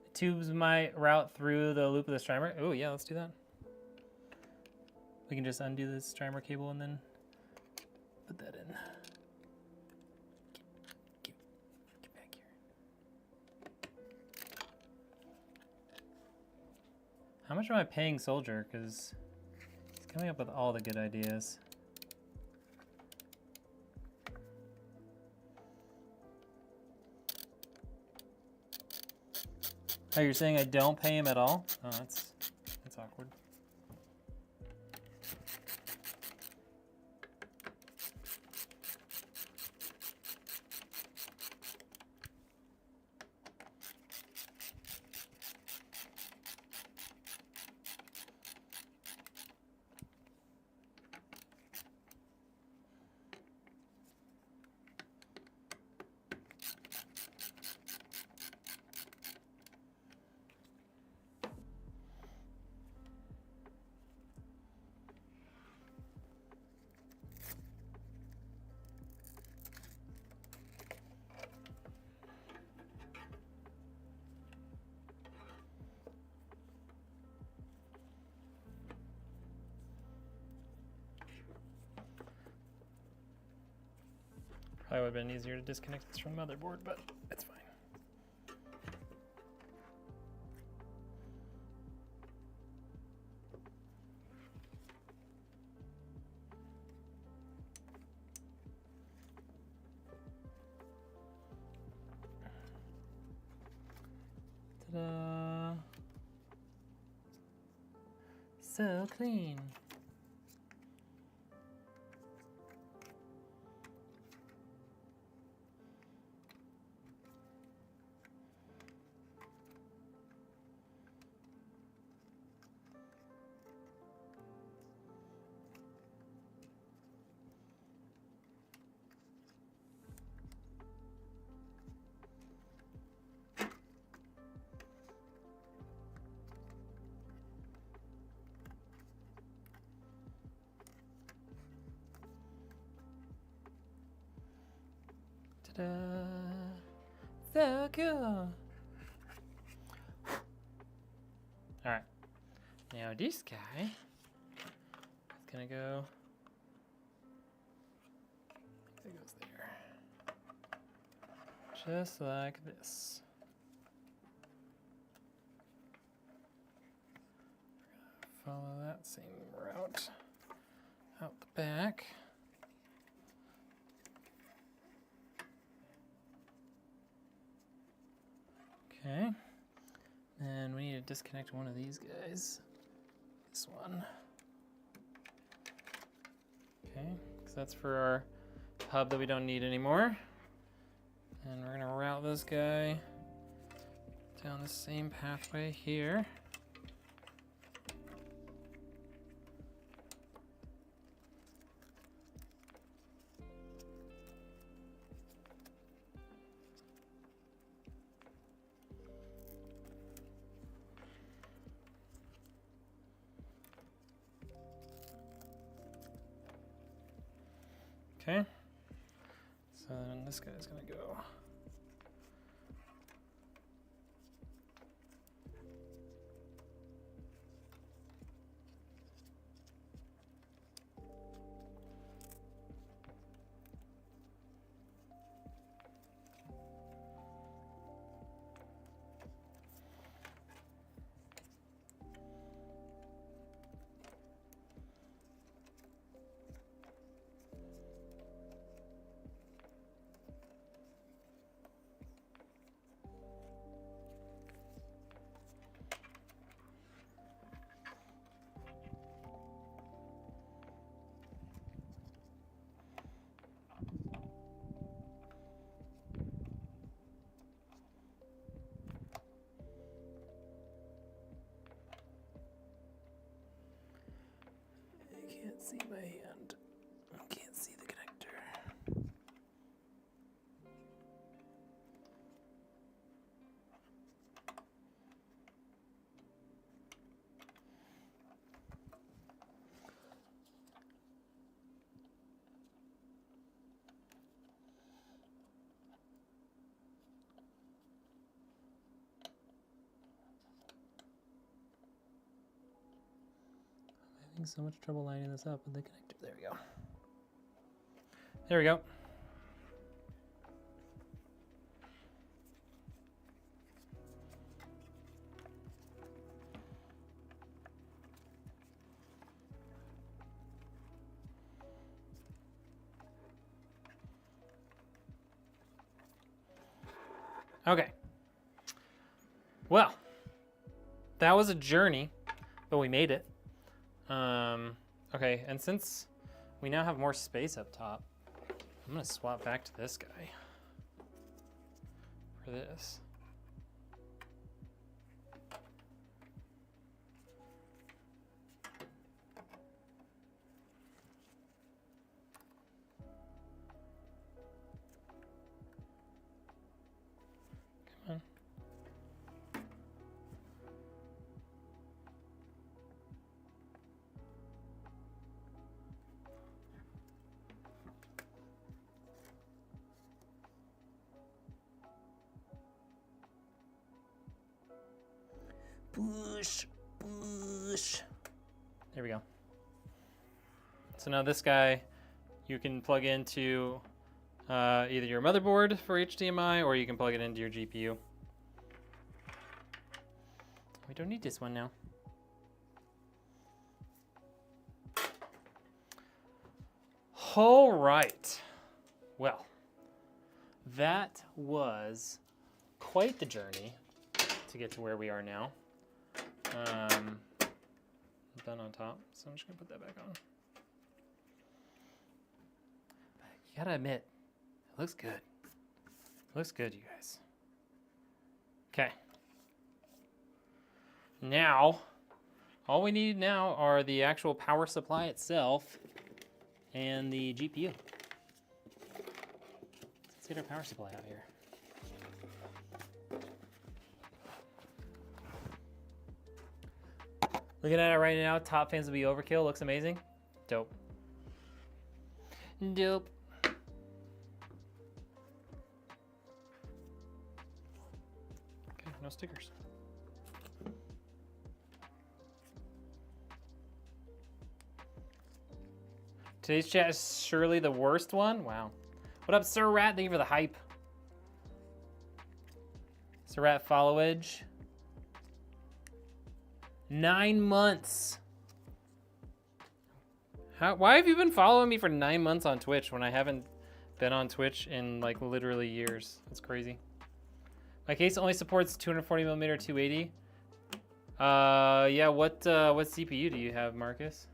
The tubes might route through the loop of the strimer. Oh yeah, let's do that. We can just undo this strimer cable and then put that in. Get back here. How much am I paying Soldier? Because he's coming up with all the good ideas. Oh, you're saying I don't pay him at all? Oh, that's awkward. Probably would have been easier to disconnect this from the motherboard, but it's fine. Ta-da! So clean. So cool. All right. Now this guy is gonna go. It goes there. Just like this. Follow that same route out the back. Okay. And we need to disconnect one of these guys. This one. Okay, because that's for our hub that we don't need anymore. And we're gonna route this guy down the same pathway here. Okay, so then this guy's gonna go. Can't see my hand. I can't see the connector. I'm having so much trouble lining this up with the connector. There we go. There we go. Okay. Well, that was a journey, but we made it. Okay, and since we now have more space up top, I'm gonna swap back to this guy for this. Come on. Push, push. There we go. So now this guy, you can plug into either your motherboard for HDMI or you can plug it into your GPU. We don't need this one now. All right. Well, that was quite the journey to get to where we are now. Done on top, so I'm just gonna put that back on. But you gotta admit, it looks good. It looks good, you guys. Okay. Now, all we need now are the actual power supply itself and the GPU. Let's get our power supply out here. Looking at it right now, top fans will be overkill. Looks amazing. Dope. Dope. no stickers. Today's chat is surely the worst one. Wow. What up, Sir Rat? Thank you for the hype. Sir Rat Follow Edge. 9 months. Why have you been following me for 9 months on Twitch when I haven't been on Twitch in like literally years? That's crazy. My case only supports 240mm 280. Yeah, what CPU do you have, Marcus?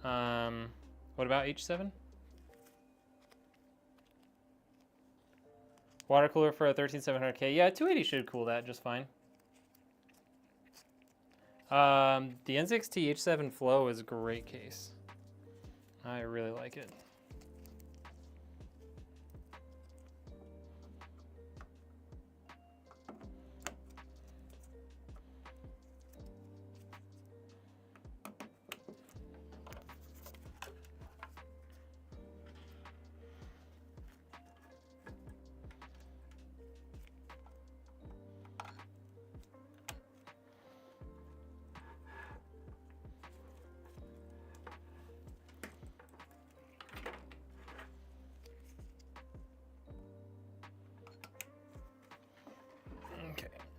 What about H7? Water cooler for a 13700K. Yeah, 280 should cool that just fine. The N6T H7 Flow is a great case. I really like it.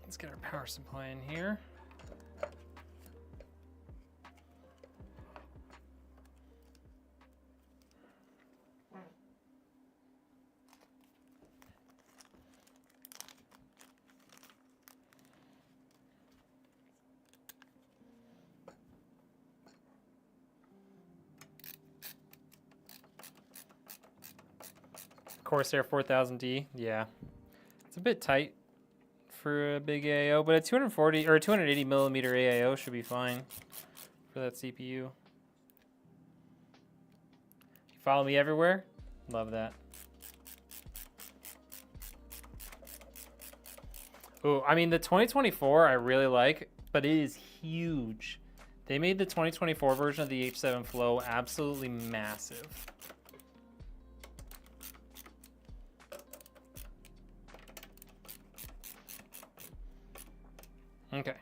Let's get our power supply in here. Corsair 4000D, yeah. It's a bit tight for a big AIO, but a 240 or 280 millimeter AIO should be fine for that CPU. You follow me everywhere? Love that. Oh, I mean the 2024 I really like, but it is huge. They made the 2024 version of the H7 Flow absolutely massive. Okay.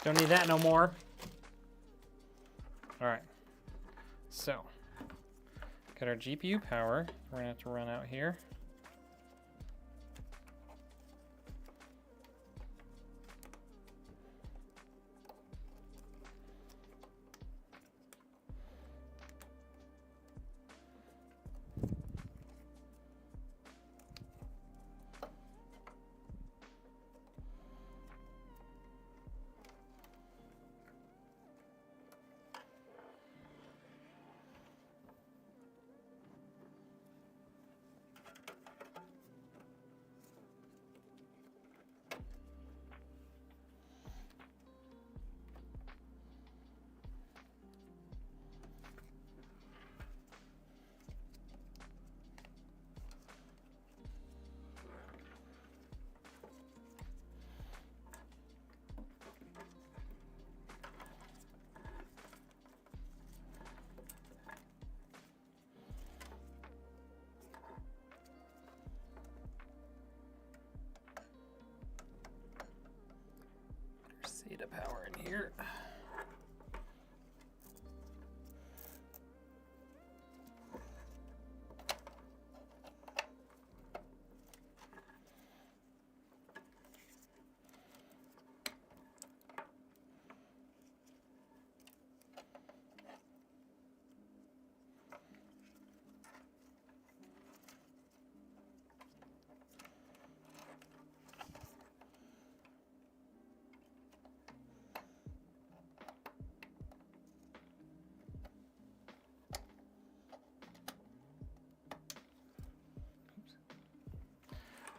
Don't need that no more. All right. So, got our GPU power. We're gonna have to run out here. SATA power in here.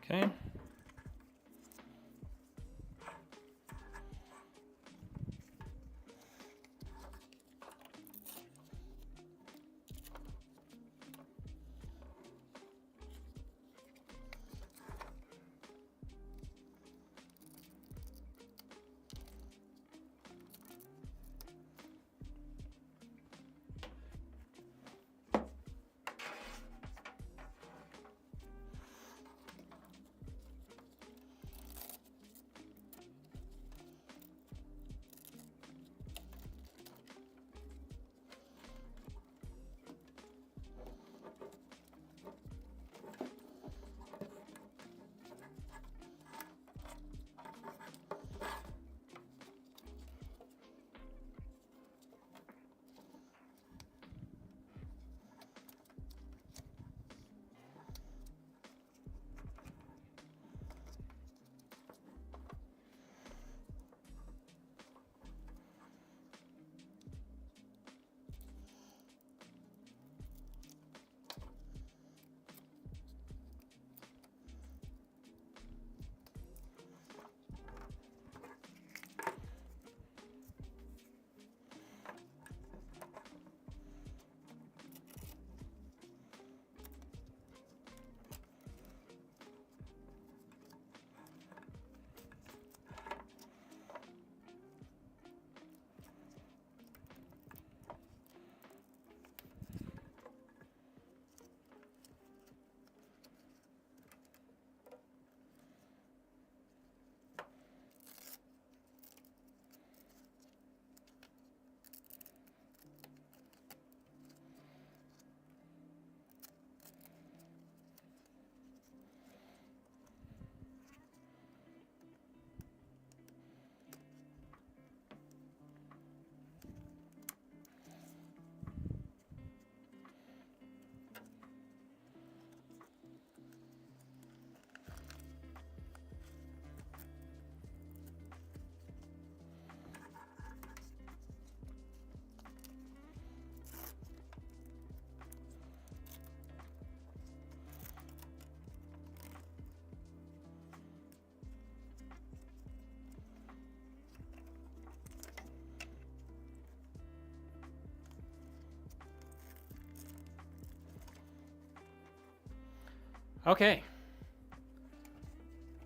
Okay. Okay.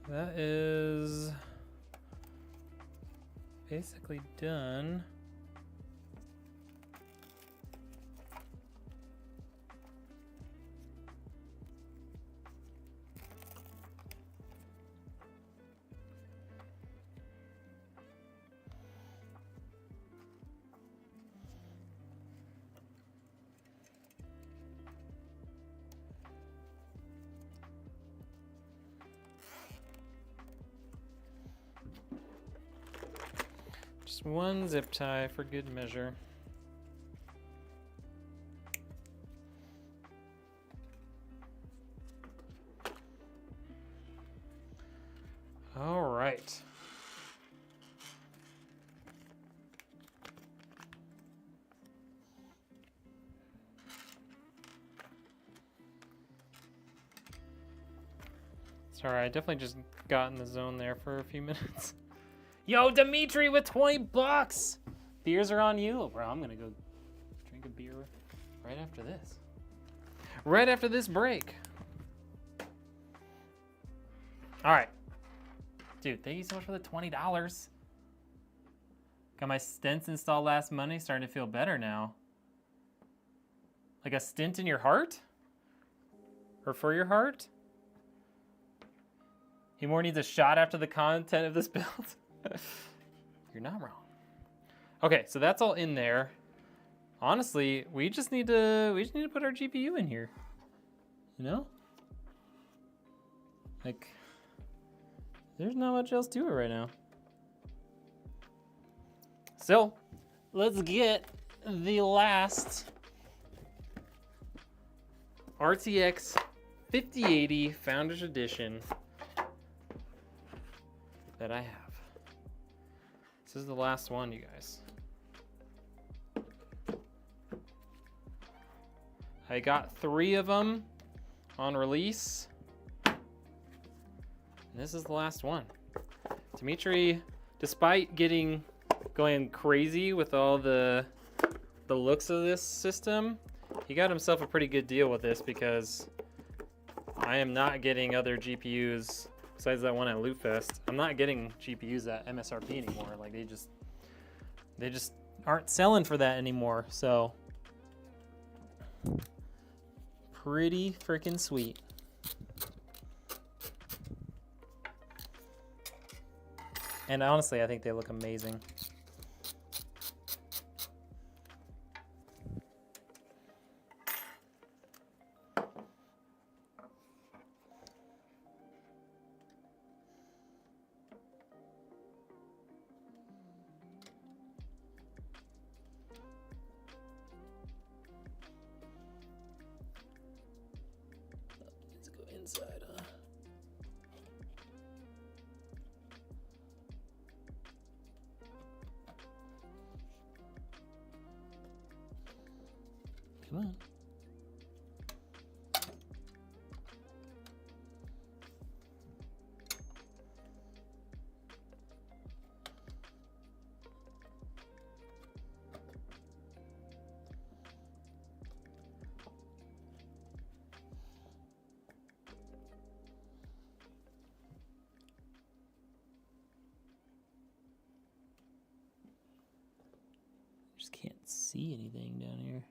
That is basically done. Just one zip tie for good measure. All right. Sorry, I definitely just got in the zone there for a few minutes. Yo, Dimitri with 20 bucks. Beers are on you. Bro, I'm gonna go drink a beer right after this. Right after this break. All right. Dude, thank you so much for the $20. Got my stents installed last Monday, starting to feel better now. Like a stent in your heart? Or for your heart? He more needs a shot after the content of this build. You're not wrong. Okay, so that's all in there. Honestly, we just need to put our GPU in here. You know? Like, there's not much else to it right now. So, let's get the last RTX 5080 Founders Edition that I have. This is the last one, you guys. I got 3 of them on release. And this is the last one. Dimitri, despite going crazy with all the looks of this system, he got himself a pretty good deal with this because I am not getting other GPUs besides that one at Loot Fest. I'm not getting GPUs at MSRP anymore. Like they just aren't selling for that anymore. So pretty freaking sweet. And honestly, I think they look amazing. Let's go inside, huh? Come on. Just can't see anything down here.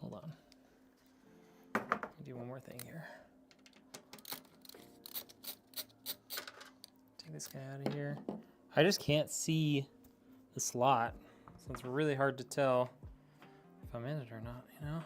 Hold on. Let me do one more thing here. Take this guy out of here. I just can't see the slot, so it's really hard to tell if I'm in it or not, you know?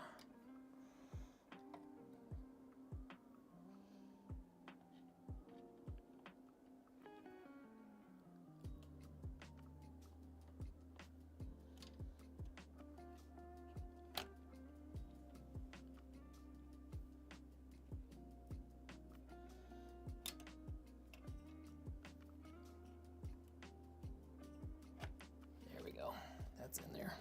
That's in there.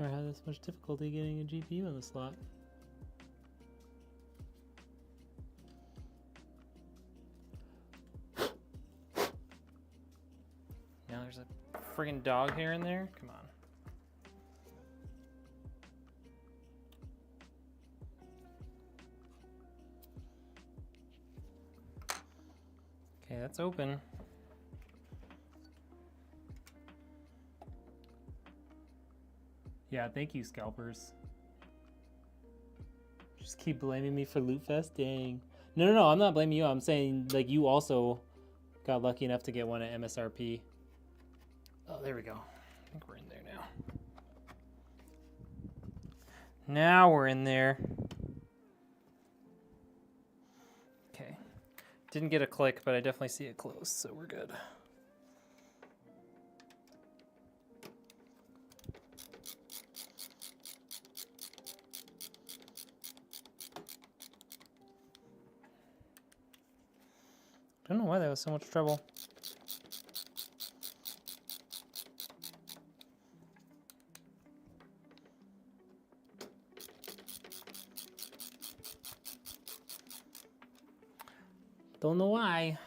never had this much difficulty getting a GPU in the slot. Now there's a friggin' dog hair in there. Come on. Okay, that's open. Yeah, thank you, scalpers. Just keep blaming me for Loot Fest? Dang. No, I'm not blaming you. I'm saying, like, you also got lucky enough to get one at MSRP. Oh, there we go. I think we're in there now. Now we're in there. Okay. Didn't get a click, but I definitely see it close, so we're good. I don't know why that was so much trouble. Don't know why.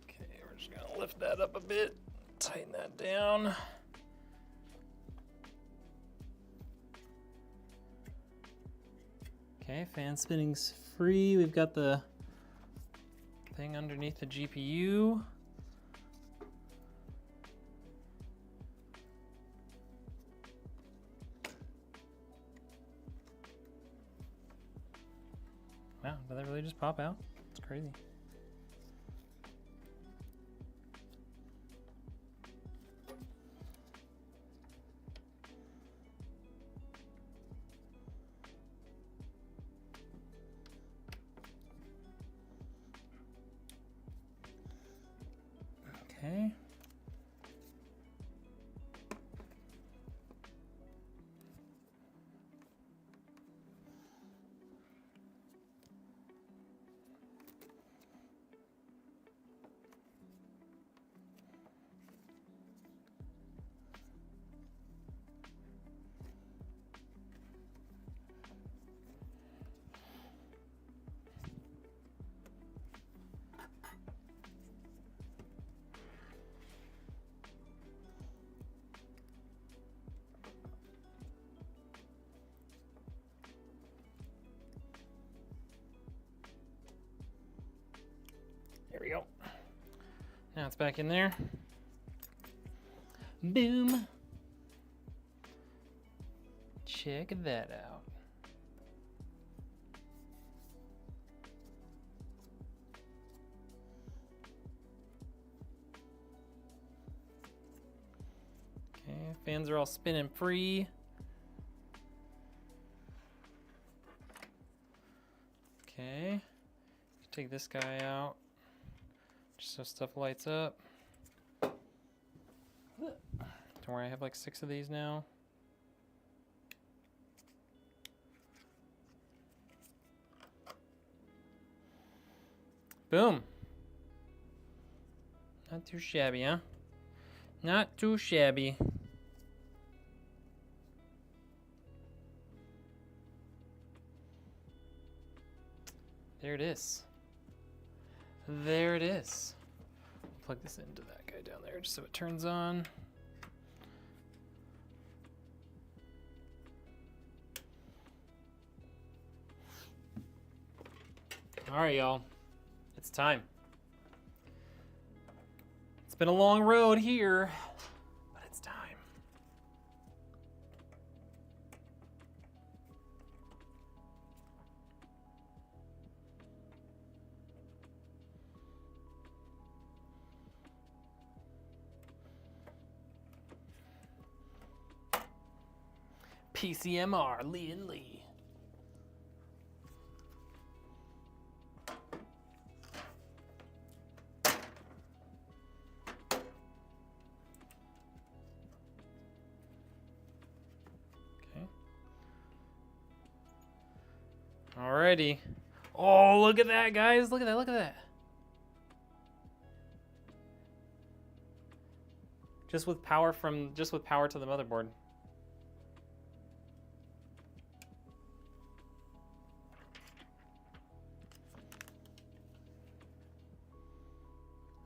Okay, we're just gonna lift that up a bit, tighten that down. Okay, fan spinning's free. We've got the thing underneath the GPU. Wow, did that really just pop out? It's crazy. Okay. There we go. Now it's back in there. Boom. Check that out. Okay, fans are all spinning free. Okay, take this guy out. Just so stuff lights up. Don't worry, I have like 6 of these now. Boom. Not too shabby, huh? Not too shabby. There it is. There it is. Plug this into that guy down there just so it turns on. All right, y'all. It's time. It's been a long road here, but it's time. PCMR, Lee and Lee. Okay. Alrighty. Oh, look at that, guys. Look at that. Look at that. Just with power to the motherboard.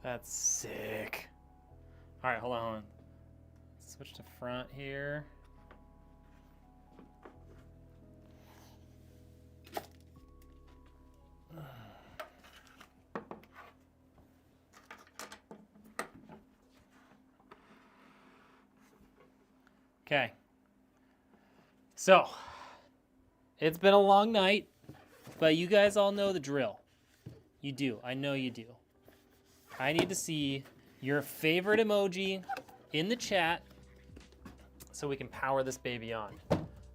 That's sick. All right, hold on. Switch to front here. Okay. So, it's been a long night, but you guys all know the drill. You do. I know you do. I need to see your favorite emoji in the chat so we can power this baby on.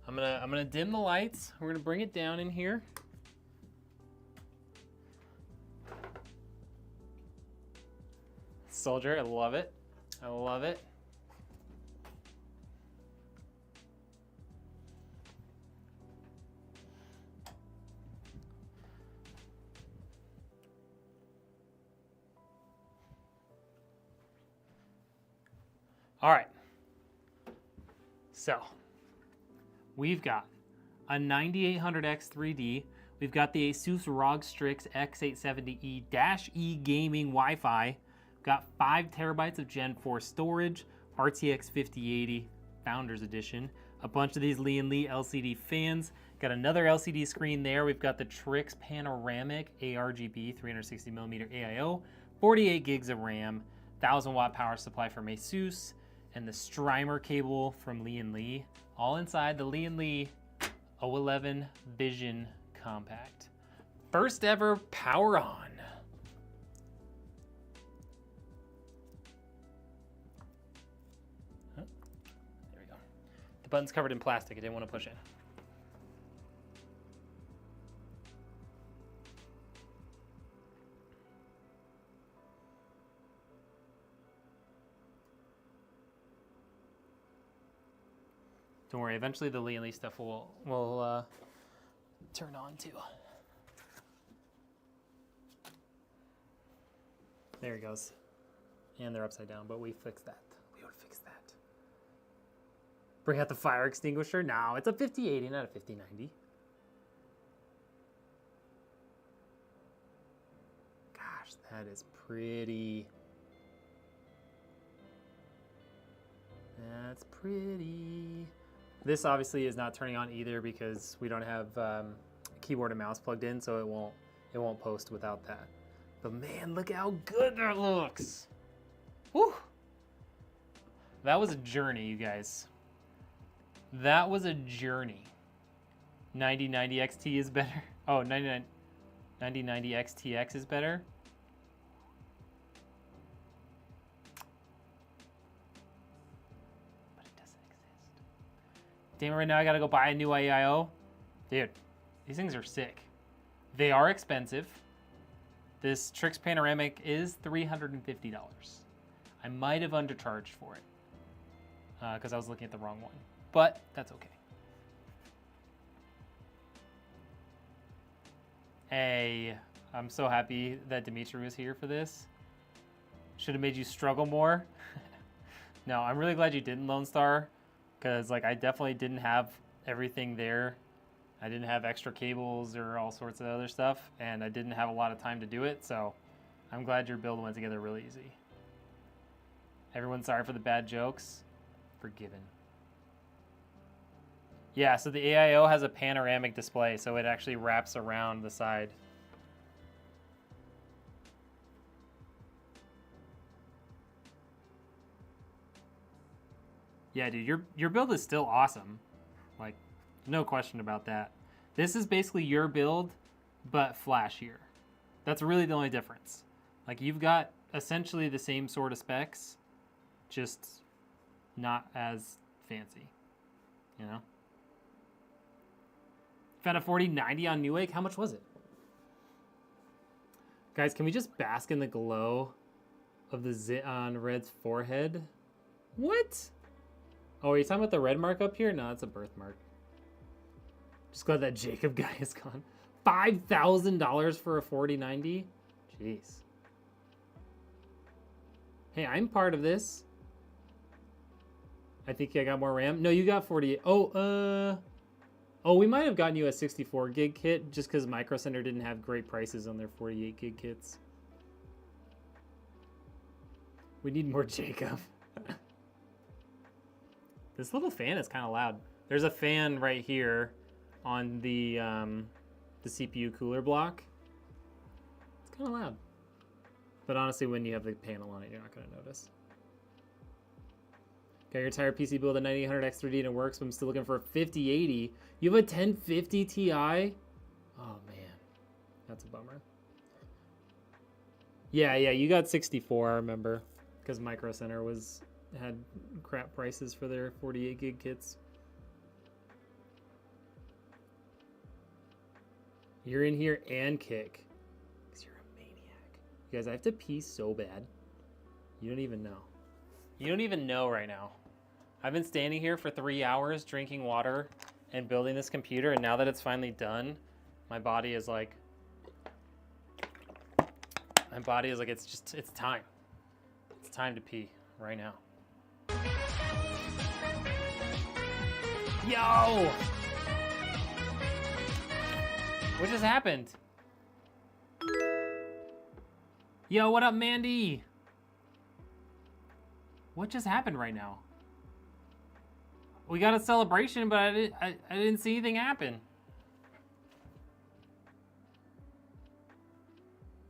I'm gonna dim the lights. We're gonna bring it down in here. Soldier, I love it. I love it. All right. So, we've got a 9800X 3D. We've got the Asus ROG Strix X870E-E gaming Wi-Fi. Got 5 terabytes of Gen 4 storage, RTX 5080 Founders Edition. A bunch of these Lee & Lee LCD fans. Got another LCD screen there. We've got the Tryx Panoramic ARGB 360mm AIO, 48 gigs of RAM, 1000-watt power supply from Asus, and the Strimer cable from Lee & Lee, all inside the Lee & Lee 011 Vision Compact. First ever power on. Oh, there we go. The button's covered in plastic. I didn't want to push it. Don't worry, eventually the Lee & Lee stuff will turn on too. There he goes. And they're upside down, but we fixed that. We would fix that. Bring out the fire extinguisher. No, it's a 5080, not a 5090. Gosh, that is pretty. That's pretty. This obviously is not turning on either because we don't have keyboard and mouse plugged in, so it won't post without that. But man, look how good that looks. Whew. That was a journey, you guys. That was a journey. 9090 XT is better. Oh, 9090 XTX is better. Damn it, right now I gotta go buy a new AIO. Dude, these things are sick. They are expensive. This Tryx Panoramic is $350. I might have undercharged for it because I was looking at the wrong one, but that's okay. Hey, I'm so happy that Dimitri was here for this. Should have made you struggle more. No, I'm really glad you didn't, Lone Star. Because like I definitely didn't have everything there. I didn't have extra cables or all sorts of other stuff, and I didn't have a lot of time to do it, so I'm glad your build went together really easy. Everyone's sorry for the bad jokes. Forgiven. Yeah, so the AIO has a panoramic display, so it actually wraps around the side. Yeah, dude, your build is still awesome. Like, no question about that. This is basically your build, but flashier. That's really the only difference. Like, you've got essentially the same sort of specs, just not as fancy, you know? Found a 4090 on Newegg. How much was it? Guys, can we just bask in the glow of the zit on Red's forehead? What? Oh, are you talking about the red mark up here? No, it's a birthmark. Just glad that Jacob guy is gone. $5,000 for a 4090? Jeez. Hey, I'm part of this. I think I got more RAM. No, you got 48. Oh, we might have gotten you a 64 gig kit just because Micro Center didn't have great prices on their 48 gig kits. We need more Jacob. This little fan is kind of loud. There's a fan right here on the CPU cooler block. It's kind of loud. But honestly, when you have the panel on it, you're not going to notice. Got your entire PC build at 9800X3D and it works, but I'm still looking for a 5080. You have a 1050 Ti? Oh man, that's a bummer. Yeah, you got 64, I remember, because Micro Center had crap prices for their 48 gig kits. You're in here and kick, because you're a maniac. You guys, I have to pee so bad. You don't even know. You don't even know right now. I've been standing here for 3 hours drinking water and building this computer, and now that it's finally done, my body is like, it's time. It's time to pee right now. Yo! What just happened? Yo, what up, Mandy? What just happened right now? We got a celebration, but I didn't see anything happen.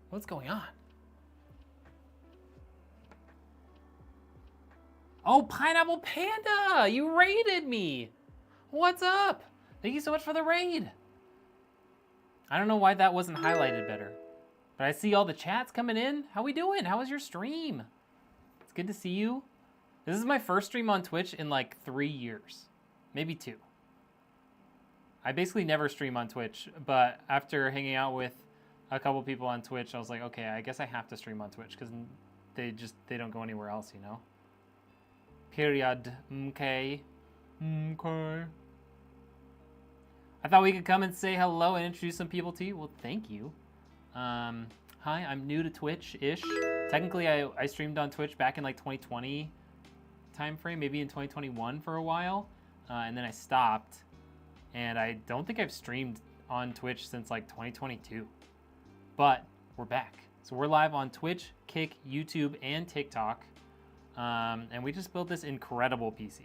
What's going on? Oh, Pineapple Panda! You raided me! What's up? Thank you so much for the raid. I don't know why that wasn't highlighted better. But I see all the chats coming in. How we doing? How was your stream? It's good to see you. This is my first stream on Twitch in like 3 years, maybe 2. I basically never stream on Twitch, but after hanging out with a couple people on Twitch, I was like, okay, I guess I have to stream on Twitch because they don't go anywhere else, you know? Period. Okay. Okay. I thought we could come and say hello and introduce some people to you. Well, thank you. Hi, I'm new to Twitch-ish. Technically, I streamed on Twitch back in like 2020 time frame, maybe in 2021 for a while, and then I stopped, and I don't think I've streamed on Twitch since like 2022, but we're back. So we're live on Twitch, Kick, YouTube, and TikTok, and we just built this incredible PC.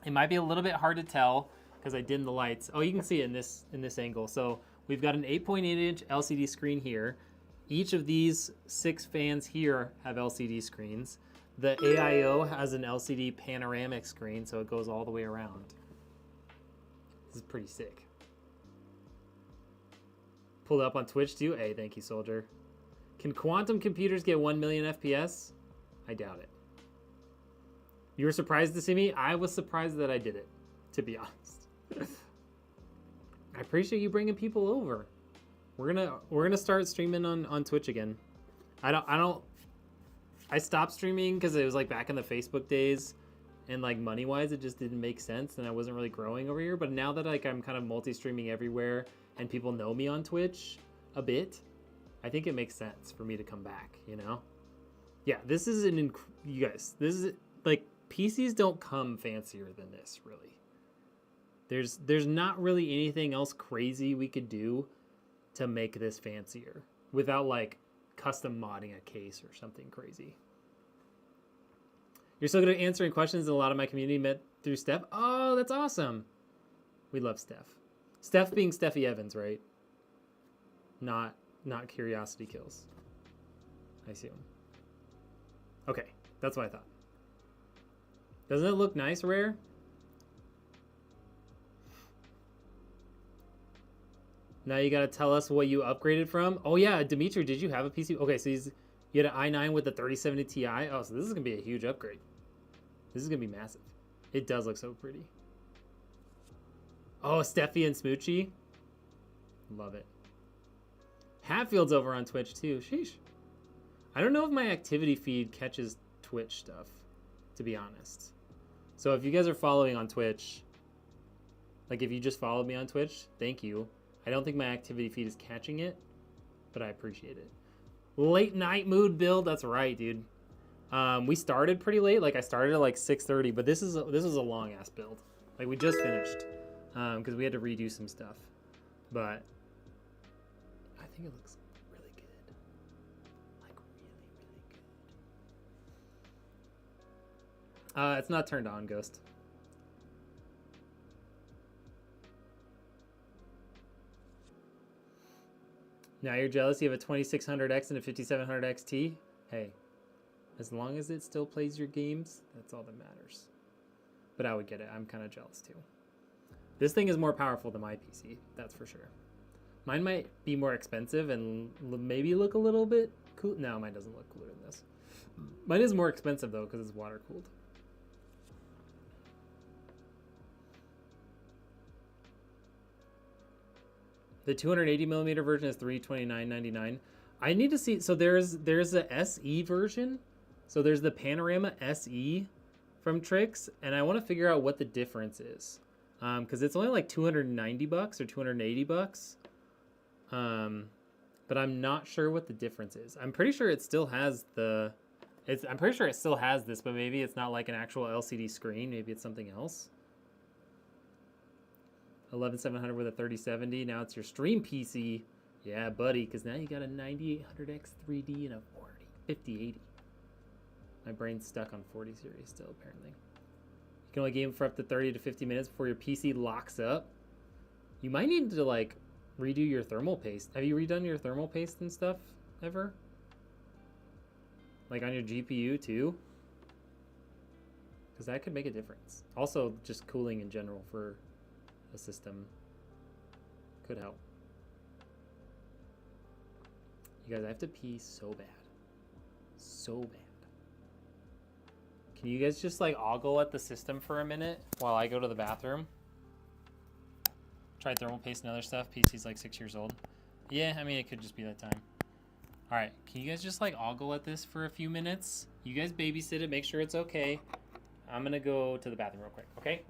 It might be a little bit hard to tell because I dimmed the lights. Oh, you can see it in this angle. So we've got an 8.8-inch LCD screen here. Each of these 6 fans here have LCD screens. The AIO has an LCD panoramic screen, so it goes all the way around. This is pretty sick. Pulled up on Twitch too. Hey, thank you, Soldier. Can quantum computers get 1 million FPS? I doubt it. You were surprised to see me? I was surprised that I did it, to be honest. I appreciate you bringing people over. We're gonna start streaming on Twitch again. I stopped streaming because it was like back in the Facebook days, and like money wise, it just didn't make sense, and I wasn't really growing over here. But now that like I'm kind of multi-streaming everywhere, and people know me on Twitch a bit, I think it makes sense for me to come back. You know? Yeah, this is you guys. This is like PCs don't come fancier than this, really. There's not really anything else crazy we could do to make this fancier without like custom modding a case or something crazy. You're so good at answering questions, and a lot of my community met through Steph. Oh, that's awesome. We love Steph. Steph being Steffi Evans, right? Not Curiosity Kills, I assume. Okay, that's what I thought. Doesn't it look nice, Rare? Now you gotta tell us what you upgraded from. Oh yeah, Dimitri, did you have a PC? Okay, so you had an i9 with the 3070 Ti. Oh, so this is gonna be a huge upgrade. This is gonna be massive. It does look so pretty. Oh, Steffi and Smoochie. Love it. Hatfield's over on Twitch too. Sheesh. I don't know if my activity feed catches Twitch stuff, to be honest. So if you guys are following on Twitch, like if you just followed me on Twitch, thank you. I don't think my activity feed is catching it, but I appreciate it. Late night mood build. That's right, dude. We started pretty late. Like I started at like 6:30, but this was a long ass build. Like we just finished because we had to redo some stuff. But I think it looks really good. Like really, really good. It's not turned on, Ghost. Now you're jealous you have a 2600X and a 5700 XT? Hey, as long as it still plays your games, that's all that matters. But I would get it. I'm kind of jealous too. This thing is more powerful than my PC, that's for sure. Mine might be more expensive and maybe look a little bit cool. No, mine doesn't look cooler than this. Mine is more expensive though because it's water cooled. The 280 millimeter version is $329.99. I need to see. So there's a SE version. So there's the Panorama SE from Tryx, and I want to figure out what the difference is, because it's only like $290 or $280. But I'm not sure what the difference is. I'm pretty sure it still has the. I'm pretty sure it still has this, but maybe it's not like an actual LCD screen. Maybe it's something else. 11700 with a 3070. Now it's your stream PC. Yeah, buddy, because now you got a 9800X 3D and a 5080. My brain's stuck on 40 series still, apparently. You can only game for up to 30 to 50 minutes before your PC locks up. You might need to, like, redo your thermal paste. Have you redone your thermal paste and stuff ever? Like on your GPU, too? Because that could make a difference. Also, just cooling in general for a system could help. You guys, I have to pee so bad. So bad. Can you guys just like ogle at the system for a minute while I go to the bathroom? Try thermal paste and other stuff. PC's like 6 years old. Yeah, I mean, it could just be that time. All right, can you guys just like ogle at this for a few minutes? You guys babysit it, make sure it's okay. I'm gonna go to the bathroom real quick, okay?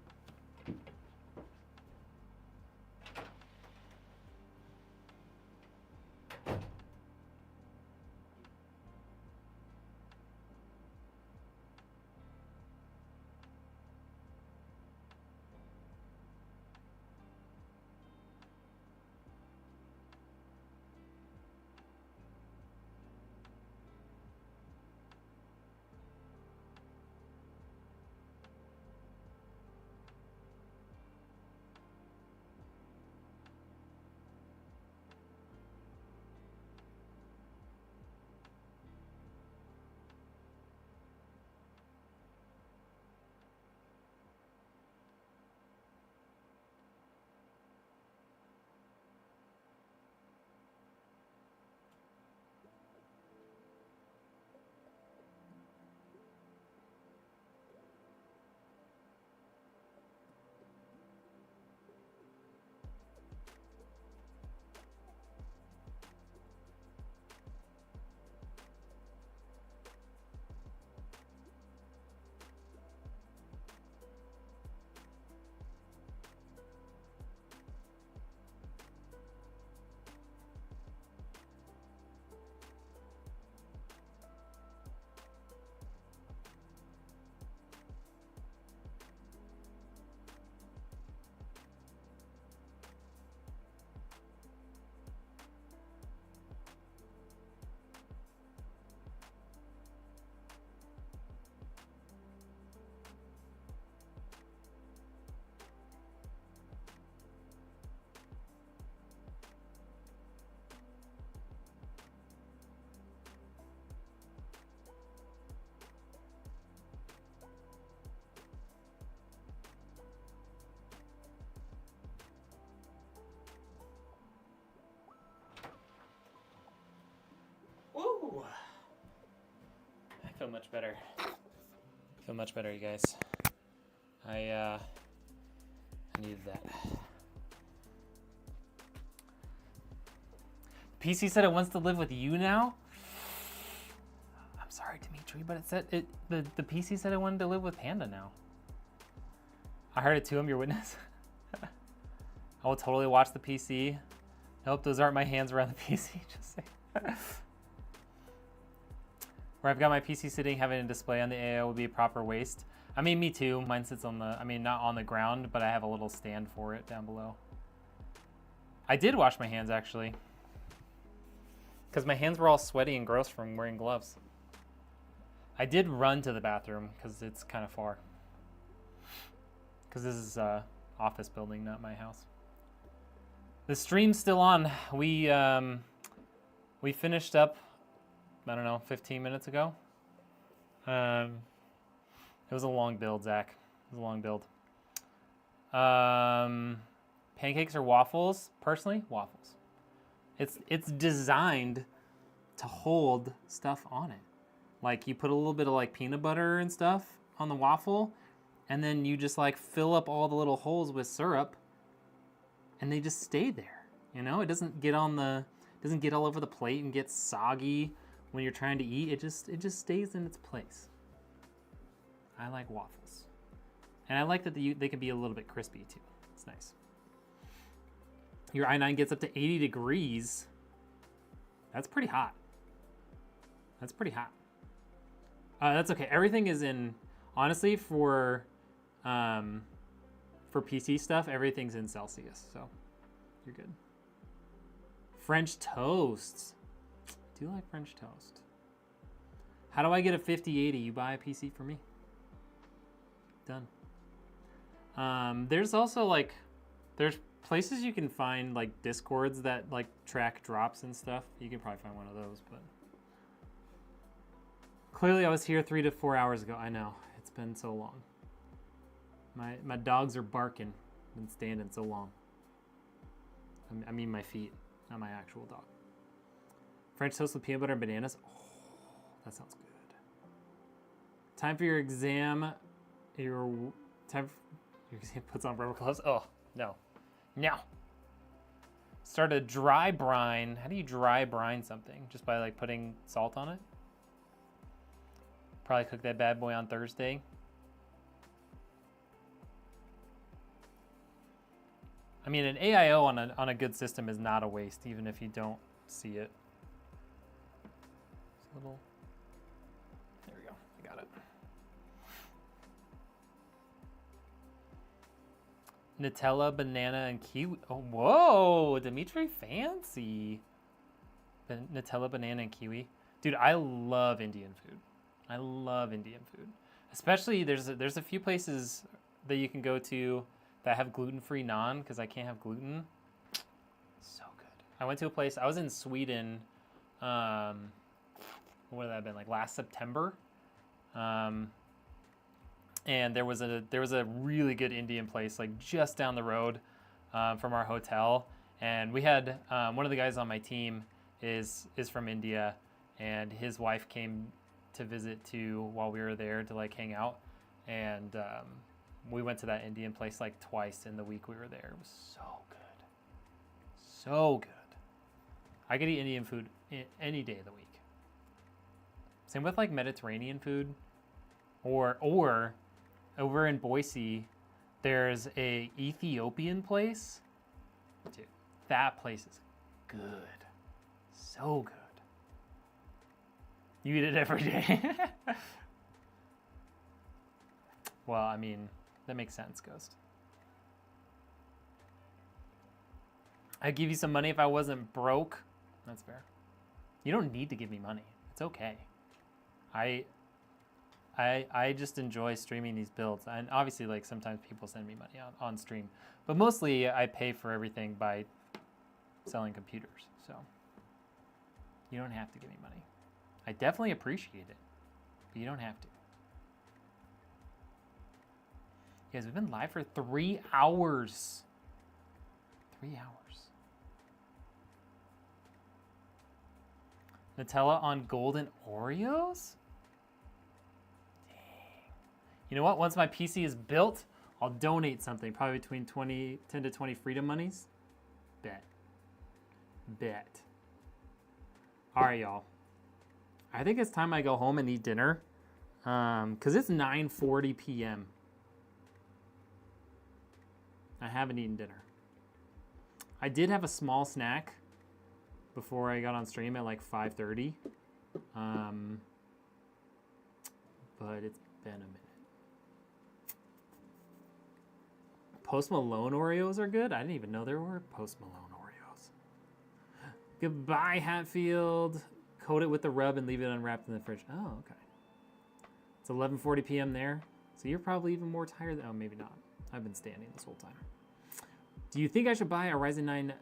I feel much better. I feel much better, you guys. I needed that. PC said it wants to live with you now. I'm sorry, Dimitri, but it said the PC said it wanted to live with Panda now. I heard it too. I'm your witness. I will totally watch the PC I hope those aren't my hands around the PC. Just saying. Where I've got my PC sitting, having a display on the AO would be a proper waste. I mean, me too. Mine sits on the, I mean, not on the ground, but I have a little stand for it down below. I did wash my hands, actually. Because my hands were all sweaty and gross from wearing gloves. I did run to the bathroom, because it's kind of far. Because this is a office building, not my house. The stream's still on. We finished up, I don't know, 15 minutes ago. It was a long build, Zach. It was a long build. Pancakes or waffles? Personally, waffles. It's designed to hold stuff on it. Like you put a little bit of like peanut butter and stuff on the waffle, and then you just like fill up all the little holes with syrup, and they just stay there. You know, it doesn't get on the, doesn't get all over the plate and get soggy when you're trying to eat. It just stays in its place. I like waffles, and I like that they can be a little bit crispy too. It's nice. Your i9 gets up to 80 degrees. That's pretty hot. That's pretty hot. That's okay. Everything is in, honestly, for PC stuff, everything's in Celsius, so you're good. French toast. I do like French toast. How do I get a 5080? You buy a PC for me. Done. There's also like, there's places you can find like Discords that like track drops and stuff. You can probably find one of those, but clearly I was here 3 to 4 hours ago. I know, it's been so long. My dogs are barking. Been standing so long. I mean my feet, not my actual dog. French toast with peanut butter and bananas. Oh, that sounds good. Time for your exam. Your exam puts on rubber gloves. Oh, no. No. Start a dry brine. How do you dry brine something? Just by like putting salt on it? Probably cook that bad boy on Thursday. I mean, an AIO on a good system is not a waste, even if you don't see it. It's a little. There we go. I got it. Nutella, banana, and kiwi. Oh, whoa, Dimitri, fancy. Nutella, banana, and kiwi. Dude, I love Indian food. I love Indian food. Especially, there's a few places that you can go to that have gluten-free naan, because I can't have gluten. So good. I went to a place, I was in Sweden, what would that have been, like last September? And there was a really good Indian place like just down the road from our hotel, and we had one of the guys on my team is from India, and his wife came to visit too while we were there to like hang out, and we went to that Indian place like twice in the week we were there. It was so good, so good. I could eat Indian food any day of the week. Same with like Mediterranean food, or over in Boise, there's a Ethiopian place. Dude, that place is good. So good. You eat it every day. Well, I mean, that makes sense, Ghost. I'd give you some money if I wasn't broke. That's fair. You don't need to give me money. It's okay. I just enjoy streaming these builds, and obviously like sometimes people send me money on stream, but mostly I pay for everything by selling computers, so you don't have to give me money. I definitely appreciate it, but you don't have to. Guys, we've been live for 3 hours. 3 hours. Nutella on golden Oreos? You know what? Once my PC is built, I'll donate something. Probably between 10 to 20 freedom monies. Bet. Bet. All right, y'all. I think it's time I go home and eat dinner. Because it's 9:40 p.m. I haven't eaten dinner. I did have a small snack before I got on stream at like 5:30. But it's been a minute. Post Malone Oreos are good? I didn't even know there were Post Malone Oreos. Goodbye, Hatfield. Coat it with the rub and leave it unwrapped in the fridge. Oh, okay. It's 11:40 p.m. there. So you're probably even more tired than... Oh, maybe not. I've been standing this whole time. Do you think I should buy a Ryzen 9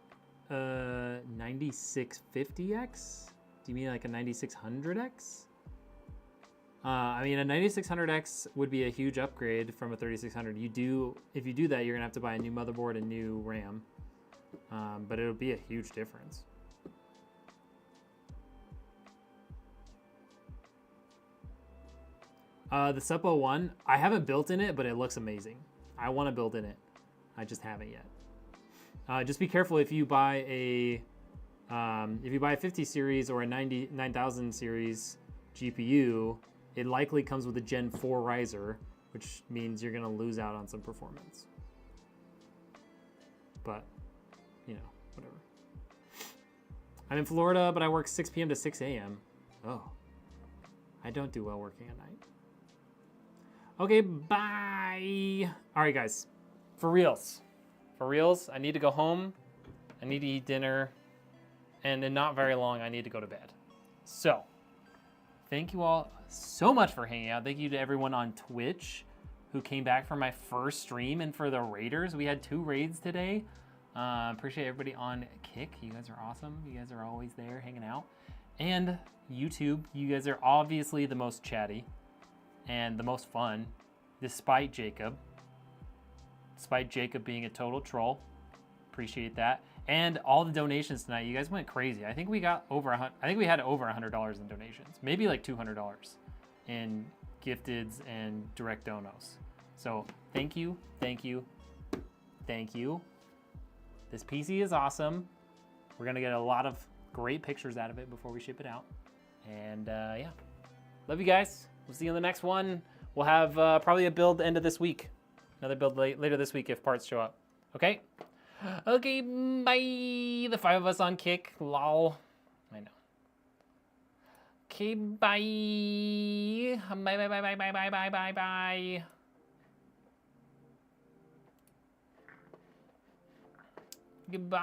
9650X? Do you mean like a 9600X? I mean, a 9600X would be a huge upgrade from a 3600. If you do that, you're gonna have to buy a new motherboard and new RAM, but it'll be a huge difference. The Suppo one, I haven't built in it, but it looks amazing. I want to build in it. I just haven't yet. Just be careful if you buy a 50 series or a 9000 series GPU. It likely comes with a Gen 4 riser, which means you're going to lose out on some performance. But, you know, whatever. I'm in Florida, but I work 6 p.m. to 6 a.m. Oh, I don't do well working at night. Okay, bye. All right, guys, for reals, I need to go home. I need to eat dinner, and in not very long, I need to go to bed. So, thank you all so much for hanging out. Thank you to everyone on Twitch who came back for my first stream and for the raiders. We had 2 raids today. Appreciate everybody on Kick. You guys are awesome. You guys are always there hanging out. And YouTube, you guys are obviously the most chatty and the most fun, despite Jacob. Despite Jacob being a total troll. Appreciate that. And all the donations tonight, you guys went crazy. I think we got over we had over $100 in donations, maybe like $200 in gifteds and direct donos. So thank you, thank you, thank you. This PC is awesome. We're gonna get a lot of great pictures out of it before we ship it out. And yeah, love you guys. We'll see you in the next one. We'll have probably a build end of this week. Another build later this week if parts show up. Okay? Okay, bye. The 5 of us on Kick. Lol. I know. Okay, bye. Bye, bye, bye, bye, bye, bye, bye, bye, bye. Goodbye.